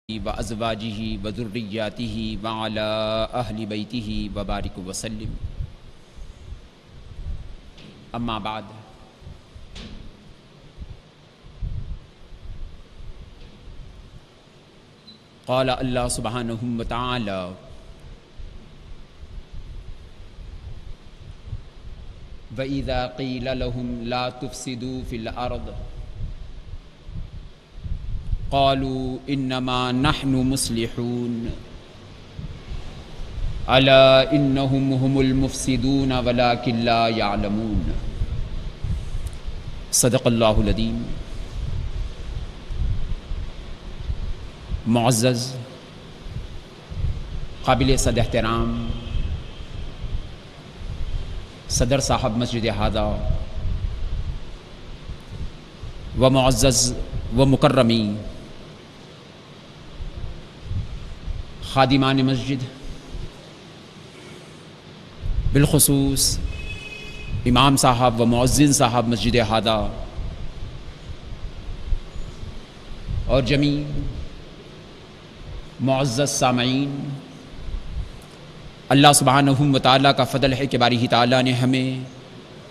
وازواجہ وذریاتہ وعلی اہل بیتہ وبارک وسلم۔ اما بعد، قال اللہ سبحانہ وتعالی: وَإِذَا قِيلَ لَهُمْ لَا تُفْسِدُوا فِي الْأَرْضِ قالوا انما نحن مصلحون الا انهم هم المفسدون ولكن لا يعلمون۔ صدق اللہ العظیم۔ معزز قابل صد احترام صدر صاحب مسجد ہذا و معزز و مکرمی خادمان مسجد، بالخصوص امام صاحب و مؤذن صاحب مسجد ہذا اور جمیع معزز سامعین، اللہ سبحانہ و تعالیٰ کا فضل ہے کہ باری تعالیٰ نے ہمیں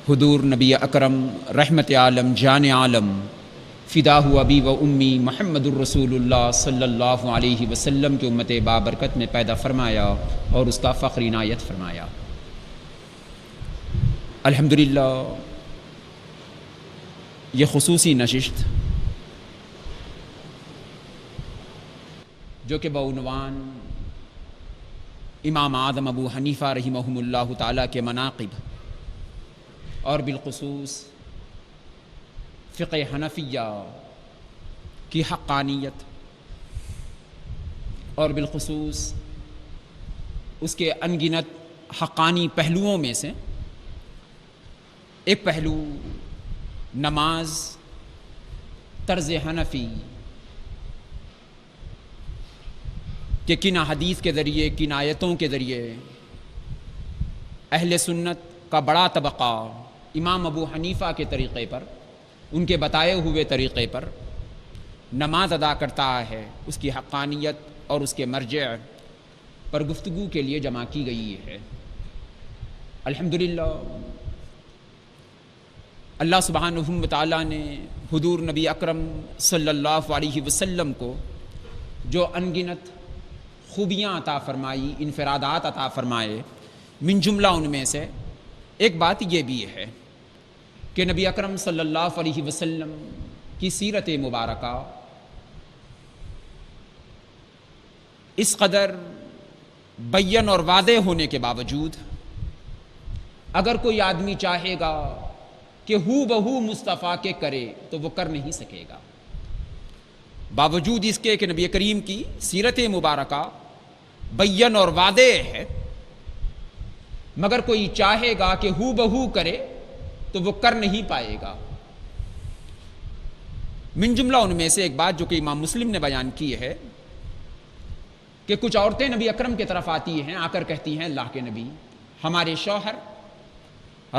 حضور نبی اکرم رحمت عالم جان عالم فدا ہوا ابی و امی محمد الرسول اللہ صلی اللہ علیہ وسلم کی امت بابرکت میں پیدا فرمایا اور اس کا فخر عنایت فرمایا۔ الحمدللہ یہ خصوصی نشست جو کہ بعنوان امام اعظم ابو حنیفہ رحمہم اللہ تعالیٰ کے مناقب اور بالخصوص فقہ حنفیہ کی حقانیت اور بالخصوص اس کے انگنت حقانی پہلوؤں میں سے ایک پہلو نماز طرز حنفی کہ کن حدیث کے ذریعے، کن آیتوں کے ذریعے اہل سنت کا بڑا طبقہ امام ابو حنیفہ کے طریقے پر، ان کے بتائے ہوئے طریقے پر نماز ادا کرتا ہے، اس کی حقانیت اور اس کے مرجع پر گفتگو کے لیے جمع کی گئی ہے۔ الحمدللہ اللہ سبحانہ و تعالیٰ نے حضور نبی اکرم صلی اللہ علیہ وسلم کو جو انگنت خوبیاں عطا فرمائی، انفرادات عطا فرمائے، من جملہ ان میں سے ایک بات یہ بھی ہے کہ نبی اکرم صلی اللہ علیہ وسلم کی سیرت مبارکہ اس قدر بین اور واضح ہونے کے باوجود اگر کوئی آدمی چاہے گا کہ ہو بہو مصطفیٰ کے کرے تو وہ کر نہیں سکے گا، باوجود اس کے کہ نبی کریم کی سیرت مبارکہ بین اور واضح ہے، مگر کوئی چاہے گا کہ ہو بہو کرے تو وہ کر نہیں پائے گا۔ من جملہ ان میں سے ایک بات جو کہ امام مسلم نے بیان کی ہے کہ کچھ عورتیں نبی اکرم کی طرف آتی ہیں، آ کر کہتی ہیں: اللہ کے نبی، ہمارے شوہر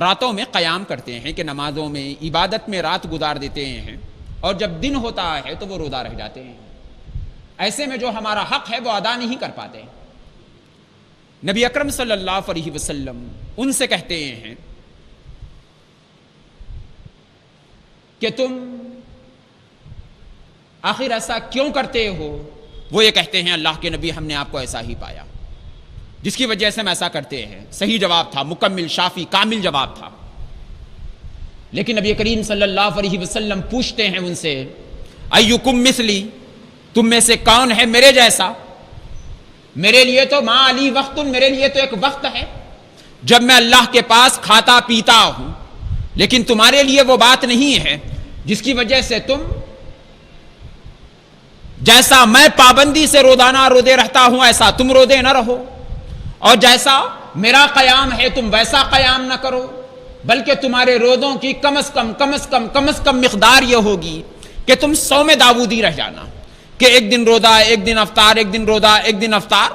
راتوں میں قیام کرتے ہیں کہ نمازوں میں، عبادت میں رات گزار دیتے ہیں، اور جب دن ہوتا ہے تو وہ روزہ رہ جاتے ہیں، ایسے میں جو ہمارا حق ہے وہ ادا نہیں کر پاتے۔ نبی اکرم صلی اللہ علیہ وسلم ان سے کہتے ہیں کہ تم آخر ایسا کیوں کرتے ہو؟ وہ یہ کہتے ہیں: اللہ کے نبی، ہم نے آپ کو ایسا ہی پایا جس کی وجہ سے ہم ایسا کرتے ہیں۔ صحیح جواب تھا، مکمل، شافی، کامل جواب تھا۔ لیکن نبی کریم صلی اللہ علیہ وسلم پوچھتے ہیں ان سے: ایکم مثلی، تم میں سے کون ہے میرے جیسا؟ میرے لیے تو ما علی وقت، میرے لیے تو ایک وقت ہے جب میں اللہ کے پاس کھاتا پیتا ہوں، لیکن تمہارے لیے وہ بات نہیں ہے جس کی وجہ سے تم جیسا میں پابندی سے روزانہ روزے رہتا ہوں ایسا تم روزے نہ رہو، اور جیسا میرا قیام ہے تم ویسا قیام نہ کرو، بلکہ تمہارے روزوں کی کم از کم مقدار یہ ہوگی کہ تم صوم داؤدی رہ جانا، کہ ایک دن روزہ، ایک دن افطار، ایک دن روزہ، ایک دن افطار،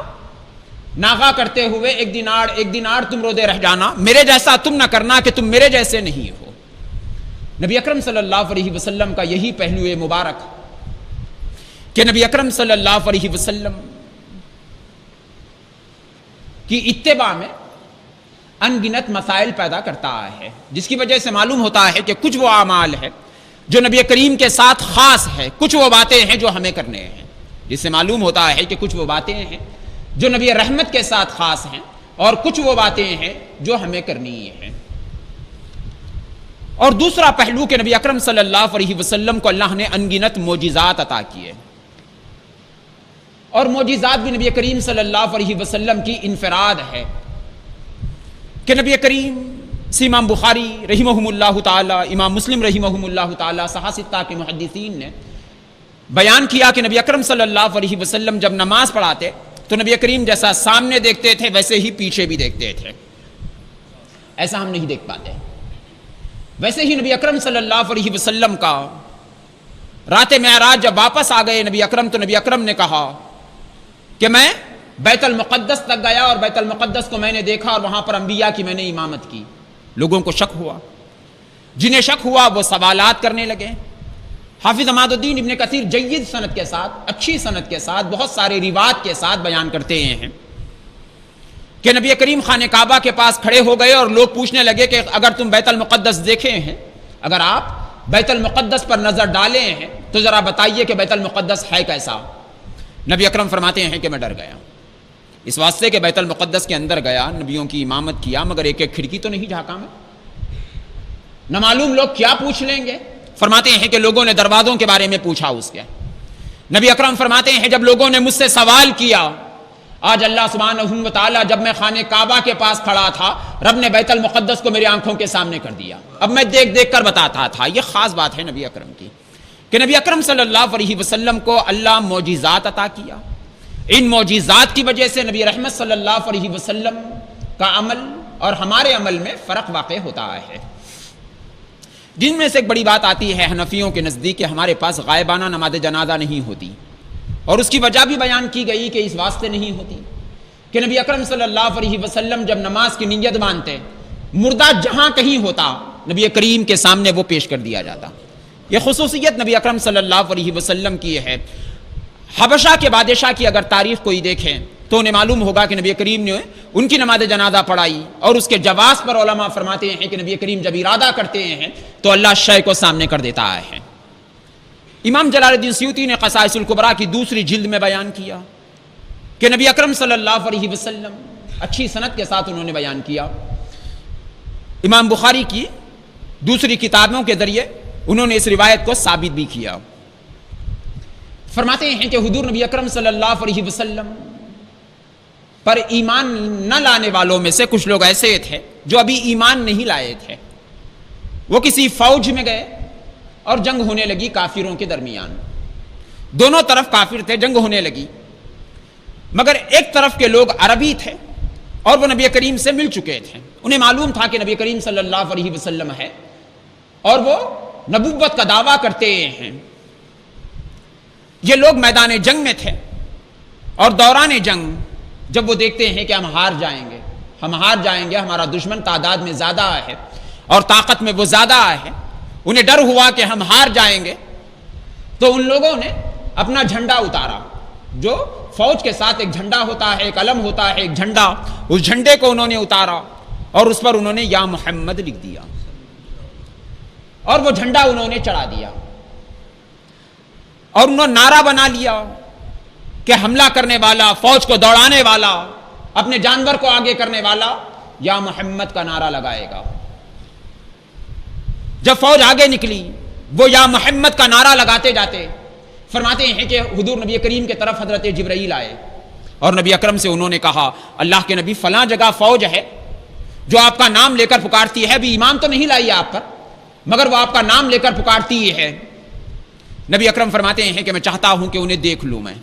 ناغا کرتے ہوئے ایک دن آڑ تم روزے رہ جانا، میرے جیسا تم نہ کرنا کہ تم میرے جیسے نہیں ہو۔ نبی اکرم صلی اللہ علیہ وسلم کا یہی پہلو مبارک کہ نبی اکرم صلی اللہ علیہ وسلم کی اتباع میں ان گنت مسائل پیدا کرتا ہے، جس کی وجہ سے معلوم ہوتا ہے کہ کچھ وہ اعمال ہے جو نبی کریم کے ساتھ خاص ہے، کچھ وہ باتیں ہیں جو ہمیں کرنے ہیں، جس سے معلوم ہوتا ہے کہ کچھ وہ باتیں ہیں جو نبی رحمت کے ساتھ خاص ہیں اور کچھ وہ باتیں ہیں جو ہمیں کرنی ہیں۔ اور دوسرا پہلو کہ نبی اکرم صلی اللہ علیہ وسلم کو اللہ نے ان گنت معجزات عطا کیے، اور معجزات بھی نبی کریم صلی اللہ علیہ وسلم کی انفراد ہے کہ نبی کریم سے امام بخاری رحمہم اللہ تعالی، امام مسلم رحمہم اللہ تعالی، صحاح کے محدثین نے بیان کیا کہ نبی اکرم صلی اللہ علیہ وسلم جب نماز پڑھاتے تو نبی کریم جیسا سامنے دیکھتے تھے ویسے ہی پیچھے بھی دیکھتے تھے، ایسا ہم نہیں دیکھ پاتے۔ ویسے ہی نبی اکرم صلی اللہ علیہ وسلم کا رات معراج جب واپس آ گئے نبی اکرم، تو نبی اکرم نے کہا کہ میں بیت المقدس تک گیا اور بیت المقدس کو میں نے دیکھا اور وہاں پر انبیاء کی میں نے امامت کی۔ لوگوں کو شک ہوا، جنہیں شک ہوا وہ سوالات کرنے لگے۔ حافظ عماد الدین ابن کثیر جید سند کے ساتھ، اچھی سند کے ساتھ، بہت سارے روایات کے ساتھ بیان کرتے ہیں کہ نبی کریم خانہ کعبہ کے پاس کھڑے ہو گئے اور لوگ پوچھنے لگے کہ اگر تم بیت المقدس دیکھے ہیں، اگر آپ بیت المقدس پر نظر ڈالے ہیں تو ذرا بتائیے کہ بیت المقدس ہے کیسا۔ نبی اکرم فرماتے ہیں کہ میں ڈر گیا، اس واسطے کہ بیت المقدس کے اندر گیا، نبیوں کی امامت کیا، مگر ایک ایک کھڑکی تو نہیں جھانکا میں، نہ معلوم لوگ کیا پوچھ لیں گے۔ فرماتے ہیں کہ لوگوں نے دروازوں کے بارے میں پوچھا اس کے۔ نبی اکرم فرماتے ہیں جب لوگوں نے مجھ سے سوال کیا، آج اللہ سبحانہ و تعالی جب میں خانہ کعبہ کے پاس کھڑا تھا، رب نے بیت المقدس کو میری آنکھوں کے سامنے کر دیا، اب میں دیکھ دیکھ کر بتاتا تھا۔ یہ خاص بات ہے نبی اکرم کی کہ نبی اکرم صلی اللہ علیہ وسلم کو اللہ معجزات عطا کیا۔ ان معجزات کی وجہ سے نبی رحمت صلی اللہ علیہ وسلم کا عمل اور ہمارے عمل میں فرق واقع ہوتا ہے، جن میں سے ایک بڑی بات آتی ہے حنفیوں کے نزدیک کہ ہمارے پاس غائبانہ نماز جنازہ نہیں ہوتی، اور اس کی وجہ بھی بیان کی گئی کہ اس واسطے نہیں ہوتی کہ نبی اکرم صلی اللہ علیہ وسلم جب نماز کی نیت باندھتے، مردہ جہاں کہیں ہوتا نبی کریم کے سامنے وہ پیش کر دیا جاتا۔ یہ خصوصیت نبی اکرم صلی اللہ علیہ وسلم کی ہے۔ حبشہ کے بادشاہ کی اگر تاریخ کوئی دیکھیں تو انہیں معلوم ہوگا کہ نبی کریم نے ان کی نماز جنازہ پڑھائی، اور اس کے جواز پر علماء فرماتے ہیں کہ نبی کریم جب ارادہ کرتے ہیں تو اللہ شے کو سامنے کر دیتا ہے۔ امام جلال الدین سیوطی نے قصائص الکبریٰ کی دوسری جلد میں بیان کیا کہ نبی اکرم صلی اللہ علیہ وسلم، اچھی سند کے ساتھ انہوں نے بیان کیا، امام بخاری کی دوسری کتابوں کے ذریعے انہوں نے اس روایت کو ثابت بھی کیا۔ فرماتے ہیں کہ حضور نبی اکرم صلی اللہ علیہ وسلم پر ایمان نہ لانے والوں میں سے کچھ لوگ ایسے تھے جو ابھی ایمان نہیں لائے تھے، وہ کسی فوج میں گئے اور جنگ ہونے لگی کافروں کے درمیان، دونوں طرف کافر تھے، جنگ ہونے لگی، مگر ایک طرف کے لوگ عربی تھے اور وہ نبی کریم سے مل چکے تھے، انہیں معلوم تھا کہ نبی کریم صلی اللہ علیہ وسلم ہے اور وہ نبوت کا دعویٰ کرتے ہیں۔ یہ لوگ میدان جنگ میں تھے اور دوران جنگ جب وہ دیکھتے ہیں کہ ہم ہار جائیں گے، ہمارا دشمن تعداد میں زیادہ ہے اور طاقت میں وہ زیادہ ہے، انہیں ڈر ہوا کہ ہم ہار جائیں گے، تو ان لوگوں نے اپنا جھنڈا اتارا، جو فوج کے ساتھ ایک جھنڈا ہوتا ہے، ایک علم ہوتا ہے، ایک جھنڈا، اس جھنڈے کو انہوں نے اتارا اور اس پر انہوں نے یا محمد لکھ دیا اور وہ جھنڈا انہوں نے چڑھا دیا، اور انہوں نے نعرہ بنا لیا کہ حملہ کرنے والا، فوج کو دوڑانے والا، اپنے جانور کو آگے کرنے والا یا محمد کا نعرہ لگائے گا۔ جب فوج آگے نکلی وہ یا محمد کا نعرہ لگاتے جاتے، فرماتے ہیں کہ حضور نبی کریم کے طرف حضرت جبرائیل آئے اور نبی اکرم سے انہوں نے کہا اللہ کے نبی فلاں جگہ فوج ہے جو آپ کا نام لے کر پکارتی ہے، ابھی ایمان تو نہیں لائی آپ پر مگر وہ آپ کا نام لے کر پکارتی ہے۔ نبی اکرم فرماتے ہیں کہ میں چاہتا ہوں کہ انہیں دیکھ لوں میں۔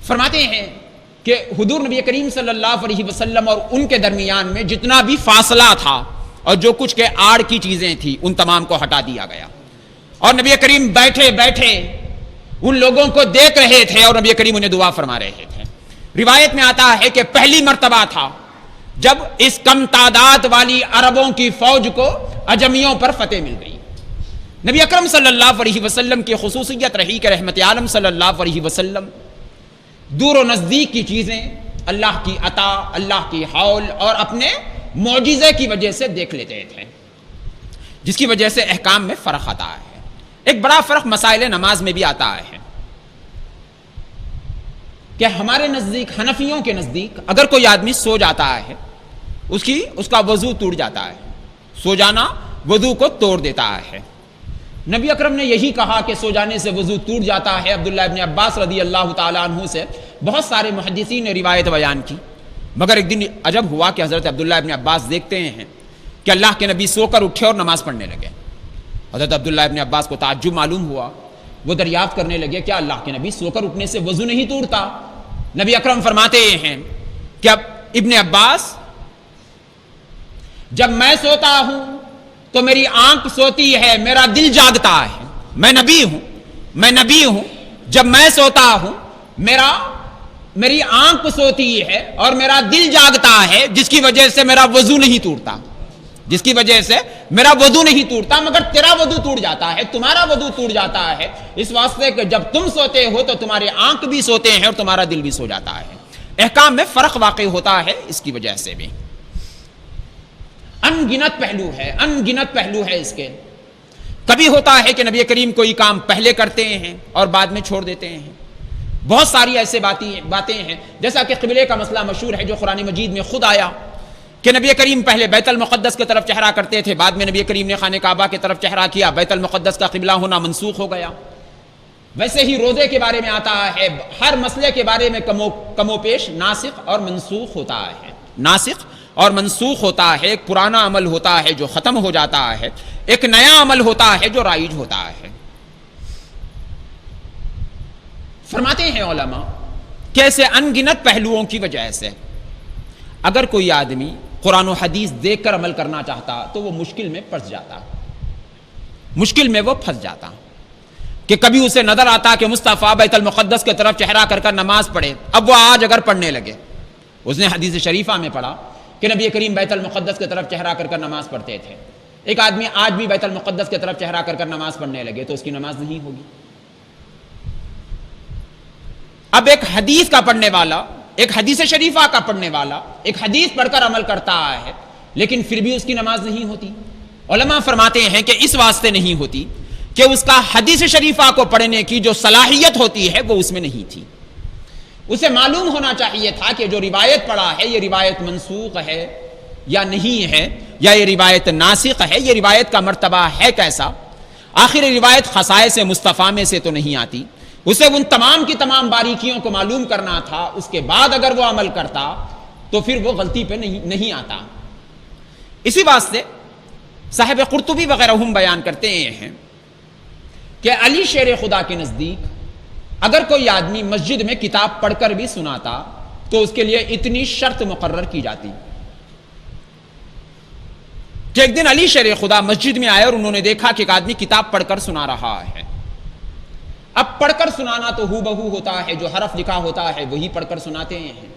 فرماتے ہیں کہ حضور نبی کریم صلی اللہ علیہ وسلم اور ان کے درمیان میں جتنا بھی فاصلہ تھا اور جو کچھ کے آڑ کی چیزیں تھیں ان تمام کو ہٹا دیا گیا، اور نبی کریم بیٹھے بیٹھے ان لوگوں کو دیکھ رہے تھے اور نبی کریم انہیں دعا فرما رہے تھے۔ روایت میں آتا ہے کہ پہلی مرتبہ تھا جب اس کم تعداد والی عربوں کی فوج کو عجمیوں پر فتح مل گئی، نبی اکرم صلی اللہ علیہ وسلم کی خصوصیت رہی کہ رحمت عالم صلی اللہ علیہ وسلم دور و نزدیک کی چیزیں اللہ کی عطا، اللہ کی حول اور اپنے معجزے کی وجہ سے دیکھ لیتے تھے، جس کی وجہ سے احکام میں فرق آتا ہے۔ ایک بڑا فرق مسائل نماز میں بھی آتا ہے کہ ہمارے نزدیک، حنفیوں کے نزدیک، اگر کوئی آدمی سو جاتا ہے اس کا وضو ٹوٹ جاتا ہے، سو جانا وضو کو توڑ دیتا ہے۔ نبی اکرم نے یہی کہا کہ سو جانے سے وضو ٹوٹ جاتا ہے۔ عبداللہ ابن عباس رضی اللہ تعالیٰ عنہ سے بہت سارے محدثین نے روایت بیان کی، مگر ایک دن عجب ہوا کہ حضرت عبداللہ ابن عباس دیکھتے ہیں کہ اللہ کے نبی سو کر اٹھے اور نماز پڑھنے لگے۔ حضرت عبداللہ ابن عباس کو تعجب معلوم ہوا، وہ دریافت کرنے لگے کیا اللہ کے نبی سو کر اٹھنے سے وضو نہیں ٹوٹتا؟ نبی اکرم فرماتے ہیں کہ اب ابن عباس، جب میں سوتا ہوں تو میری آنکھ سوتی ہے، میرا دل جاگتا ہے۔ میں نبی ہوں، جب میں سوتا ہوں میری آنکھ سوتی ہے اور میرا دل جاگتا ہے، جس کی وجہ سے میرا وضو نہیں ٹوٹتا، مگر تیرا وضو ٹوٹ جاتا ہے، تمہارا وضو ٹوٹ جاتا ہے، اس واسطے کہ جب تم سوتے ہو تو تمہارے آنکھ بھی سوتے ہیں اور تمہارا دل بھی سو جاتا ہے۔ احکام میں فرق واقع ہوتا ہے، اس کی وجہ سے بھی انگنت پہلو ہے اس کے۔ کبھی ہوتا ہے کہ نبی کریم کوئی کام پہلے کرتے ہیں اور بعد میں چھوڑ دیتے ہیں۔ بہت ساری ایسے باتیں ہیں، جیسا کہ قبلے کا مسئلہ مشہور ہے جو قرآن مجید میں خود آیا کہ نبی کریم پہلے بیت المقدس کی طرف چہرہ کرتے تھے، بعد میں نبی کریم نے خانہ کعبہ کی طرف چہرہ کیا، بیت المقدس کا قبلہ ہونا منسوخ ہو گیا۔ ویسے ہی روزے کے بارے میں آتا ہے، ہر مسئلے کے بارے میں کم و بیش ناسخ اور منسوخ ہوتا ہے۔ ایک پرانا عمل ہوتا ہے جو ختم ہو جاتا ہے، ایک نیا عمل ہوتا ہے جو رائج ہوتا ہے۔ فرماتے ہیں علماء کہ ایسے انگنت پہلوؤں کی وجہ سے اگر کوئی آدمی قرآن و حدیث دیکھ کر عمل کرنا چاہتا تو وہ مشکل میں پھنس جاتا کہ کبھی اسے نظر آتا کہ مصطفیٰ بیت المقدس کی طرف چہرہ کر کر نماز پڑھے، اب وہ آج اگر پڑھنے لگے، اس نے حدیث شریفہ میں پڑھا کہ نبی کریم بیت المقدس کی طرف چہرہ کر کر نماز پڑھتے تھے، ایک آدمی آج بھی بیت المقدس کی طرف چہرہ کر کر نماز پڑھنے لگے تو اس کی نماز نہیں ہوگی۔ اب ایک حدیث کا پڑھنے والا، ایک حدیث شریفہ کا پڑھنے والا ایک حدیث پڑھ کر عمل کرتا ہے لیکن پھر بھی اس کی نماز نہیں ہوتی۔ علماء فرماتے ہیں کہ اس واسطے نہیں ہوتی کہ اس کا حدیث شریفہ کو پڑھنے کی جو صلاحیت ہوتی ہے وہ اس میں نہیں تھی۔ اسے معلوم ہونا چاہیے تھا کہ جو روایت پڑھا ہے یہ روایت منسوخ ہے یا نہیں ہے، یا یہ روایت ناسخ ہے، یہ روایت کا مرتبہ ہے کیسا، آخر روایت خصائص مصطفیٰ میں سے تو نہیں آتی۔ اسے ان تمام کی تمام باریکیوں کو معلوم کرنا تھا، اس کے بعد اگر وہ عمل کرتا تو پھر وہ غلطی پہ نہیں آتا۔ اسی واسطے صاحب قرطبی وغیرہ ہم بیان کرتے ہیں کہ علی شیر خدا کے نزدیک اگر کوئی آدمی مسجد میں کتاب پڑھ کر بھی سناتا تو اس کے لیے اتنی شرط مقرر کی جاتی کہ ایک دن علی شیر خدا مسجد میں آئے اور انہوں نے دیکھا کہ ایک آدمی کتاب پڑھ کر سنا رہا ہے۔ اب پڑھ کر سنانا تو ہو بہو ہوتا ہے، جو حرف لکھا ہوتا ہے وہی پڑھ کر سناتے ہیں،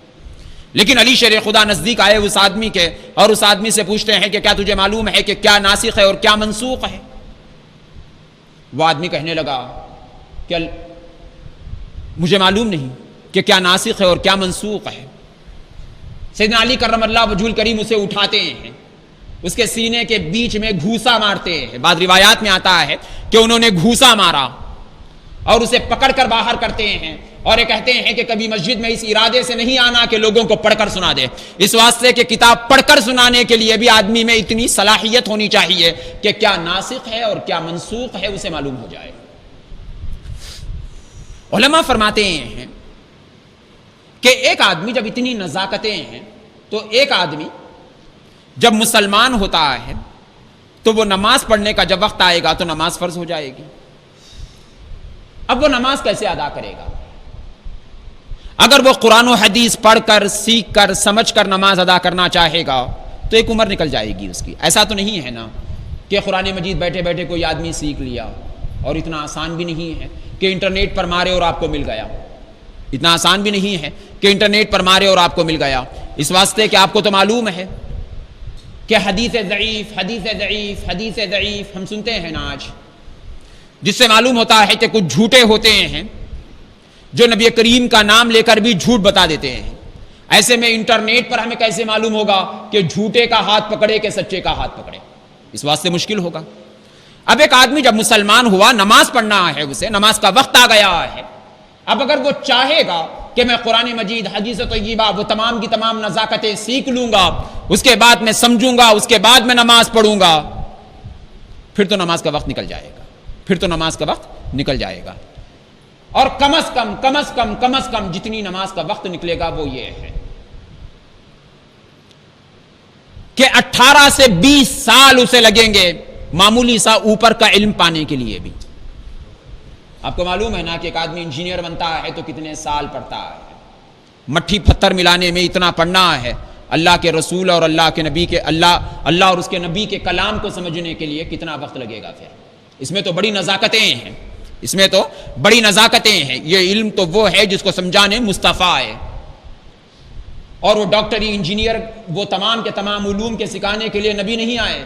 لیکن علی شیر خدا نزدیک آئے اس آدمی کے اور اس آدمی سے پوچھتے ہیں کہ کیا تجھے معلوم ہے کہ کیا ناسخ ہے اور کیا منسوخ ہے؟ وہ آدمی کہنے لگا کہ مجھے معلوم نہیں کہ کیا ناسخ ہے اور کیا منسوخ ہے۔ سیدنا علی کرم اللہ وجہ الکریم اسے اٹھاتے ہیں، اس کے سینے کے بیچ میں گھوسا مارتے ہیں، بعض روایات میں آتا ہے کہ انہوں نے گھوسا مارا اور اسے پکڑ کر باہر کرتے ہیں، اور یہ کہتے ہیں کہ کبھی مسجد میں اس ارادے سے نہیں آنا کہ لوگوں کو پڑھ کر سنا دے، اس واسطے کہ کتاب پڑھ کر سنانے کے لیے بھی آدمی میں اتنی صلاحیت ہونی چاہیے کہ کیا ناسخ ہے اور کیا منسوخ ہے اسے معلوم ہو جائے۔ علماء فرماتے ہیں کہ ایک آدمی جب اتنی نزاکتیں ہیں تو ایک آدمی جب مسلمان ہوتا ہے تو وہ نماز پڑھنے کا جب وقت آئے گا تو نماز فرض ہو جائے گی۔ اب وہ نماز کیسے ادا کرے گا؟ اگر وہ قرآن و حدیث پڑھ کر، سیکھ کر، سمجھ کر نماز ادا کرنا چاہے گا تو ایک عمر نکل جائے گی اس کی۔ ایسا تو نہیں ہے نا کہ قرآن مجید بیٹھے بیٹھے کوئی آدمی سیکھ لیا، اور اتنا آسان بھی نہیں ہے کہ انٹرنیٹ پر مارے اور آپ کو مل گیا، اتنا آسان بھی نہیں ہے کہ انٹرنیٹ پر مارے اور آپ کو مل گیا، اس واسطے کہ آپ کو تو معلوم ہے کہ حدیث ضعیف ہم سنتے ہیں نا آج جس سے معلوم ہوتا ہے کہ کچھ جھوٹے ہوتے ہیں جو نبی کریم کا نام لے کر بھی جھوٹ بتا دیتے ہیں. ایسے میں انٹرنیٹ پر ہمیں کیسے معلوم ہوگا کہ جھوٹے کا ہاتھ پکڑے کہ سچے کا ہاتھ پکڑے؟ اس واسطے مشکل ہوگا. اب ایک آدمی جب مسلمان ہوا، نماز پڑھنا ہے، اسے نماز کا وقت آ گیا ہے. اب اگر وہ چاہے گا کہ میں قرآن مجید، حدیث طیبہ، وہ تمام کی تمام نزاکتیں سیکھ لوں گا، اس کے بعد میں سمجھوں گا، اس کے بعد میں نماز پڑھوں گا، پھر تو نماز کا وقت نکل جائے گا. پھر تو نماز کا وقت نکل جائے گا. اور کم از کم جتنی نماز کا وقت نکلے گا وہ یہ ہے کہ 18 سے 20 سال اسے لگیں گے معمولی سا اوپر کا علم پانے کے لیے بھی. آپ کو معلوم ہے نا کہ ایک آدمی انجینئر بنتا ہے تو کتنے سال پڑھتا ہے. مٹھی پتھر ملانے میں اتنا پڑھنا ہے. اللہ کے رسول اور اللہ کے نبی کے اللہ اور اس کے نبی کے کلام کو سمجھنے کے لیے کتنا وقت لگے گا؟ پھر اس میں تو بڑی نزاکتیں ہیں، اس میں تو بڑی نزاکتیں ہیں. یہ علم تو وہ ہے جس کو سمجھانے مصطفیٰ ہے، اور وہ ڈاکٹری، انجینئر، وہ تمام کے تمام علوم کے سکھانے کے لیے نبی نہیں آئے.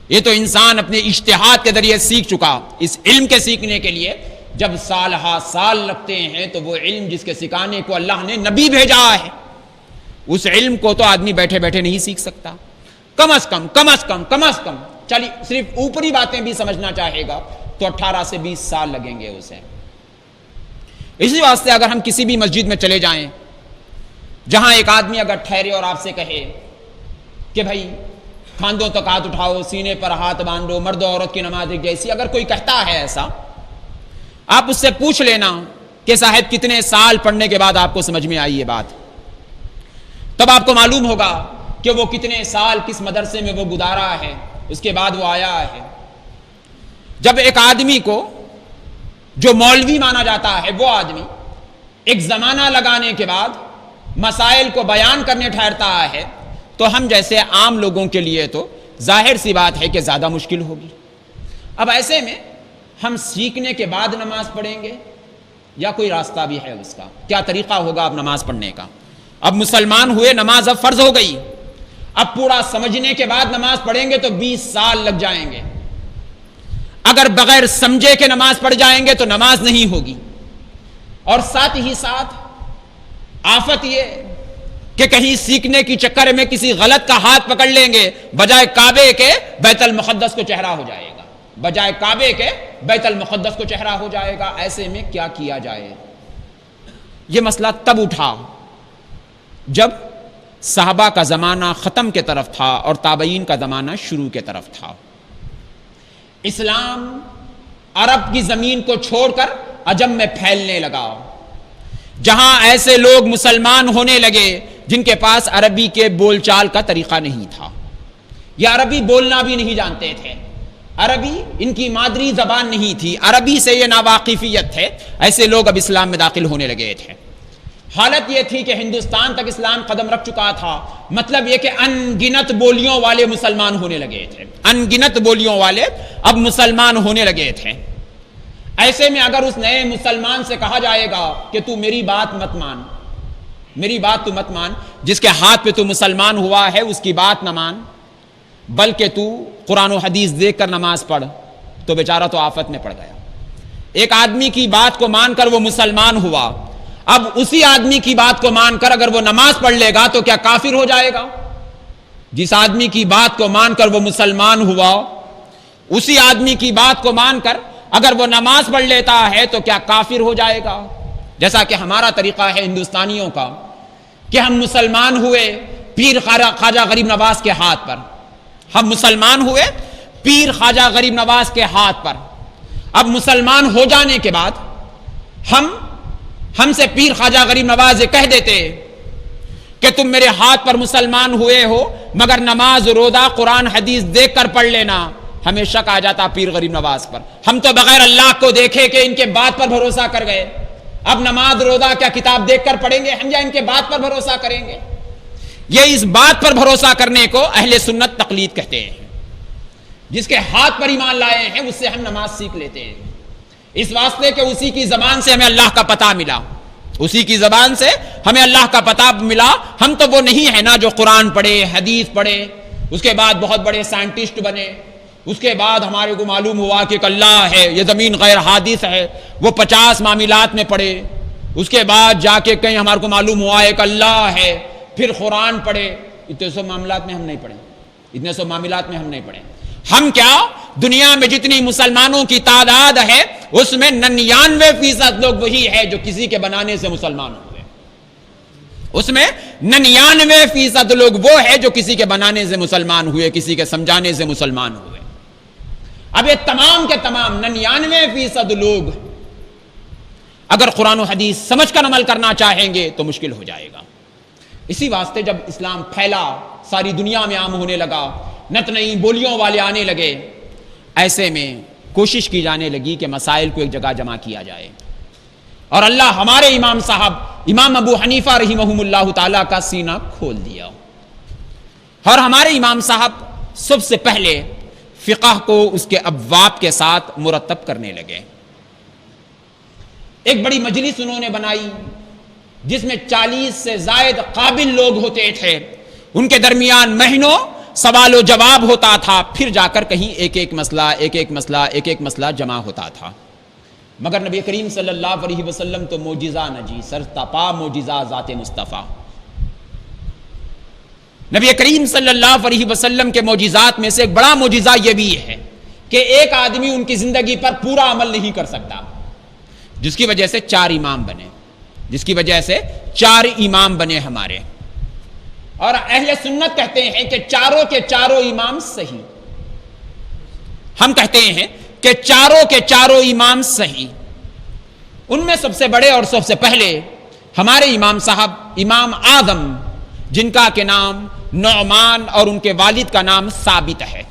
یہ تو انسان اپنے اجتہاد کے ذریعے سیکھ چکا. اس علم کے سیکھنے کے لیے جب سال ہا سال لگتے ہیں تو وہ علم جس کے سکھانے کو اللہ نے نبی بھیجا ہے، اس علم کو تو آدمی بیٹھے بیٹھے نہیں سیکھ سکتا. کم از کم چلیے صرف اوپری باتیں بھی سمجھنا چاہے گا تو 18 سے 20 سال لگیں گے اسے. اسی واسطے اگر ہم کسی بھی مسجد میں چلے جائیں جہاں ایک آدمی اگر ٹھہرے اور آپ سے کہے کہ بھائی کاندھوں تک ہاتھ اٹھاؤ، سینے پر ہاتھ باندھو، مرد و عورت کی نماز ایک جیسی، اگر کوئی کہتا ہے ایسا، آپ اس سے پوچھ لینا کہ صاحب کتنے سال پڑھنے کے بعد آپ کو سمجھ میں آئی یہ بات. تب آپ کو معلوم ہوگا کہ وہ کتنے سال کس مدرسے میں وہ گزارا ہے، اس کے بعد وہ آیا ہے. جب ایک آدمی کو جو مولوی مانا جاتا ہے وہ آدمی ایک زمانہ لگانے کے بعد مسائل کو بیان کرنے ٹھہرتا ہے تو ہم جیسے عام لوگوں کے لیے تو ظاہر سی بات ہے کہ زیادہ مشکل ہوگی. اب ایسے میں ہم سیکھنے کے بعد نماز پڑھیں گے یا کوئی راستہ بھی ہے اس کا؟ کیا طریقہ ہوگا اب نماز پڑھنے کا؟ اب مسلمان ہوئے، نماز اب فرض ہو گئی، اب پورا سمجھنے کے بعد نماز پڑھیں گے تو 20 سال لگ جائیں گے. اگر بغیر سمجھے کے نماز پڑھ جائیں گے تو نماز نہیں ہوگی. اور ساتھ ہی ساتھ آفت یہ کہ کہیں سیکھنے کی چکر میں کسی غلط کا ہاتھ پکڑ لیں گے، بجائے کعبے کے بیت المقدس کو چہرہ ہو جائے گا، بجائے کعبے کے بیت المقدس کو چہرہ ہو جائے گا. ایسے میں کیا کیا جائے؟ یہ مسئلہ تب اٹھا جب صحابہ کا زمانہ ختم کے طرف تھا اور تابعین کا زمانہ شروع کے طرف تھا. اسلام عرب کی زمین کو چھوڑ کر عجم میں پھیلنے لگا، جہاں ایسے لوگ مسلمان ہونے لگے جن کے پاس عربی کے بول چال کا طریقہ نہیں تھا، یا عربی بولنا بھی نہیں جانتے تھے، عربی ان کی مادری زبان نہیں تھی، عربی سے یہ ناواقفیت تھے. ایسے لوگ اب اسلام میں داخل ہونے لگے تھے. حالت یہ تھی کہ ہندوستان تک اسلام قدم رکھ چکا تھا، مطلب یہ کہ ان گنت بولیوں والے مسلمان ہونے لگے تھے، ان گنت بولیوں والے اب مسلمان ہونے لگے تھے. ایسے میں اگر اس نئے مسلمان سے کہا جائے گا کہ تو میری بات مت مان، میری بات تو مت مان، جس کے ہاتھ پہ تو مسلمان ہوا ہے اس کی بات نہ مان، بلکہ تو قرآن و حدیث دیکھ کر نماز پڑھ، تو بیچارہ تو آفت میں پڑ گیا. ایک آدمی کی بات کو مان کر وہ مسلمان ہوا، اب اسی آدمی کی بات کو مان کر اگر وہ نماز پڑھ لے گا تو کیا کافر ہو جائے گا؟ جس آدمی کی بات کو مان کر وہ مسلمان ہوا، اسی آدمی کی بات کو مان کر اگر وہ نماز پڑھ لیتا ہے تو کیا کافر ہو جائے گا؟ جیسا کہ ہمارا طریقہ ہے ہندوستانیوں کا کہ ہم مسلمان ہوئے پیر خواجہ غریب نواز کے ہاتھ پر، ہم مسلمان ہوئے پیر خواجہ غریب نواز کے ہاتھ پر. اب مسلمان ہو جانے کے بعد ہم سے پیر خواجہ غریب نواز یہ کہہ دیتے کہ تم میرے ہاتھ پر مسلمان ہوئے ہو مگر نماز روزہ قرآن حدیث دیکھ کر پڑھ لینا، ہمیں شک آ جاتا پیر غریب نواز پر. ہم تو بغیر اللہ کو دیکھے کہ ان کے بات پر بھروسہ کر گئے. اب نماز روزہ کیا کتاب دیکھ کر پڑھیں گے ہم یا ان کے بات پر بھروسہ کریں گے؟ یہ اس بات پر بھروسہ کرنے کو اہل سنت تقلید کہتے ہیں. جس کے ہاتھ پر ایمان لائے ہیں اس سے ہم نماز سیکھ لیتے ہیں، اس واسطے کہ اسی کی زبان سے ہمیں اللہ کا پتہ ملا، اسی کی زبان سے ہمیں اللہ کا پتہ ملا. ہم تو وہ نہیں ہے نا جو قرآن پڑھے، حدیث پڑھے، اس کے بعد بہت بڑے سائنٹسٹ بنے، اس کے بعد ہمارے کو معلوم ہوا کہ ایک اللہ ہے، یہ زمین غیر حادث ہے، وہ 50 معاملات میں پڑھے، اس کے بعد جا کے کہیں ہمارے کو معلوم ہوا ایک اللہ ہے، پھر قرآن پڑھے. اتنے سو معاملات میں ہم نہیں پڑھے، اتنے سو معاملات میں ہم نہیں پڑھے. ہم کیا دنیا میں جتنی مسلمانوں کی تعداد ہے اس میں 99% لوگ وہی ہے جو کسی کے بنانے سے مسلمان ہوئے. اس میں 99% لوگ وہ ہے جو کسی کے بنانے سے مسلمان ہوئے، کسی کے سمجھانے سے مسلمان ہوئے. اب یہ تمام کے تمام 99% لوگ اگر قرآن و حدیث سمجھ کر عمل کرنا چاہیں گے تو مشکل ہو جائے گا. اسی واسطے جب اسلام پھیلا، ساری دنیا میں عام ہونے لگا، نت نئی بولیوں والے آنے لگے، ایسے میں کوشش کی جانے لگی کہ مسائل کو ایک جگہ جمع کیا جائے. اور اللہ ہمارے امام صاحب امام ابو حنیفہ رحمہم اللہ تعالیٰ کا سینہ کھول دیا. اور ہمارے امام صاحب سب سے پہلے فقہ کو اس کے ابواب کے ساتھ مرتب کرنے لگے. ایک بڑی مجلس انہوں نے بنائی جس میں 40 سے زائد قابل لوگ ہوتے تھے، ان کے درمیان مہینوں سوال و جواب ہوتا تھا، پھر جا کر کہیں ایک ایک مسئلہ جمع ہوتا تھا. مگر نبی کریم صلی اللہ علیہ وسلم تو معجزہ نجی، سرتاپا معجزہ ذات مصطفیٰ. نبی کریم صلی اللہ علیہ وسلم کے معجزات میں سے ایک بڑا معجزہ یہ بھی ہے کہ ایک آدمی ان کی زندگی پر پورا عمل نہیں کر سکتا، جس کی وجہ سے 4 امام بنے، جس کی وجہ سے 4 امام بنے ہمارے. اور اہل سنت کہتے ہیں کہ چاروں کے چاروں امام صحیح. ہم کہتے ہیں کہ چاروں کے چاروں امام صحیح. ان میں سب سے بڑے اور سب سے پہلے ہمارے امام صاحب امام اعظم، جن کا کے نام نعمان اور ان کے والد کا نام ثابت ہے.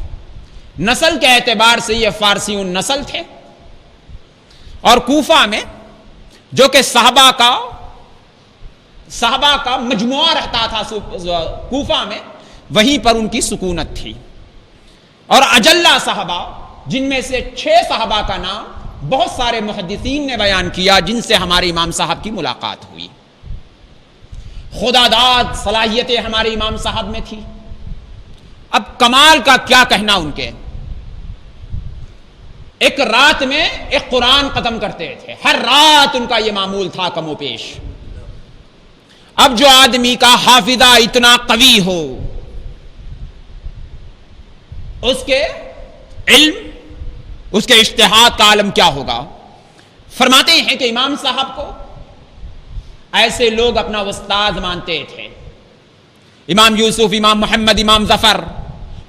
نسل کے اعتبار سے یہ فارسی نسل تھے، اور کوفہ میں جو کہ صحابہ کا مجموعہ رہتا تھا کوفہ میں، وہیں پر ان کی سکونت تھی. اور اجلہ صحابہ، جن میں سے 6 صحابہ کا نام بہت سارے محدثین نے بیان کیا جن سے ہمارے امام صاحب کی ملاقات ہوئی. خداداد صلاحیتیں ہمارے امام صاحب میں تھی. اب کمال کا کیا کہنا ان کے، ایک رات میں ایک قرآن ختم کرتے تھے، ہر رات ان کا یہ معمول تھا کم و پیش. اب جو آدمی کا حافظہ اتنا قوی ہو، اس کے علم، اس کے اجتہاد کا عالم کیا ہوگا. فرماتے ہیں کہ امام صاحب کو ایسے لوگ اپنا استاد مانتے تھے. امام یوسف، امام محمد، امام ظفر،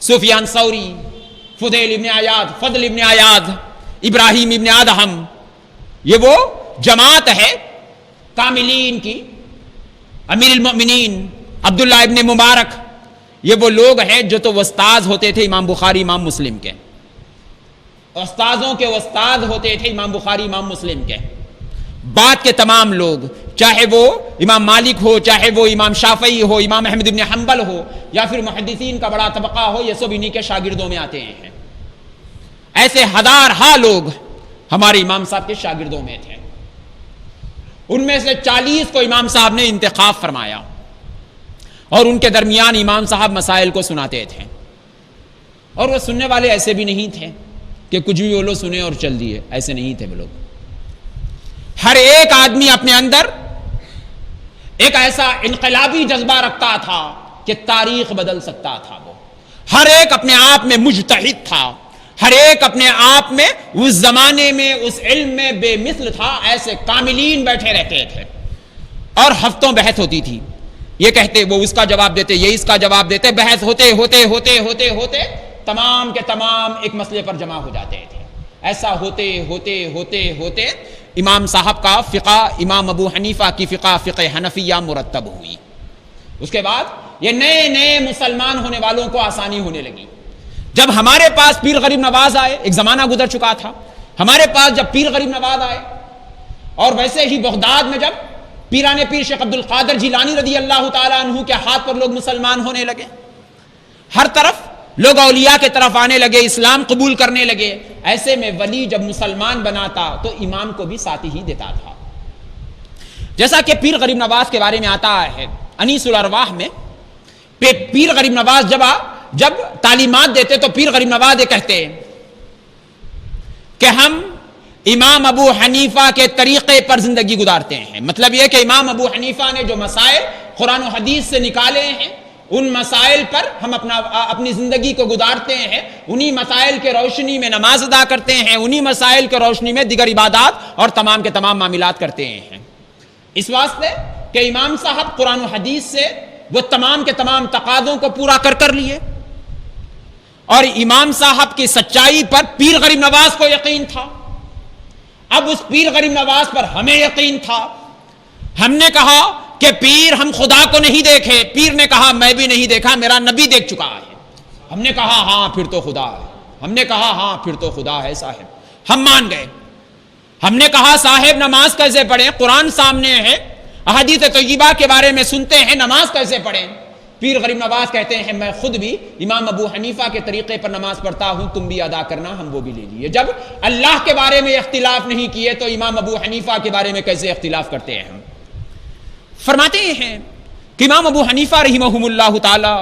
سفیان ثوری، فضیل ابن عیاض، فضل ابن عیاض، ابراہیم ابن ادہم، یہ وہ جماعت ہے کاملین کی. امیر المؤمنین عبداللہ ابن مبارک، یہ وہ لوگ ہیں جو تو استاد ہوتے تھے امام بخاری، امام مسلم کے. استاذوں کے استاد ہوتے تھے امام بخاری، امام مسلم کے. بعد کے تمام لوگ، چاہے وہ امام مالک ہو، چاہے وہ امام شافعی ہو، امام احمد ابن حنبل ہو، یا پھر محدثین کا بڑا طبقہ ہو، یہ سب انہی کے شاگردوں میں آتے ہیں. ایسے ہزارہا لوگ ہمارے امام صاحب کے شاگردوں میں تھے. ان میں سے 40 کو امام صاحب نے انتخاب فرمایا، اور ان کے درمیان امام صاحب مسائل کو سناتے تھے. اور وہ سننے والے ایسے بھی نہیں تھے کہ کچھ بھی وہ لوگ سنے اور چل دیے، ایسے نہیں تھے وہ لوگ. ہر ایک آدمی اپنے اندر ایک ایسا انقلابی جذبہ رکھتا تھا کہ تاریخ بدل سکتا تھا. وہ ہر ایک اپنے آپ میں مجتہد تھا، ہر ایک اپنے آپ میں اس زمانے میں اس علم میں بے مثل تھا. ایسے کاملین بیٹھے رہتے تھے اور ہفتوں بحث ہوتی تھی. یہ کہتے، وہ اس کا جواب دیتے، یہ اس کا جواب دیتے. بحث ہوتے ہوتے ہوتے ہوتے ہوتے تمام کے تمام ایک مسئلے پر جمع ہو جاتے تھے. ایسا ہوتے ہوتے ہوتے ہوتے امام صاحب کا فقہ، امام ابو حنیفہ کی فقہ حنفیہ مرتب ہوئی. اس کے بعد یہ نئے نئے مسلمان ہونے والوں کو آسانی ہونے لگی. جب ہمارے پاس پیر غریب نواز آئے، ایک زمانہ گزر چکا تھا، ہمارے پاس جب پیر غریب نواز آئے، اور ویسے ہی بغداد میں جب پیران پیر شیخ عبد القادر جیلانی رضی اللہ تعالیٰ عنہ کے ہاتھ پر لوگ مسلمان ہونے لگے، ہر طرف لوگ اولیاء کے طرف آنے لگے، اسلام قبول کرنے لگے. ایسے میں ولی جب مسلمان بناتا تو امام کو بھی ساتھ ہی دیتا تھا. جیسا کہ پیر غریب نواز کے بارے میں آتا ہے انیس الارواح میں، پیر غریب نواز جب جب تعلیمات دیتے تو پیر غریب نواز یہ کہتے کہ ہم امام ابو حنیفہ کے طریقے پر زندگی گزارتے ہیں. مطلب یہ کہ امام ابو حنیفہ نے جو مسائل قرآن و حدیث سے نکالے ہیں ان مسائل پر ہم اپنی زندگی کو گزارتے ہیں, انہی مسائل کے روشنی میں نماز ادا کرتے ہیں, انہی مسائل کے روشنی میں دیگر عبادات اور تمام کے تمام معاملات کرتے ہیں. اس واسطے کہ امام صاحب قرآن و حدیث سے وہ تمام کے تمام تقاضوں کو پورا کر لیے, اور امام صاحب کی سچائی پر پیر غریب نواز کو یقین تھا. اب اس پیر غریب نواز پر ہمیں یقین تھا. ہم نے کہا کہ پیر ہم خدا کو نہیں دیکھے. پیر نے کہا میں بھی نہیں دیکھا, میرا نبی دیکھ چکا ہے. ہم نے کہا ہاں پھر تو خدا ہے. ہم نے کہا ہاں پھر تو خدا ہے صاحب. ہم مان گئے. ہم نے کہا صاحب نماز کیسے پڑھیں, قرآن سامنے ہے, احادیث طیبہ کے بارے میں سنتے ہیں, نماز کیسے پڑھیں. پیر غریب نواز کہتے ہیں میں خود بھی امام ابو حنیفہ کے طریقے پر نماز پڑھتا ہوں, تم بھی ادا کرنا, ہم وہ بھی لے لیے. جب اللہ کے بارے میں اختلاف نہیں کیے تو امام ابو حنیفہ کے بارے میں کیسے اختلاف کرتے ہیں. ہم فرماتے ہیں کہ امام ابو حنیفہ رحمہم اللہ تعالی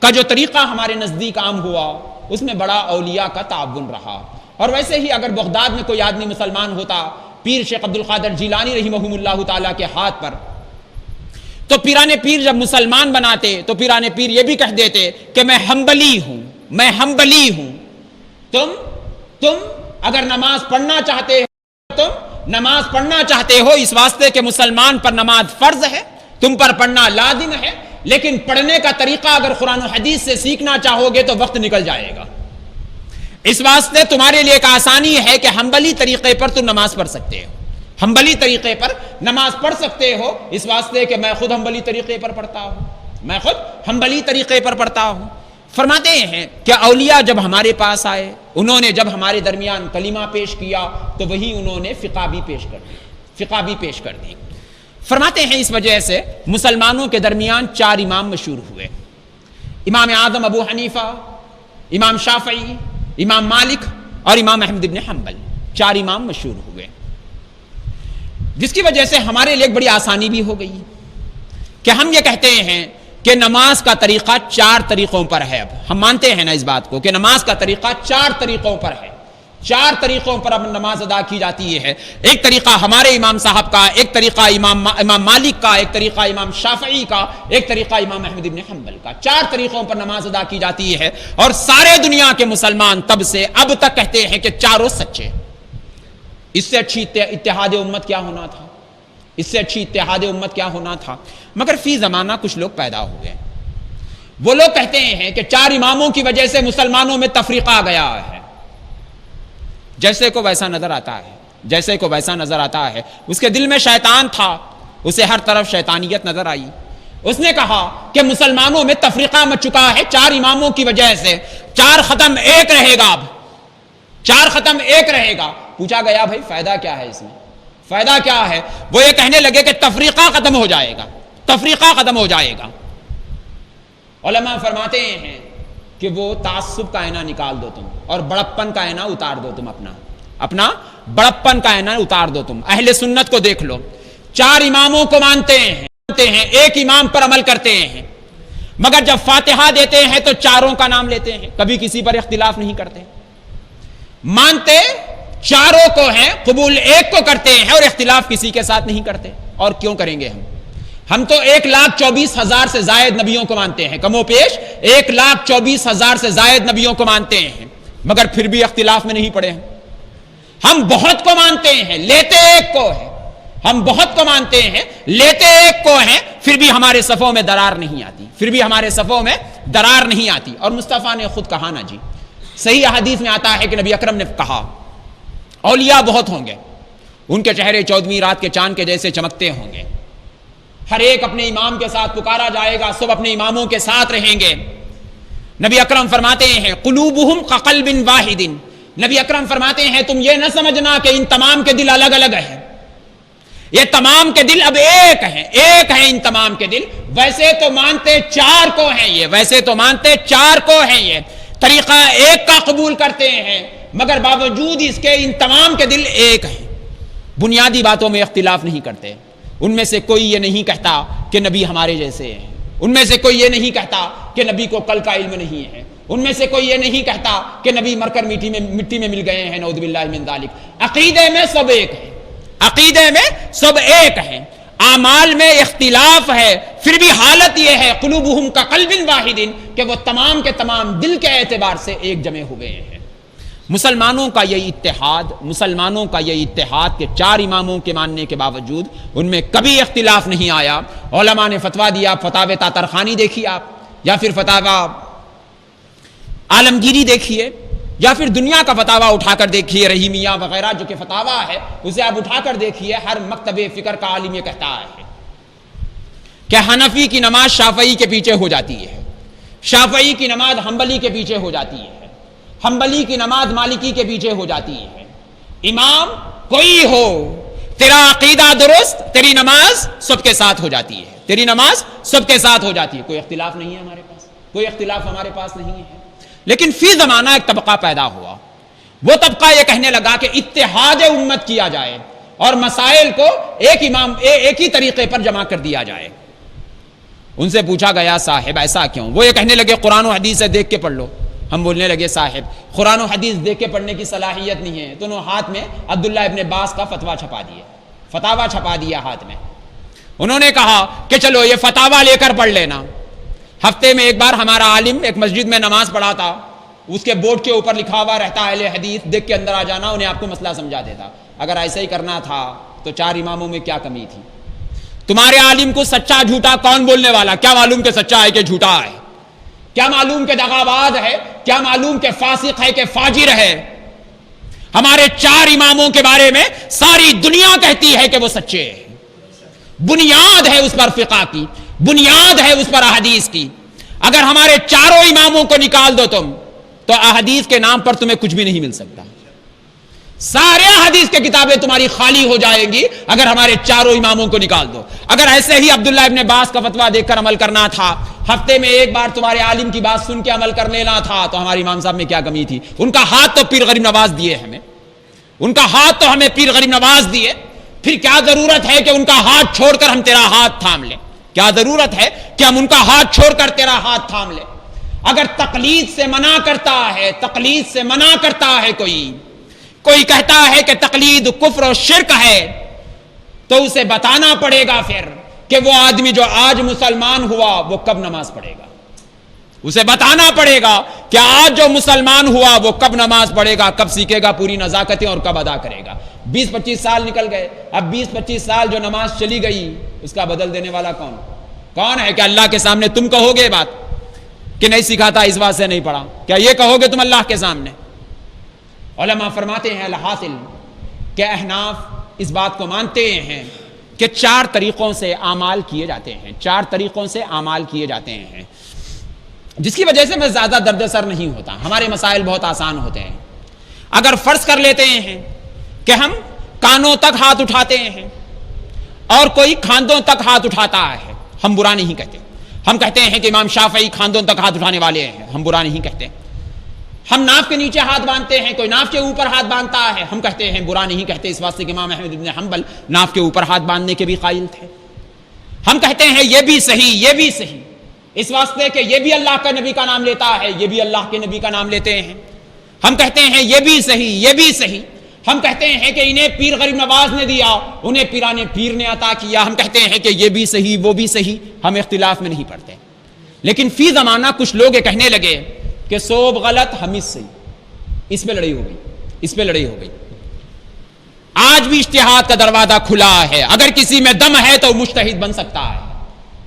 کا جو طریقہ ہمارے نزدیک عام ہوا اس میں بڑا اولیاء کا تعاون رہا. اور ویسے ہی اگر بغداد میں کوئی آدمی مسلمان ہوتا پیر شیخ عبد القادر جیلانی رحمہم اللہ تعالی کے ہاتھ پر, تو پیران پیر جب مسلمان بناتے تو پیران پیر یہ بھی کہہ دیتے کہ میں حنبلی ہوں, میں حنبلی ہوں. تم اگر نماز پڑھنا چاہتے ہو, تم نماز پڑھنا چاہتے ہو اس واسطے کہ مسلمان پر نماز فرض ہے, تم پر پڑھنا لازم ہے, لیکن پڑھنے کا طریقہ اگر قرآن و حدیث سے سیکھنا چاہو گے تو وقت نکل جائے گا. اس واسطے تمہارے لیے ایک آسانی ہے کہ حنبلی طریقے پر تم نماز پڑھ سکتے ہو, حنبلی طریقے پر نماز پڑھ سکتے ہو. اس واسطے کہ میں خود حنبلی طریقے پر پڑھتا ہوں, میں خود حنبلی طریقے پر پڑھتا ہوں. فرماتے ہیں کہ اولیاء جب ہمارے پاس آئے, انہوں نے جب ہمارے درمیان کلمہ پیش کیا تو وہی انہوں نے فقہ بھی پیش کر دی. فرماتے ہیں اس وجہ سے مسلمانوں کے درمیان 4 امام مشہور ہوئے. امام اعظم ابو حنیفہ, امام شافعی, امام مالک اور امام احمد بن حنبل, 4 امام مشہور ہوئے, جس کی وجہ سے ہمارے لیے ایک بڑی آسانی بھی ہو گئی کہ ہم یہ کہتے ہیں کہ نماز کا طریقہ 4 طریقوں پر ہے. اب ہم مانتے ہیں نا اس بات کو کہ نماز کا طریقہ 4 طریقوں پر ہے, 4 طریقوں پر اب نماز ادا کی جاتی ہے. ایک طریقہ ہمارے امام صاحب کا, ایک طریقہ امام مالک کا, ایک طریقہ امام شافعی کا, ایک طریقہ امام احمد بن حنبل کا. 4 طریقوں پر نماز ادا کی جاتی ہے, اور سارے دنیا کے مسلمان تب سے اب تک کہتے ہیں کہ چاروں سچے. اس سے اچھی اتحاد امت کیا ہونا تھا, اس سے اچھی اتحاد امت کیا ہونا تھا. مگر فی زمانہ کچھ لوگ پیدا ہوئے, وہ لوگ کہتے ہیں کہ 4 اماموں کی وجہ سے مسلمانوں میں تفریقہ آ گیا ہے. جیسے کو ویسا نظر آتا ہے, جیسے کو ویسا نظر آتا ہے. اس کے دل میں شیطان تھا, اسے ہر طرف شیطانیت نظر آئی. اس نے کہا کہ مسلمانوں میں تفریقہ مچ چکا ہے 4 اماموں کی وجہ سے, 4 ختم 1 رہے گا. اب 4 ختم 1 رہے گا. پوچھا گیا بھائی فائدہ کیا ہے اس میں, فائدہ کیا ہے؟ وہ یہ کہنے لگے کہ تفریقہ ختم ہو جائے گا, تفریقہ ختم ہو جائے گا. علماء فرماتے ہیں کہ وہ تعصب کا آئینہ نکال دو تم, اور بڑپن کا آئینہ اتار دو تم, اپنا بڑپن کا آئینہ اتار دو تم. اہل سنت کو دیکھ لو, 4 اماموں کو مانتے ہیں, 1 امام پر عمل کرتے ہیں, مگر جب فاتحہ دیتے ہیں تو 4 کا نام لیتے ہیں, کبھی کسی پر اختلاف نہیں کرتے. مانتے 4 کو ہیں, قبول 1 کو کرتے ہیں, اور اختلاف کسی کے ساتھ نہیں کرتے. اور کیوں کریں گے ہم تو 1,24,000 سے زائد نبیوں کو مانتے ہیں, کم و بیش 1,24,000 سے زائد نبیوں کو مانتے ہیں, مگر پھر بھی اختلاف میں نہیں پڑے ہیں. ہم بہت کو مانتے ہیں, لیتے 1 کو ہے. ہم بہت کو مانتے ہیں, لیتے 1 کو ہیں, پھر بھی ہمارے صفوں میں درار نہیں آتی, پھر بھی ہمارے صفوں میں درار نہیں آتی. اور مصطفیٰ نے خود کہا نا جی, صحیح حدیث میں آتا ہے کہ نبی اکرم نے کہا اولیاء بہت ہوں گے, ان کے چہرے 14ویں رات کے چاند کے جیسے چمکتے ہوں گے. ہر ایک اپنے امام کے ساتھ پکارا جائے گا, سب اپنے اماموں کے ساتھ رہیں گے. نبی اکرم فرماتے ہیں قلوبہم کقلب واحد. نبی اکرم فرماتے ہیں تم یہ نہ سمجھنا کہ ان تمام کے دل الگ الگ ہیں, یہ تمام کے دل اب ایک ہیں, ایک ہیں ان تمام کے دل. ویسے تو مانتے 4 کو ہیں یہ, ویسے تو مانتے 4 کو ہیں یہ, طریقہ 1 کا قبول کرتے ہیں, مگر باوجود اس کے ان تمام کے دل ایک ہیں. بنیادی باتوں میں اختلاف نہیں کرتے. ان میں سے کوئی یہ نہیں کہتا کہ نبی ہمارے جیسے ہیں, ان میں سے کوئی یہ نہیں کہتا کہ نبی کو کل کا علم نہیں ہے، ان میں سے کوئی یہ نہیں کہتا کہ نبی مر کر مٹی میں مل گئے ہیں، نعوذ باللہ من ذالک۔ عقیدے میں سب ایک ہیں، عقیدے میں سب ایک ہیں، اعمال میں اختلاف ہے، پھر بھی حالت یہ ہے قلوبہم کا قلب واحد، کہ وہ تمام کے تمام دل کے اعتبار سے ایک جمع ہوئے ہیں۔ مسلمانوں کا یہ اتحاد کہ چار اماموں کے ماننے کے باوجود ان میں کبھی اختلاف نہیں آیا۔ علماء نے فتویٰ دیا، فتاوی تاترخانی دیکھیے آپ، یا پھر فتاوی عالمگیری دیکھیے، یا پھر دنیا کا فتاویٰ اٹھا کر دیکھیے، رحیمیہ وغیرہ جو کہ فتاویٰ ہے اسے آپ اٹھا کر دیکھیے، ہر مکتب فکر کا عالم یہ کہتا ہے کہ حنفی کی نماز شافعی کے پیچھے ہو جاتی ہے، شافعی کی نماز حنبلی کے پیچھے ہو جاتی ہے، حنبلی کی نماز مالکی کے پیچھے ہو جاتی ہے۔ امام کوئی ہو، تیرا عقیدہ درست، تیری نماز سب کے ساتھ ہو جاتی ہے، تیری نماز سب کے ساتھ ہو جاتی ہے، کوئی اختلاف نہیں ہے ہمارے پاس، کوئی اختلاف ہمارے پاس نہیں ہے۔ لیکن فی زمانہ ایک طبقہ پیدا ہوا، وہ طبقہ یہ کہنے لگا کہ اتحاد امت کیا جائے اور مسائل کو ایک ہی طریقے پر جمع کر دیا جائے۔ ان سے پوچھا گیا صاحب ایسا کیوں؟ وہ یہ کہنے لگے قرآن و حدیث سے دیکھ کے پڑھ لو۔ ہم بولنے لگے صاحب قرآن و حدیث دیکھ کے پڑھنے کی صلاحیت نہیں ہے۔ تو انہوں ہاتھ میں عبداللہ ابن باز کا فتویٰ چھپا دیا ہاتھ میں۔ انہوں نے کہا کہ چلو یہ فتاویٰ لے کر پڑھ لینا۔ ہفتے میں ایک بار ہمارا عالم ایک مسجد میں نماز پڑھاتا، اس کے بورڈ کے اوپر لکھا ہوا رہتا اہل حدیث، دیکھ کے اندر آ جانا، انہیں آپ کو مسئلہ سمجھا دیتا۔ اگر ایسا ہی کرنا تھا تو چار اماموں میں کیا کمی تھی؟ تمہارے عالم کو سچا جھوٹا کون بولنے والا؟ کیا معلوم کہ سچا ہے کہ جھوٹا ہے؟ کیا معلوم کہ دغاباز ہے؟ کیا معلوم کہ فاسق ہے کہ فاجر ہے؟ ہمارے چار اماموں کے بارے میں ساری دنیا کہتی ہے کہ وہ سچے ہیں، بنیاد ہے اس پر فقہ کی، بنیاد ہے اس پر احادیث کی۔ اگر ہمارے چاروں اماموں کو نکال دو تم تو احادیث کے نام پر تمہیں کچھ بھی نہیں مل سکتا، سارے حدیث کی کتابیں تمہاری خالی ہو جائیں گی اگر ہمارے چاروں اماموں کو نکال دو۔ اگر ایسے ہی عبداللہ ابن باز کا فتویٰ دیکھ کر عمل کرنا تھا، ہفتے میں ایک بار تمہارے عالم کی بات سن کے عمل کر لینا تھا، تو ہمارے امام صاحب میں کیا کمی تھی؟ ان کا ہاتھ تو پیر غریب نواز دیے ہمیں، ان کا ہاتھ تو ہمیں پیر غریب نواز دیے، پھر کیا ضرورت ہے کہ ان کا ہاتھ چھوڑ کر ہم تیرا ہاتھ تھام لیں؟ کیا ضرورت ہے کہ ہم ان کا ہاتھ چھوڑ کر تیرا ہاتھ تھام لیں؟ اگر تقلید سے منع کرتا ہے کوئی کہتا ہے کہ تقلید کفر و شرک ہے، تو اسے بتانا پڑے گا پھر کہ وہ آدمی جو آج مسلمان ہوا وہ کب نماز پڑھے گا، اسے بتانا پڑے گا کہ آج جو مسلمان ہوا وہ کب نماز پڑھے گا، کب سیکھے گا پوری نزاکتیں اور کب ادا کرے گا۔ 20-25 سال نکل گئے، اب 20-25 سال جو نماز چلی گئی اس کا بدل دینے والا کون ہے؟ کہ اللہ کے سامنے تم کہو گے بات کہ نہیں سکھا تھا اس بات سے نہیں پڑھا؟ کیا یہ کہو گے تم اللہ کے سامنے؟ علماء فرماتے ہیں الحاصل کہ احناف اس بات کو مانتے ہیں کہ 4 طریقوں سے اعمال کیے جاتے ہیں، 4 طریقوں سے اعمال کیے جاتے ہیں، جس کی وجہ سے میں زیادہ درد سر نہیں ہوتا، ہمارے مسائل بہت آسان ہوتے ہیں۔ اگر فرض کر لیتے ہیں کہ ہم کانوں تک ہاتھ اٹھاتے ہیں اور کوئی کھاندوں تک ہاتھ اٹھاتا ہے، ہم برا نہیں کہتے۔ ہم کہتے ہیں کہ امام شافعی کھاندوں تک ہاتھ اٹھانے والے ہیں، ہم برا نہیں کہتے۔ ہم ناف کے نیچے ہاتھ باندھتے ہیں، کوئی ناف کے اوپر ہاتھ باندھتا ہے، ہم کہتے ہیں برا نہیں کہتے، اس واسطے کہ امام احمد بن حنبل ناف کے اوپر ہاتھ باندھنے کے بھی قائل تھے۔ ہم کہتے ہیں یہ بھی صحیح، اس واسطے کہ یہ بھی اللہ کے نبی کا نام لیتا ہے، یہ بھی اللہ کے نبی کا نام لیتے ہیں۔ ہم کہتے ہیں یہ بھی صحیح۔ ہم کہتے ہیں کہ انہیں پیر غریب نواز نے دیا، انہیں پیرانے پیر نے عطا کیا، ہم کہتے ہیں کہ یہ بھی صحیح وہ بھی صحیح، ہم اختلاف میں نہیں پڑتے۔ لیکن فی زمانہ کچھ لوگ یہ کہنے لگے کہ سوب غلط ہمیں صحیح، اس پہ لڑائی ہو گئی۔ آج بھی اجتہاد کا دروازہ کھلا ہے، اگر کسی میں دم ہے تو مجتہد بن سکتا ہے،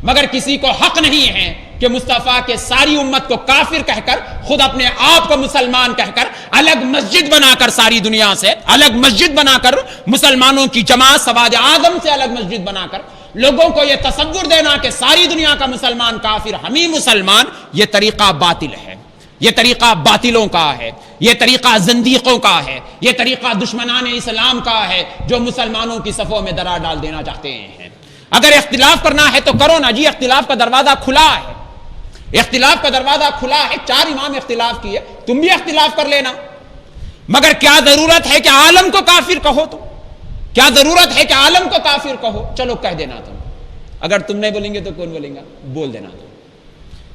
مگر کسی کو حق نہیں ہے کہ مصطفیٰ کے ساری امت کو کافر کہہ کر خود اپنے آپ کو مسلمان کہہ کر الگ مسجد بنا کر ساری دنیا سے الگ مسجد بنا کر مسلمانوں کی جماعت سواد اعظم سے الگ مسجد بنا کر لوگوں کو یہ تصور دینا کہ ساری دنیا کا مسلمان کافر، ہم ہی مسلمان، یہ طریقہ باطل ہے، یہ طریقہ باطلوں کا ہے، یہ طریقہ زندیقوں کا ہے، یہ طریقہ دشمنان اسلام کا ہے جو مسلمانوں کی صفوں میں درار ڈال دینا چاہتے ہیں۔ اگر اختلاف کرنا ہے تو کرو نا جی، اختلاف کا دروازہ کھلا ہے، اختلاف کا دروازہ کھلا ہے، 4 امام اختلاف کیے، تم بھی اختلاف کر لینا، مگر کیا ضرورت ہے کہ عالم کو کافر کہو؟ کیا ضرورت ہے کہ عالم کو کافر کہو؟ چلو کہہ دینا تم، اگر تم نہیں بولیں گے تو کون بولیں گا؟ بول دینا تو.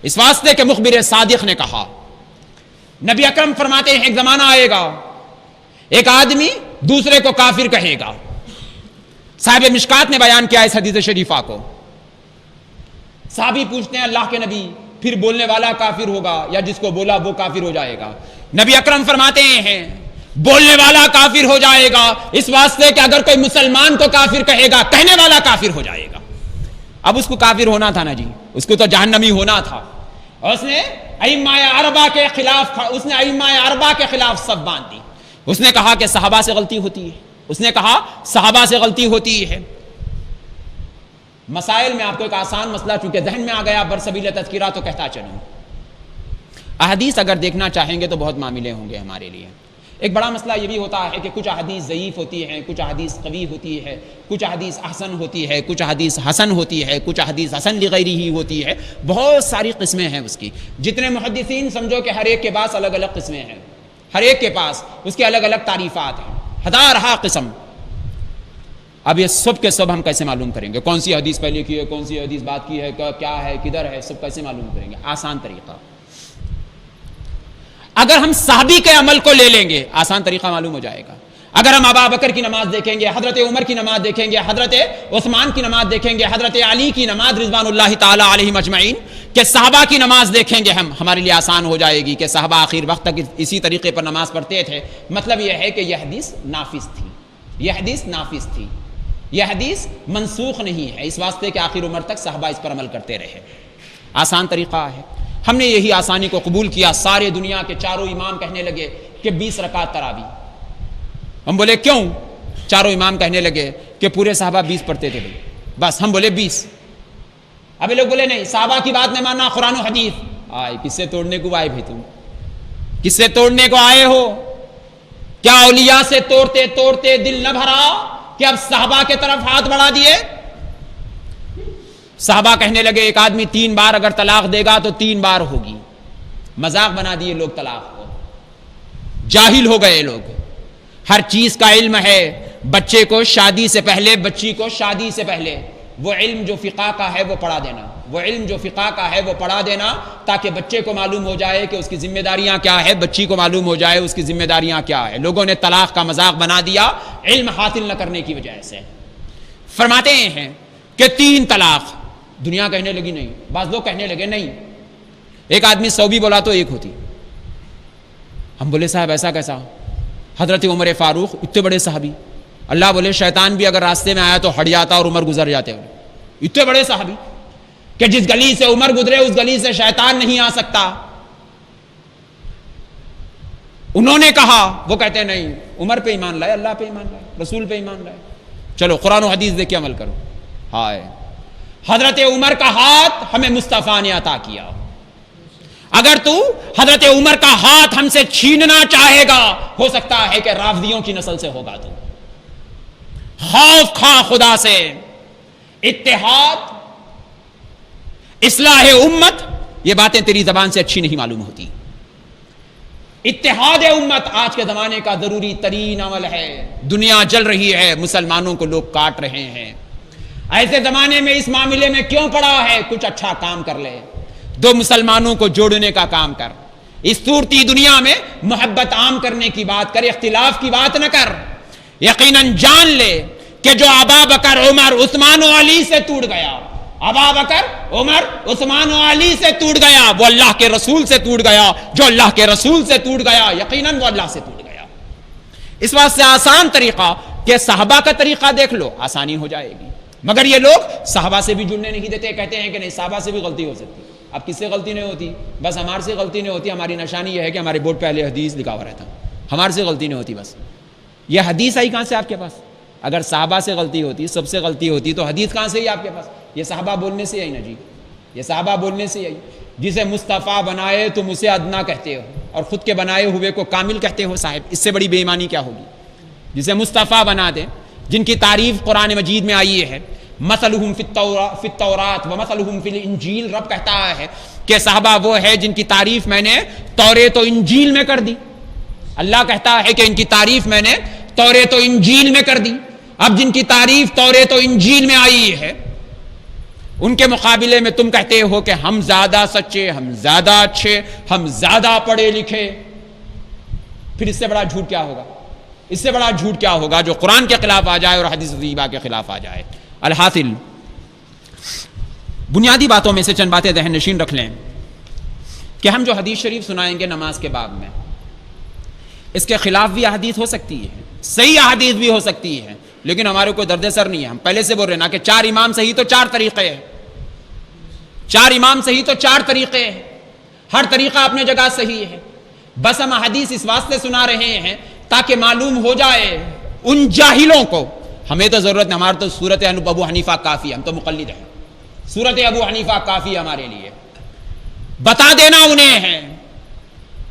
اس واسطے کہ مخبر صادق نے کہا، نبی اکرم فرماتے ہیں ایک زمانہ آئے گا ایک آدمی دوسرے کو کافر کہے گا. صاحب مشکات نے بیان کیا اس حدیث شریفہ کو. صحابی پوچھتے ہیں اللہ کے نبی پھر بولنے والا کافر ہوگا یا جس کو بولا وہ کافر ہو جائے گا؟ نبی اکرم فرماتے ہیں بولنے والا کافر ہو جائے گا، اس واسطے کہ اگر کوئی مسلمان کو کافر کہے گا کہنے والا کافر ہو جائے گا. اب اس کو کافر ہونا تھا نا جی، اس کو تو جہنمی ہونا تھا. اور اس نے ائمہ اربعہ کے خلاف سب باندھ دی. اس نے کہا کہ صحابہ سے غلطی ہوتی ہے، اس نے کہا صحابہ سے غلطی ہوتی ہے. مسائل میں آپ کو ایک آسان مسئلہ چونکہ ذہن میں آ گیا برسبیل تذکرہ تو کہتا چلوں. احادیث اگر دیکھنا چاہیں گے تو بہت معاملے ہوں گے ہمارے لیے. ایک بڑا مسئلہ یہ بھی ہوتا ہے کہ کچھ احادیث ضعیف ہوتی ہیں، کچھ احادیث قوی ہوتی ہے، کچھ احادیث احسن ہوتی ہے، کچھ احادیث حسن ہوتی ہے، کچھ احادیث حسن لغیرہ ہی ہوتی ہے. بہت ساری قسمیں ہیں اس کی. جتنے محدثین سمجھو کہ ہر ایک کے پاس الگ الگ قسمیں ہیں، ہر ایک کے پاس اس کے الگ الگ تعریفات ہیں، ہزارہا قسم. اب یہ سب کے سب ہم کیسے معلوم کریں گے؟ کون سی حدیث پہلے کی ہے، کون سی حدیث بات کی ہے، کیا ہے، کدھر ہے، سب کیسے معلوم کریں گے؟ آسان طریقہ، اگر ہم صحابی کے عمل کو لے لیں گے آسان طریقہ معلوم ہو جائے گا. اگر ہم ابو بکر کی نماز دیکھیں گے، حضرت عمر کی نماز دیکھیں گے، حضرت عثمان کی نماز دیکھیں گے، حضرت علی کی نماز رضوان اللہ تعالی علیہم اجمعین کہ صحابہ کی نماز دیکھیں گے ہمارے لیے آسان ہو جائے گی کہ صحابہ آخر وقت تک اسی طریقے پر نماز پڑھتے تھے. مطلب یہ ہے کہ یہ حدیث نافذ تھی، یہ حدیث نافذ تھی، یہ حدیث منسوخ نہیں ہے، اس واسطے کہ آخر عمر تک صحابہ اس پر عمل کرتے رہے. آسان طریقہ ہے. ہم نے یہی آسانی کو قبول کیا. سارے دنیا کے چاروں امام کہنے لگے کہ 20 رکعت تراویح. ہم بولے کیوں؟ چاروں امام کہنے لگے کہ پورے صحابہ 20 پڑھتے تھے بس. ہم بولے 20. ابھی لوگ بولے نہیں صحابہ کی بات نہیں ماننا، قرآن و حدیث. آئے کس سے توڑنے کو آئے بھائی؟ تم کس سے توڑنے کو آئے ہو؟ کیا اولیاء سے توڑتے توڑتے دل نہ بھرا کہ اب صحابہ کے طرف ہاتھ بڑھا دیے؟ صحابہ کہنے لگے ایک آدمی 3 بار اگر طلاق دے گا تو 3 بار ہوگی. مذاق بنا دیے لوگ طلاق کو. جاہل ہو گئے لوگ. ہر چیز کا علم ہے. بچے کو شادی سے پہلے، بچی کو شادی سے پہلے وہ علم جو فقہ کا ہے وہ پڑھا دینا، وہ علم جو فقہ کا ہے وہ پڑھا دینا تاکہ بچے کو معلوم ہو جائے کہ اس کی ذمہ داریاں کیا ہے، بچی کو معلوم ہو جائے اس کی ذمہ داریاں کیا ہے. لوگوں نے طلاق کا مذاق بنا دیا علم حاصل نہ کرنے کی وجہ سے. فرماتے ہیں کہ 3 طلاق. دنیا کہنے لگی نہیں، بعض لوگ کہنے لگے نہیں، ایک آدمی 100 بھی بولا تو 1 ہوتی. ہم بولے صاحب ایسا کیسا؟ حضرت عمر فاروق اتنے بڑے صحابی، اللہ بولے شیطان بھی اگر راستے میں آیا تو ہٹ جاتا اور عمر گزر جاتے. اتنے بڑے صحابی کہ جس گلی سے عمر گزرے اس گلی سے شیطان نہیں آ سکتا. انہوں نے کہا، وہ کہتے نہیں عمر پہ ایمان لائے، اللہ پہ ایمان لائے، رسول پہ ایمان لائے. چلو قرآن و حدیث دیکھ کے عمل کرو. ہائے حضرت عمر کا ہاتھ ہمیں مصطفیٰ نے عطا کیا. اگر تو حضرت عمر کا ہاتھ ہم سے چھیننا چاہے گا ہو سکتا ہے کہ رافضیوں کی نسل سے ہوگا. تو خوف کھا خدا سے. اتحاد، اصلاح امت، یہ باتیں تیری زبان سے اچھی نہیں معلوم ہوتی. اتحاد امت آج کے زمانے کا ضروری ترین عمل ہے. دنیا جل رہی ہے، مسلمانوں کو لوگ کاٹ رہے ہیں. ایسے زمانے میں اس معاملے میں کیوں پڑا ہے؟ کچھ اچھا کام کر لے، 2 مسلمانوں کو جوڑنے کا کام کر. اس صورتی دنیا میں محبت عام کرنے کی بات کر، اختلاف کی بات نہ کر. یقیناً جان لے کہ جو ابا بکر عمر عثمان و علی سے ٹوٹ گیا، ابا بکر عمر عثمان و علی سے ٹوٹ گیا، وہ اللہ کے رسول سے ٹوٹ گیا. جو اللہ کے رسول سے ٹوٹ گیا یقیناً وہ اللہ سے ٹوٹ گیا. اس واسطے آسان طریقہ کہ صحابہ کا طریقہ دیکھ لو، آسانی ہو جائے گی. مگر یہ لوگ صحابہ سے بھی جڑنے نہیں دیتے، کہتے ہیں کہ نہیں صحابہ سے بھی غلطی ہو سکتی. اب کس سے غلطی نہیں ہوتی؟ بس ہمارے سے غلطی نہیں ہوتی. ہماری نشانی یہ ہے کہ ہمارے بورڈ پہ اہل حدیث لکھا ہوا رہتا، ہمارے سے غلطی نہیں ہوتی. بس یہ حدیث آئی کہاں سے آپ کے پاس؟ اگر صحابہ سے غلطی ہوتی، سب سے غلطی ہوتی تو حدیث کہاں سے ہی آپ کے پاس؟ یہ صحابہ بولنے سے آئی نا جی، یہ صحابہ بولنے سے آئی. جسے مصطفیٰ بنائے تم اسے ادنا کہتے ہو اور خود کے بنائے ہوئے کو کامل کہتے ہو. صاحب اس سے بڑی بے ایمانی کیا ہوگی؟ جسے مصطفیٰ بنا دے، جن کی تعریف قرآن مجید میں آئی ہے، مثلہم فی التورات ومثلہم فی الانجیل. رب کہتا ہے کہ صحابہ وہ ہے جن کی تعریف میں نے توریت و انجیل میں کر دی. اللہ کہتا ہے کہ ان کی تعریف میں نے توریت و انجیل میں کر دی. اب جن کی تعریف توریت و انجیل میں آئی ہے ان کے مقابلے میں تم کہتے ہو کہ ہم زیادہ سچے، ہم زیادہ اچھے، ہم زیادہ پڑھے لکھے، پھر اس سے بڑا جھوٹ کیا ہوگا؟ اس سے بڑا جھوٹ کیا ہوگا جو قرآن کے خلاف آ جائے اور حدیث طیبہ کے خلاف آ جائے؟ الحاصل بنیادی باتوں میں سے چند باتیں ذہن نشین رکھ لیں کہ ہم جو حدیث شریف سنائیں گے نماز کے باب میں، اس کے خلاف بھی احادیث ہو سکتی ہے، صحیح احادیث بھی ہو سکتی ہے، لیکن ہمارے کوئی درد سر نہیں ہے۔ ہم پہلے سے بول رہے ہیں نا کہ 4 امام صحیح تو 4 طریقے ہیں، 4 امام صحیح تو 4 طریقے ہیں، ہر طریقہ اپنے جگہ صحیح ہے۔ بس ہم حدیث اس واسطے سنا رہے ہیں تاکہ معلوم ہو جائے ان جاہلوں کو، ہمیں تو ضرورت نہیں، ہمارا تو صورت ابو حنیفہ کافی ہے، ہم تو مقلد ہیں، صورت ابو حنیفہ کافی ہے ہمارے لیے۔ بتا دینا انہیں ہے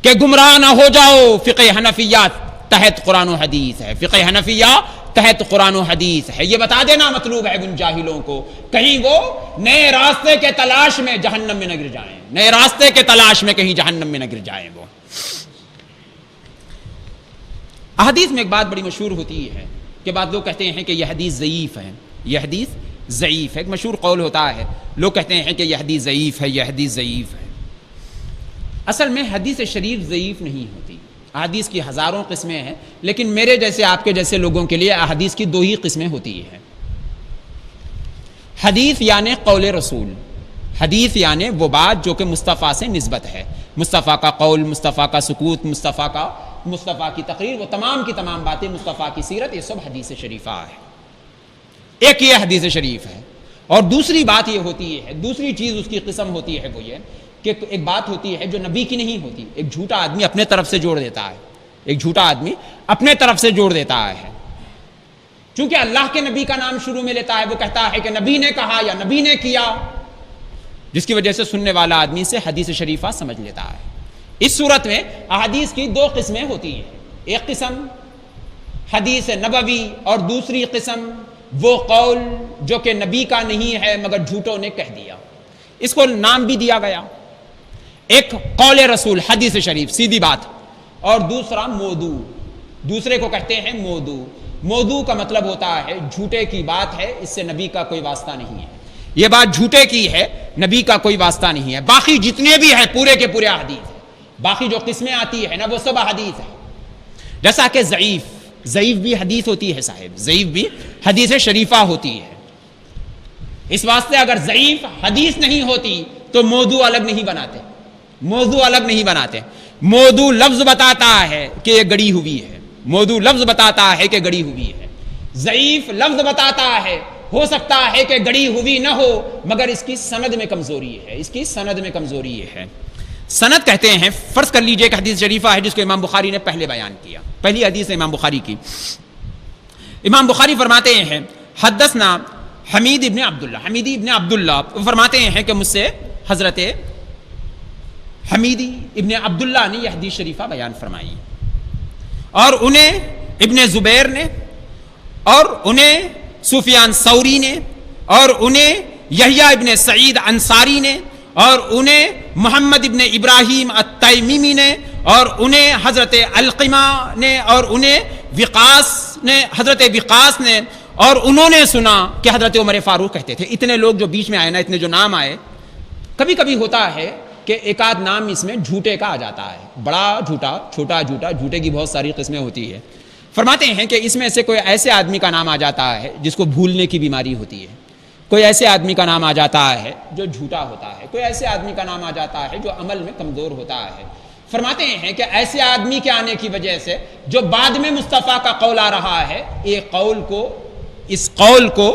کہ گمراہ نہ ہو جاؤ، فقہ حنفیہ تحت قرآن و حدیث ہے، فقہ حنفیہ تحت قرآن و حدیث ہے، یہ بتا دینا مطلوب ہے ان جاہلوں کو، کہیں وہ نئے راستے کے تلاش میں جہنم میں نہ گر جائیں، نئے راستے کے تلاش میں کہیں جہنم میں نہ گر جائیں وہ۔ احادیث میں ایک بات بڑی مشہور ہوتی ہے کہ بعض لوگ کہتے ہیں کہ یہ حدیث ضعیف ہے، یہ حدیث ضعیف ہے، ایک مشہور قول ہوتا ہے، لوگ کہتے ہیں کہ یہ حدیث ضعیف ہے، یہ حدیث ضعیف ہے۔ اصل میں حدیث شریف ضعیف نہیں ہوتی، احادیث کی ہزاروں قسمیں ہیں، لیکن میرے جیسے آپ کے جیسے لوگوں کے لیے احادیث کی 2 ہی قسمیں ہوتی ہیں۔ حدیث یعنی قول رسول، حدیث یعنی وہ بات جو کہ مصطفیٰ سے نسبت ہے، مصطفیٰ کا قول، مصطفیٰ کا سکوت، مصطفیٰ کی تقریر، وہ تمام کی تمام باتیں، مصطفیٰ کی سیرت، یہ سب حدیث شریفہ ہے۔ ایک یہ حدیث شریف ہے، اور دوسری بات یہ ہوتی ہے، دوسری چیز اس کی قسم ہوتی ہے وہ یہ کہ ایک بات ہوتی ہے جو نبی کی نہیں ہوتی، ایک جھوٹا آدمی اپنے طرف سے جوڑ دیتا ہے، ایک جھوٹا آدمی اپنے طرف سے جوڑ دیتا ہے، چونکہ اللہ کے نبی کا نام شروع میں لیتا ہے، وہ کہتا ہے کہ نبی نے کہا یا نبی نے کیا، جس کی وجہ سے سننے والا آدمی سے حدیث شریفہ سمجھ لیتا ہے۔ اس صورت میں احادیث کی 2 قسمیں ہوتی ہیں، ایک قسم حدیث نبوی اور دوسری قسم وہ قول جو کہ نبی کا نہیں ہے مگر جھوٹوں نے کہہ دیا، اس کو نام بھی دیا گیا، ایک قول رسول حدیث شریف سیدھی بات، اور دوسرا موضوع، دوسرے کو کہتے ہیں موضوع۔ موضوع کا مطلب ہوتا ہے جھوٹے کی بات ہے، اس سے نبی کا کوئی واسطہ نہیں ہے، یہ بات جھوٹے کی ہے، نبی کا کوئی واسطہ نہیں ہے۔ باقی جتنے بھی ہیں پورے کے پورے حدیث ہیں، باقی جو قسمیں آتی ہے نا وہ سب حدیث ہے۔ جیسا کہ ضعیف بھی حدیث ہوتی ہے صاحب، ضعیف بھی حدیث شریفہ ہوتی ہے، اس واسطے اگر ضعیف حدیث نہیں ہوتی تو موضوع الگ نہیں بناتے، موضوع الگ نہیں بناتے۔ موضوع لفظ بتاتا ہے کہ یہ گڑی ہوئی ہے، موضوع لفظ بتاتا ہے کہ گڑی ہوئی ہے، ضعیف لفظ بتاتا ہے ہو سکتا ہے کہ گڑی ہوئی نہ ہو مگر اس کی سند میں کمزوری ہے، اس کی سند میں کمزوری ہے۔ سند کہتے ہیں، فرض کر لیجئے کہ حدیث شریفہ ہے جس کو امام بخاری نے پہلے بیان کیا، پہلی حدیث ہے امام بخاری کی، امام بخاری فرماتے ہیں حدثنا حمیدی ابن عبداللہ فرماتے ہیں کہ مجھ سے حضرت حمیدی ابن عبداللہ نے یہ حدیث شریفہ بیان فرمائی، اور انہیں ابن زبیر نے، اور انہیں سفیان ثوری نے، اور انہیں یحییٰ ابن سعید انصاری نے، اور انہیں محمد ابن ابراہیم التیمیمی نے، اور انہیں حضرت علقمہ نے، اور انہیں حضرت وقاص نے، اور انہوں نے سنا کہ حضرت عمر فاروق کہتے تھے۔ اتنے لوگ جو بیچ میں آئے نا، اتنے جو نام آئے، کبھی کبھی ہوتا ہے کہ ایک آدھ نام اس میں جھوٹے کا آ جاتا ہے، بڑا جھوٹا، چھوٹا جھوٹا، جھوٹے کی بہت ساری قسمیں ہوتی ہے۔ فرماتے ہیں کہ اس میں سے کوئی ایسے آدمی کا نام آ جاتا ہے جس کو بھولنے کی بیماری ہوتی ہے، کوئی ایسے آدمی کا نام آ جاتا ہے جو جھوٹا ہوتا ہے، کوئی ایسے آدمی کا نام آ جاتا ہے جو عمل میں کمزور ہوتا ہے۔ فرماتے ہیں کہ ایسے آدمی کے آنے کی وجہ سے جو بعد میں مصطفیٰ کا قول آ رہا ہے، اس قول کو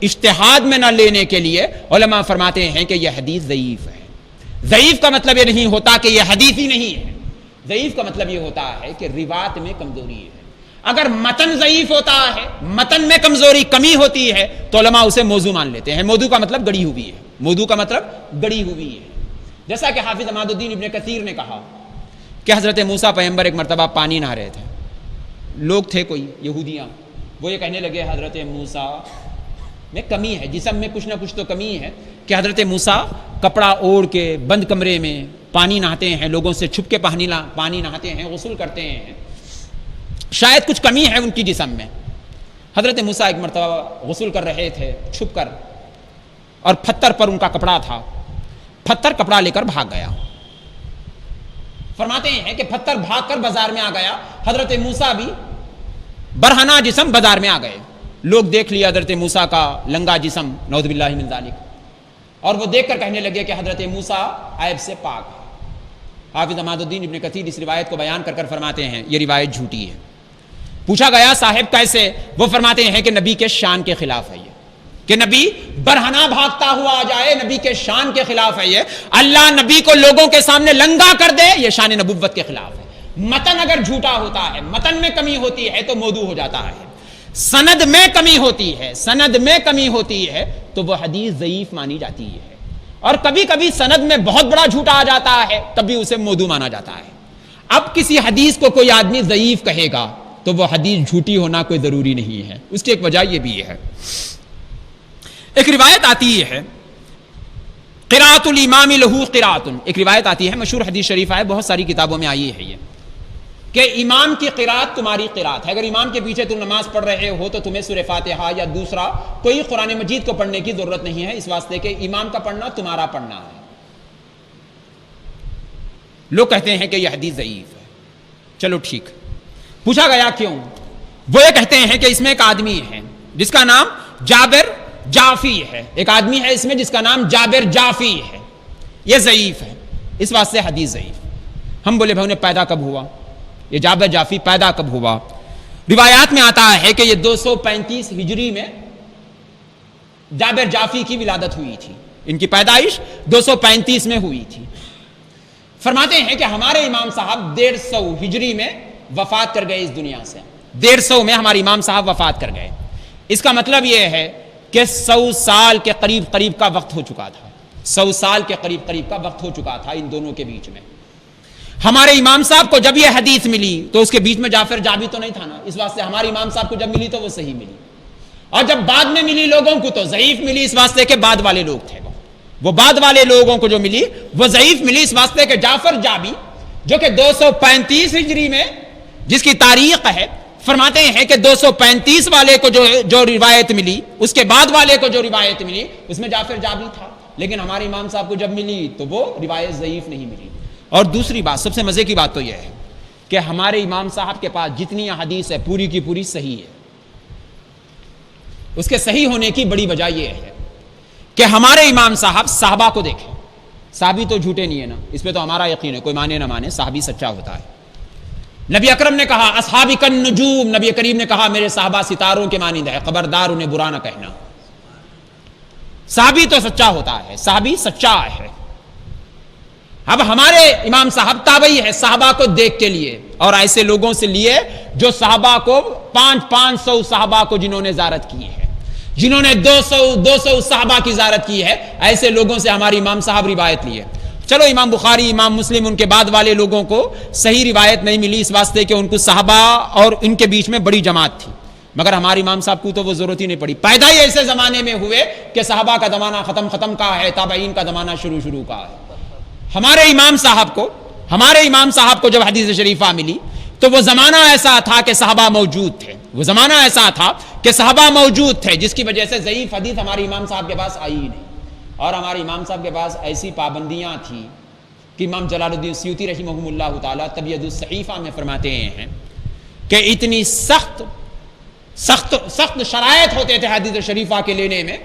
اجتہاد میں نہ لینے کے لیے علماء فرماتے ہیں کہ یہ حدیث ضعیف ہے۔ ضعیف کا مطلب یہ نہیں ہوتا کہ یہ حدیث ہی نہیں ہے، ضعیف کا مطلب یہ ہوتا ہے کہ روایت میں کمزوری ہے۔ اگر متن ضعیف ہوتا ہے، متن میں کمزوری، کمی ہوتی ہے، تو علماء اسے موضوع مان لیتے ہیں۔ موضوع کا مطلب گڑی ہوئی ہے، موضوع کا مطلب گڑی ہوئی ہے۔ جیسا کہ حافظ عماد الدین ابن کثیر نے کہا کہ حضرت موسیٰ پیغمبر ایک مرتبہ پانی نہا رہے تھے، لوگ تھے کوئی یہودیاں، وہ یہ کہنے لگے حضرت موسیٰ میں کمی ہے، جسم میں کچھ نہ کچھ تو کمی ہے کہ حضرت موسیٰ کپڑا اوڑھ کے بند کمرے میں پانی نہاتے ہیں، لوگوں سے چھپ کے پانی نہاتے ہیں، غسل کرتے ہیں، شاید کچھ کمی ہے ان کی جسم میں۔ حضرت موسیٰ ایک مرتبہ غسل کر رہے تھے چھپ کر، اور پتھر پر ان کا کپڑا تھا، پتھر کپڑا لے کر بھاگ گیا۔ فرماتے ہیں کہ پتھر بھاگ کر بازار میں آ گیا، حضرت موسیٰ بھی برہنہ جسم بازار میں آ گئے۔ لوگ دیکھ لیا حضرت موسیٰ کا لنگا جسم، نعوذ باللہ من ذالک، اور وہ دیکھ کر کہنے لگے کہ حضرت موسیٰ عیب سے پاک ہے۔ حافظ عماد الدین ابن کثیر اس روایت کو بیان کر کر فرماتے ہیں یہ روایت جھوٹی ہے۔ پوچھا گیا صاحب کیسے؟ وہ فرماتے ہیں کہ نبی کے شان کے خلاف ہے یہ، کہ نبی برہنہ بھاگتا ہوا آ جائے، نبی کے شان کے خلاف ہے یہ۔ اللہ نبی کو لوگوں کے سامنے لنگا کر دے، یہ شان نبوت کے خلاف ہے۔ متن اگر جھوٹا ہوتا ہے، متن میں کمی ہوتی ہے تو موضوع ہو جاتا ہے، سند میں کمی ہوتی ہے، سند میں کمی ہوتی ہے تو وہ حدیث ضعیف مانی جاتی ہے، اور کبھی کبھی سند میں بہت بڑا جھوٹا آ جاتا ہے تب بھی اسے موضوع مانا جاتا ہے۔ اب کسی حدیث کو کوئی آدمی ضعیف کہے گا تو وہ حدیث جھوٹی ہونا کوئی ضروری نہیں ہے، اس کی ایک وجہ یہ بھی ہے۔ ایک روایت آتی ہے قراءۃ الامام لہو قراءۃ، ایک روایت آتی ہے، مشہور حدیث شریف ہے، بہت ساری کتابوں میں آئی ہے یہ، کہ امام کی قراءت تمہاری قراءت ہے۔ اگر امام کے پیچھے تم نماز پڑھ رہے ہو تو تمہیں سورہ فاتحہ یا دوسرا کوئی قرآن مجید کو پڑھنے کی ضرورت نہیں ہے، اس واسطے کہ امام کا پڑھنا تمہارا پڑھنا ہے۔ لوگ کہتے ہیں کہ یہ حدیث ضعیف ہے، چلو ٹھیک۔ پوچھا گیا کیوں؟ وہ یہ کہتے ہیں کہ اس میں ایک آدمی ہے جس کا نام جابر جعفی ہے، ایک آدمی ہے اس میں جس کا نام جابر جعفی ہے، یہ ضعیف ہے، اس واسطے حدیث ضعیف۔ ہم بولے بھائی انہیں پیدا کب ہوا؟ یہ جابر جعفی پیدا کب ہوا؟ روایات میں آتا ہے کہ یہ 235 ہجری میں جابر جعفی کی ولادت ہوئی تھی، ان کی پیدائش 235 میں ہوئی تھی۔ فرماتے ہیں کہ ہمارے امام صاحب 150 ہجری میں وفات کر گئے اس دنیا سے، 150 میں ہمارے امام صاحب وفات کر گئے۔ اس کا مطلب یہ ہے کہ 100 سال کے قریب کا وقت ہو چکا تھا، 100 سال کے قریب کا وقت ہو چکا تھا ان دونوں کے بیچ میں۔ ہمارے امام صاحب کو جب یہ حدیث ملی تو اس کے بیچ میں جعفر جعفی تو نہیں تھا نا، اس واسطے ہمارے امام صاحب کو جب ملی تو وہ صحیح ملی، اور جب بعد میں ملی لوگوں کو تو ضعیف ملی، اس واسطے کہ بعد والے لوگ تھے، وہ بعد والے لوگوں کو جو ملی وہ ضعیف ملی، اس واسطے کہ جعفر جعفی جو کہ 235 ہجری میں جس کی تاریخ ہے، فرماتے ہیں کہ 235 والے کو جو روایت ملی، اس کے بعد والے کو جو روایت ملی اس میں جعفر جعفی تھا، لیکن ہمارے امام صاحب کو جب ملی تو وہ روایت ضعیف نہیں ملی۔ اور دوسری بات، سب سے مزے کی بات تو یہ ہے کہ ہمارے امام صاحب کے پاس جتنی حدیث ہے پوری کی پوری صحیح ہے۔ اس کے صحیح ہونے کی بڑی وجہ یہ ہے کہ ہمارے امام صاحب صحابہ کو دیکھیں، صحابی تو جھوٹے نہیں ہے نا، اس پہ تو ہمارا یقین ہے، کوئی مانے نہ مانے صحابی سچا ہوتا ہے۔ نبی اکرم نے کہا اصحابی کالنجوم، نبی کریم نے کہا میرے صحابہ ستاروں کے مانند ہے، خبردار انہیں برا نہ کہنا۔ صحابی تو سچا ہوتا ہے، صحابی سچا ہے۔ اب ہمارے امام صاحب تابعی ہے صحابہ کو دیکھ کے لیے، اور ایسے لوگوں سے لیے جو صحابہ کو 500 صحابہ کو جنہوں نے زیارت کی ہے، جنہوں نے 200 صحابہ کی زیارت کی ہے، ایسے لوگوں سے ہمارے امام صاحب روایت لیے۔ چلو امام بخاری، امام مسلم، ان کے بعد والے لوگوں کو صحیح روایت نہیں ملی، اس واسطے کہ ان کو صحابہ اور ان کے بیچ میں بڑی جماعت تھی، مگر ہمارے امام صاحب کو تو وہ ضرورت ہی نہیں پڑی۔ پیدا ہی ایسے زمانے میں ہوئے کہ صحابہ کا زمانہ ختم کا ہے، تابعین کا زمانہ شروع کا ہے۔ ہمارے امام صاحب کو جب حدیث شریفہ ملی تو وہ زمانہ ایسا تھا کہ صحابہ موجود تھے، وہ زمانہ ایسا تھا کہ صحابہ موجود تھے، جس کی وجہ سے ضعیف حدیث ہمارے امام صاحب کے پاس آئی ہی نہیں۔ اور ہمارے امام صاحب کے پاس ایسی پابندیاں تھیں کہ امام جلال الدین سیوطی رحمہ اللہ تعالیٰ تبیید الصحیفہ میں فرماتے ہیں کہ اتنی سخت شرائط ہوتے تھے حدیث شریفہ کے لینے میں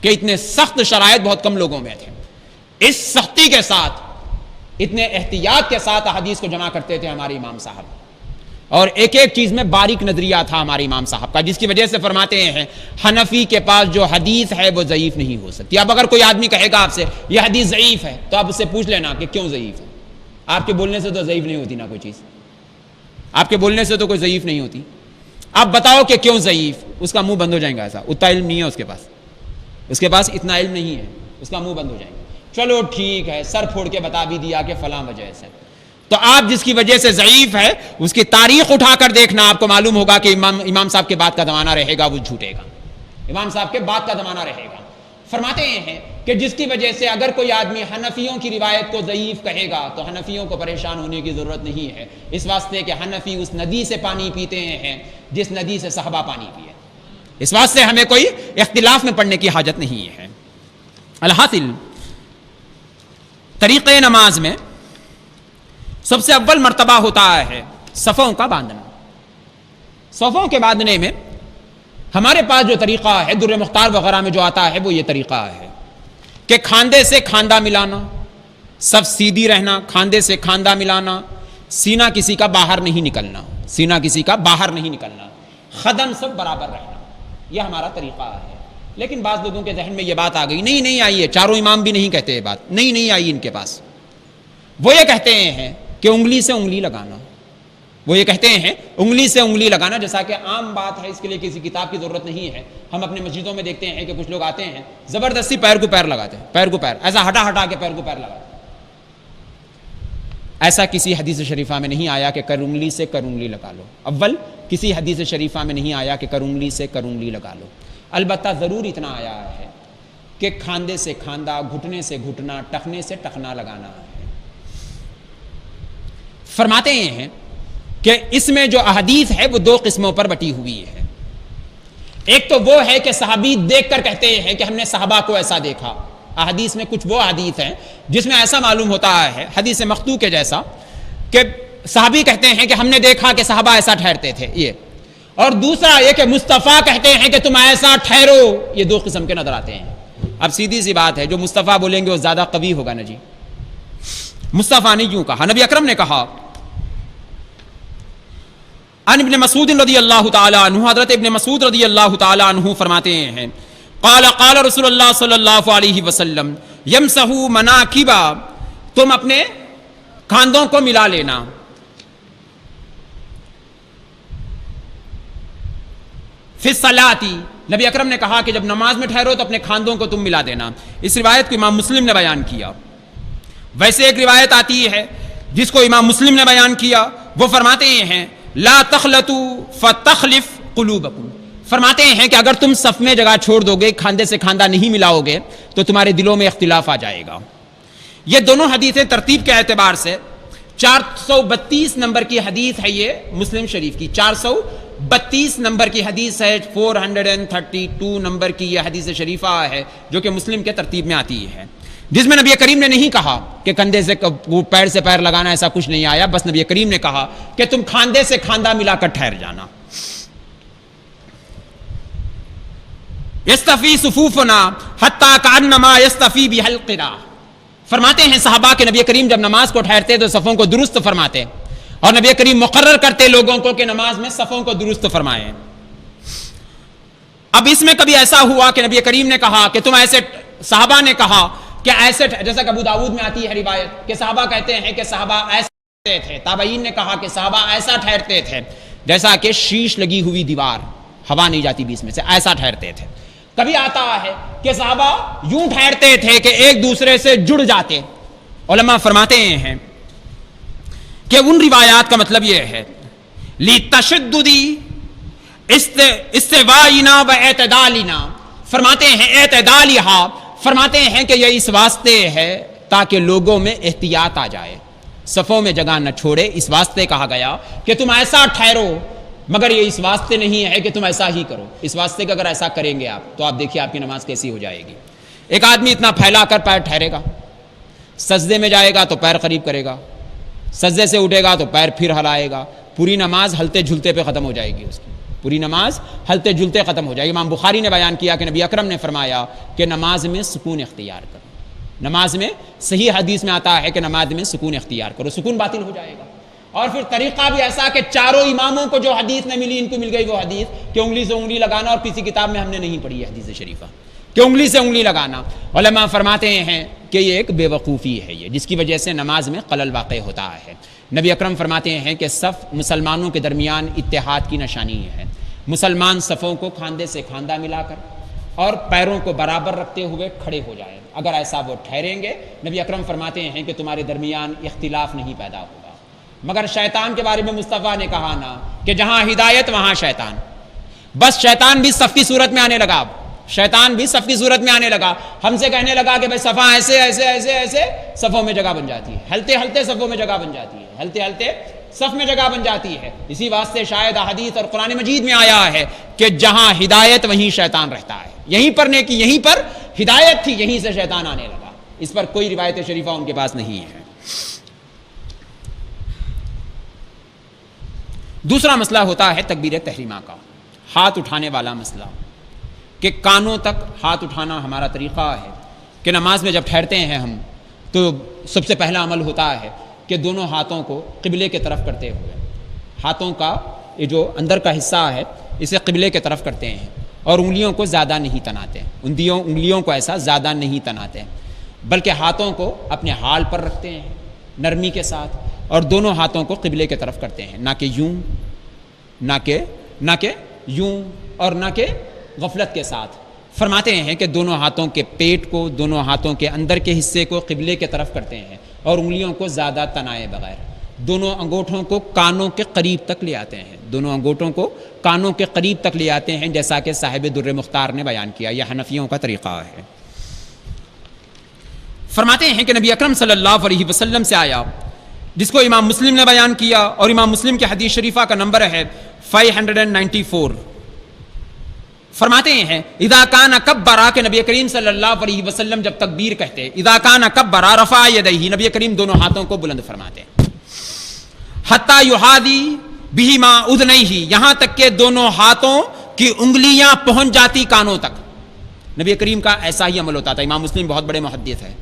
کہ اتنے سخت شرائط بہت کم لوگوں میں تھے۔ اس سختی کے ساتھ، اتنے احتیاط کے ساتھ حدیث کو جمع کرتے تھے ہمارے امام صاحب، اور ایک ایک چیز میں باریک نظریہ تھا ہمارے امام صاحب کا، جس کی وجہ سے فرماتے ہیں حنفی کے پاس جو حدیث ہے وہ ضعیف نہیں ہو سکتی۔ اب اگر کوئی آدمی کہے گا آپ سے یہ حدیث ضعیف ہے تو آپ اس سے پوچھ لینا کہ کیوں ضعیف ہے۔ آپ کے بولنے سے تو ضعیف نہیں ہوتی نا کوئی چیز، آپ کے بولنے سے تو کوئی ضعیف نہیں ہوتی، آپ بتاؤ کہ کیوں ضعیف، اس کا منہ بند ہو جائے گا۔ ایسا اتنا علم نہیں ہے اس کے پاس اتنا علم نہیں ہے، اس کا منہ بند ہو جائے گا۔ چلو ٹھیک ہے، سر پھوڑ کے بتا بھی دیا کہ فلاں وجہ سے، تو آپ جس کی وجہ سے ضعیف ہے اس کی تاریخ اٹھا کر دیکھنا، آپ کو معلوم ہوگا کہ امام صاحب کے بعد کا زمانہ رہے گا وہ جھوٹے گا، امام صاحب کے بعد کا زمانہ رہے گا۔ فرماتے ہیں کہ جس کی وجہ سے اگر کوئی آدمی حنفیوں کی روایت کو ضعیف کہے گا تو حنفیوں کو پریشان ہونے کی ضرورت نہیں ہے، اس واسطے کہ حنفی اس ندی سے پانی پیتے ہیں جس ندی سے صحابہ پانی پیے۔ اس واسطے ہمیں کوئی اختلاف میں پڑھنے کی حاجت نہیں ہے۔ الحاصل طریقۂ نماز میں سب سے اول مرتبہ ہوتا ہے صفوں کا باندھنا۔ صفوں کے باندھنے میں ہمارے پاس جو طریقہ ہے در مختار وغیرہ میں جو آتا ہے وہ یہ طریقہ ہے کہ کھاندے سے کھاندہ ملانا، سب سیدھی رہنا، کھاندے سے کھاندہ ملانا، سینہ کسی کا باہر نہیں نکلنا، سینہ کسی کا باہر نہیں نکلنا، خدم سب برابر رہنا، یہ ہمارا طریقہ ہے۔ لیکن بعض لوگوں کے ذہن میں یہ بات آ گئی، نہیں آئی ہے، چاروں امام بھی نہیں کہتے یہ بات، نہیں آئی ان کے پاس۔ وہ یہ کہتے ہیں کہ انگلی سے انگلی لگانا، وہ یہ کہتے ہیں انگلی سے انگلی لگانا، جیسا کہ عام بات ہے، اس کے لیے کسی کتاب کی ضرورت نہیں ہے۔ ہم اپنے مسجدوں میں دیکھتے ہیں کہ کچھ لوگ آتے ہیں زبردستی پیر کو پیر لگاتے ہیں، پیر کو پیر ایسا ہٹا کے پیر کو پیر لگاتے ہیں۔ ایسا کسی حدیث شریفہ میں نہیں آیا کہ کر انگلی سے کر انگلی لگا لو۔ اول کسی حدیث شریفہ میں نہیں آیا کہ کر انگلی سے کر انگلی لگا لو۔ البتہ ضرور اتنا آیا ہے کہ کھاندے سے کھاندہ، گھٹنے سے گھٹنا، ٹخنے سے ٹخنا لگانا ہے۔ فرماتے ہیں کہ اس میں جو احادیث ہے وہ دو قسموں پر بٹی ہوئی ہے۔ ایک تو وہ ہے کہ صحابی دیکھ کر کہتے ہیں کہ ہم نے صحابہ کو ایسا دیکھا۔ احادیث میں کچھ وہ احادیث ہیں جس میں ایسا معلوم ہوتا ہے، حدیث مقطوع کے جیسا، کہ صحابی کہتے ہیں کہ ہم نے دیکھا کہ صحابہ ایسا ٹھہرتے تھے، یہ۔ اور دوسرا یہ کہ مصطفیٰ کہتے ہیں کہ تم ایسا ٹھہرو۔ یہ دو قسم کے نظر آتے ہیں۔ اب سیدھی سی بات ہے، جو مصطفیٰ بولیں گے وہ زیادہ قوی ہوگا نا جی۔ مصطفیٰ نے یوں کہا، نبی اکرم نے کہا، عن ابن مسعود رضی اللہ تعالی عنہ، حضرت ابن مسعود رضی اللہ تعالی عنہ فرماتے ہیں، قال رسول اللہ صلی اللہ علیہ وسلم یمسح مناکبا، تم اپنے کاندھوں کو ملا لینا۔ فی الصلاۃ، نبی اکرم نے کہا کہ جب نماز میں ٹھہرو تو اپنے کاندھوں کو تم ملا دینا۔ اس روایت کو امام مسلم نے بیان کیا۔ ویسے ایک روایت آتی ہے جس کو امام مسلم نے بیان کیا، وہ فرماتے ہیں لا تخلطوا فتخلف قلوبکم، فرماتے ہیں کہ اگر تم صف میں جگہ چھوڑ دو گے، کھاندے سے کھاندہ نہیں ملاؤ گے، تو تمہارے دلوں میں اختلاف آ جائے گا۔ یہ دونوں حدیثیں ترتیب کے اعتبار سے 432 نمبر کی حدیث ہے، یہ مسلم شریف کی 432 نمبر کی حدیث ہے، 432 نمبر کی یہ حدیث شریفہ ہے جو کہ مسلم کے ترتیب میں آتی ہے، جس میں نبی کریم نے نہیں کہا کہ کندھے سے پیر سے پیر لگانا، ایسا کچھ نہیں آیا۔ بس نبی کریم نے کہا کہ تم کھاندے سے کھاندہ ملا کر ٹھہر جانا۔ یستفی صفوفنا حتی کانما یستفی بها القرا، فرماتے ہیں صحابہ کہ نبی کریم جب نماز کو ٹھہرتے تو صفوں کو درست فرماتے، اور نبی کریم مقرر کرتے لوگوں کو کہ نماز میں صفوں کو درست فرمائیں۔ اب اس میں کبھی ایسا ہوا کہ نبی کریم نے کہا کہ تم ایسے، صحابہ نے کہا کہ ایسے، جیسا کہ ابو داؤد میں آتی ہے روایت کہ صحابہ کہتے ہیں کہ صحابہ ایسے ٹھہرتے تھے، تابعین نے کہا کہ صحابہ ایسا ٹھہرتے تھے جیسا کہ شیش لگی ہوئی دیوار، ہوا نہیں جاتی بیچ میں سے، ایسا ٹھہرتے تھے۔ کبھی آتا ہے کہ صحابہ یوں ٹھہرتے تھے کہ ایک دوسرے سے جڑ جاتے۔ علماء فرماتے ہیں کہ ان روایات کا مطلب یہ ہے لِتَشَدُّدِ استوائنا و اعتدالنا، فرماتے ہیں اعتدالہا، فرماتے ہیں کہ یہ اس واسطے ہے تاکہ لوگوں میں احتیاط آ جائے، صفوں میں جگہ نہ چھوڑے، اس واسطے کہا گیا کہ تم ایسا ٹھہرو، مگر یہ اس واسطے نہیں ہے کہ تم ایسا ہی کرو، اس واسطے کہ اگر ایسا کریں گے آپ تو آپ دیکھیے آپ کی نماز کیسی ہو جائے گی۔ ایک آدمی اتنا پھیلا کر پیر ٹھہرے گا، سجدے میں جائے گا تو پیر قریب کرے گا، سجدے سے اٹھے گا تو پیر پھر ہلائے گا، پوری نماز ہلتے جھلتے پہ ختم ہو جائے گی، اس کی پوری نماز ہلتے جھلتے ختم ہو جائے گی۔ امام بخاری نے بیان کیا کہ نبی اکرم نے فرمایا کہ نماز میں سکون اختیار کرو، نماز میں، صحیح حدیث میں آتا ہے کہ نماز میں سکون اختیار کرو، سکون باطل ہو جائے گا۔ اور پھر طریقہ بھی ایسا کہ چاروں اماموں کو جو حدیث نہ ملی ان کو مل گئی وہ حدیث کہ انگلی سے انگلی لگانا، اور کسی کتاب میں ہم نے نہیں پڑھی ہے حدیث شریفہ کہ انگلی سے انگلی لگانا۔ علماء فرماتے ہیں کہ یہ ایک بے وقوفی ہے، یہ جس کی وجہ سے نماز میں خلل واقع ہوتا ہے۔ نبی اکرم فرماتے ہیں کہ صف مسلمانوں کے درمیان اتحاد کی نشانی ہے، مسلمان صفوں کو کھاندے سے کھاندہ ملا کر اور پیروں کو برابر رکھتے ہوئے کھڑے ہو جائیں، اگر ایسا وہ ٹھہریں گے نبی اکرم فرماتے ہیں کہ تمہارے درمیان اختلاف نہیں پیدا ہوگا۔ مگر شیطان کے بارے میں مصطفیٰ نے کہا نا کہ جہاں ہدایت وہاں شیطان، بس شیطان بھی صف کی صورت میں آنے لگا، شیطان بھی صف کی صورت میں آنے لگا، ہم سے کہنے لگا کہ بھائی صفاں ایسے ایسے ایسے ایسے صفوں میں جگہ بن جاتی ہے، ہلتے ہلتے صفوں میں جگہ بن جاتی ہے، ہلتے ہلتے صف میں جگہ بن جاتی ہے. اسی واسطے شاید احادیث اور قرآن مجید میں آیا ہے کہ جہاں ہدایت وہیں شیطان رہتا ہے. یہیں پر نیکی، یہیں پر ہدایت تھی، یہیں سے شیطان آنے لگا. اس پر کوئی روایت شریفہ ان کے پاس نہیں ہے. دوسرا مسئلہ ہوتا ہے تکبیر تحریمہ کا، ہاتھ اٹھانے والا مسئلہ، کہ کانوں تک ہاتھ اٹھانا ہمارا طریقہ ہے کہ نماز میں جب ٹھہرتے ہیں ہم تو سب سے پہلا عمل ہوتا ہے کہ دونوں ہاتھوں کو قبلے کی طرف کرتے ہوئے، ہاتھوں کا یہ جو اندر کا حصہ ہے اسے قبلے کی طرف کرتے ہیں اور انگلیوں کو زیادہ نہیں تناتے، انگلیوں کو ایسا زیادہ نہیں تناتے، بلکہ ہاتھوں کو اپنے حال پر رکھتے ہیں نرمی کے ساتھ اور دونوں ہاتھوں کو قبلے کی طرف کرتے ہیں، نہ کہ یوں، نہ کہ یوں اور نہ کہ غفلت کے ساتھ. فرماتے ہیں کہ دونوں ہاتھوں کے پیٹ کو، دونوں ہاتھوں کے اندر کے حصے کو قبلے کی طرف کرتے ہیں اور انگلیوں کو زیادہ تنائے بغیر دونوں انگوٹھوں کو کانوں کے قریب تک لے آتے ہیں، دونوں انگوٹھوں کو کانوں کے قریب تک لے آتے ہیں، جیسا کہ صاحب در مختار نے بیان کیا. یہ حنفیوں کا طریقہ ہے. فرماتے ہیں کہ نبی اکرم صلی اللہ علیہ وسلم سے آیا، جس کو امام مسلم نے بیان کیا اور امام مسلم کی حدیث شریفہ کا نمبر ہے 594. فرماتے ہیں اذا کان کبرا، کہ نبی کریم صلی اللہ علیہ وسلم جب تکبیر کہتے، اذا کان کبرا رفع یدیہ، نبی کریم دونوں ہاتھوں کو بلند فرماتے، حتی یحاذی بہما اذنیہ، یہاں تک کہ دونوں ہاتھوں کی انگلیاں پہنچ جاتی کانوں تک. نبی کریم کا ایسا ہی عمل ہوتا تھا. امام مسلم بہت بڑے محدث ہیں،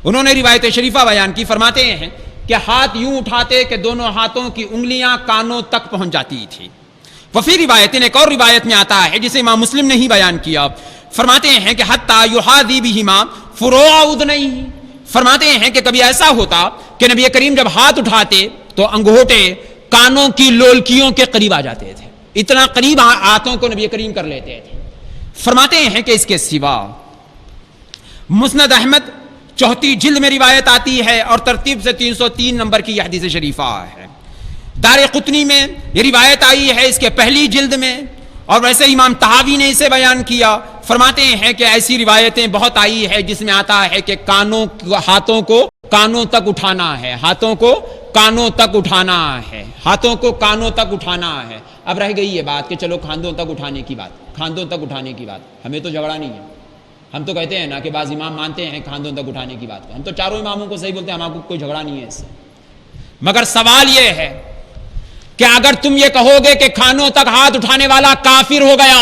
انہوں نے روایت شریفہ بیان کی. فرماتے ہیں کہ ہاتھ یوں اٹھاتے کہ دونوں ہاتھوں کی انگلیاں کانوں تک پہنچ جاتی تھی. وفی روایت، ایک اور روایت میں آتا ہے جسے امام مسلم نے ہی بیان کیا، فرماتے ہیں کہ حتی یحاذی بہما فروع اذنیہ، فرماتے ہیں کہ کبھی ایسا ہوتا کہ نبی کریم جب ہاتھ اٹھاتے تو انگوٹھے کانوں کی لولکیوں کے قریب آ جاتے تھے، اتنا قریب ہاتھوں کو نبی کریم کر لیتے تھے. فرماتے ہیں کہ اس کے سوا مسند احمد 4 جلد میں روایت آتی ہے اور ترتیب سے 303 نمبر کی یہ حدیث شریفہ ہے. دار قطنی میں یہ روایت آئی ہے اس کے پہلی جلد میں، اور ویسے امام طحاوی نے اسے بیان کیا. فرماتے ہیں کہ ایسی روایتیں بہت آئی ہے جس میں آتا ہے کہ ہاتھوں کو کانوں تک اٹھانا ہے، ہاتھوں کو کانوں تک اٹھانا ہے، ہاتھوں کو کانوں تک اٹھانا ہے. اب رہ گئی یہ بات کہ چلو کاندھوں تک اٹھانے کی بات، کاندھوں تک اٹھانے کی بات، ہمیں تو جھگڑا نہیں ہے. ہم تو کہتے ہیں نا کہ بعض امام مانتے ہیں کاندھوں تک اٹھانے کی بات کو، ہم تو چاروں اماموں کو صحیح بولتے ہیں، ہمارا کوئی جھگڑا نہیں ہے اس سے. مگر سوال یہ ہے کہ اگر تم یہ کہو گے کہ کانوں تک ہاتھ اٹھانے والا کافر ہو گیا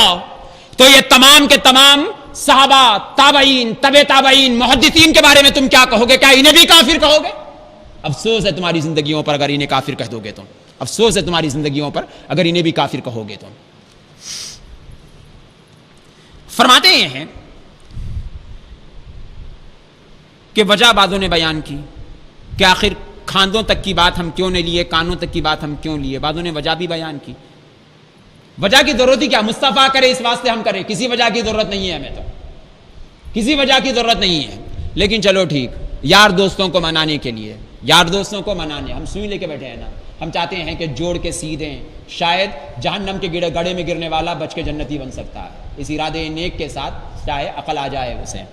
تو یہ تمام کے تمام صحابہ، تابعین، تبع تابعین، محدثین کے بارے میں تم کیا کہو گے؟ کیا انہیں بھی کافر کہو گے؟ افسوس ہے تمہاری زندگیوں پر اگر انہیں کافر کہہ دو گے تو، افسوس ہے تمہاری زندگیوں پر اگر انہیں بھی کافر کہو گے تو. فرماتے ہیں کہ وجہ بعضوں نے بیان کی کہ آخر کھاندوں تک کی بات ہم کیوں نہیں لیے، کانوں تک کی بات ہم کیوں لیے. بعضوں نے وجہ بھی بیان کی. وجہ کی ضرورت ہی کیا؟ مصطفیٰ کرے اس واسطے ہم کریں، کسی وجہ کی ضرورت نہیں ہے، ہمیں تو کسی وجہ کی ضرورت نہیں ہے. لیکن چلو ٹھیک، یار دوستوں کو منانے کے لیے، یار دوستوں کو منانے ہم سوئی لے کے بیٹھے ہیں نا، ہم چاہتے ہیں کہ جوڑ کے سی دیں، شاید جہنم کے گڑھے میں گرنے والا بچ کے جنتی بن سکتا ہے. اس ارادے نیک کے ساتھ چاہے عقل آ جائے اسے.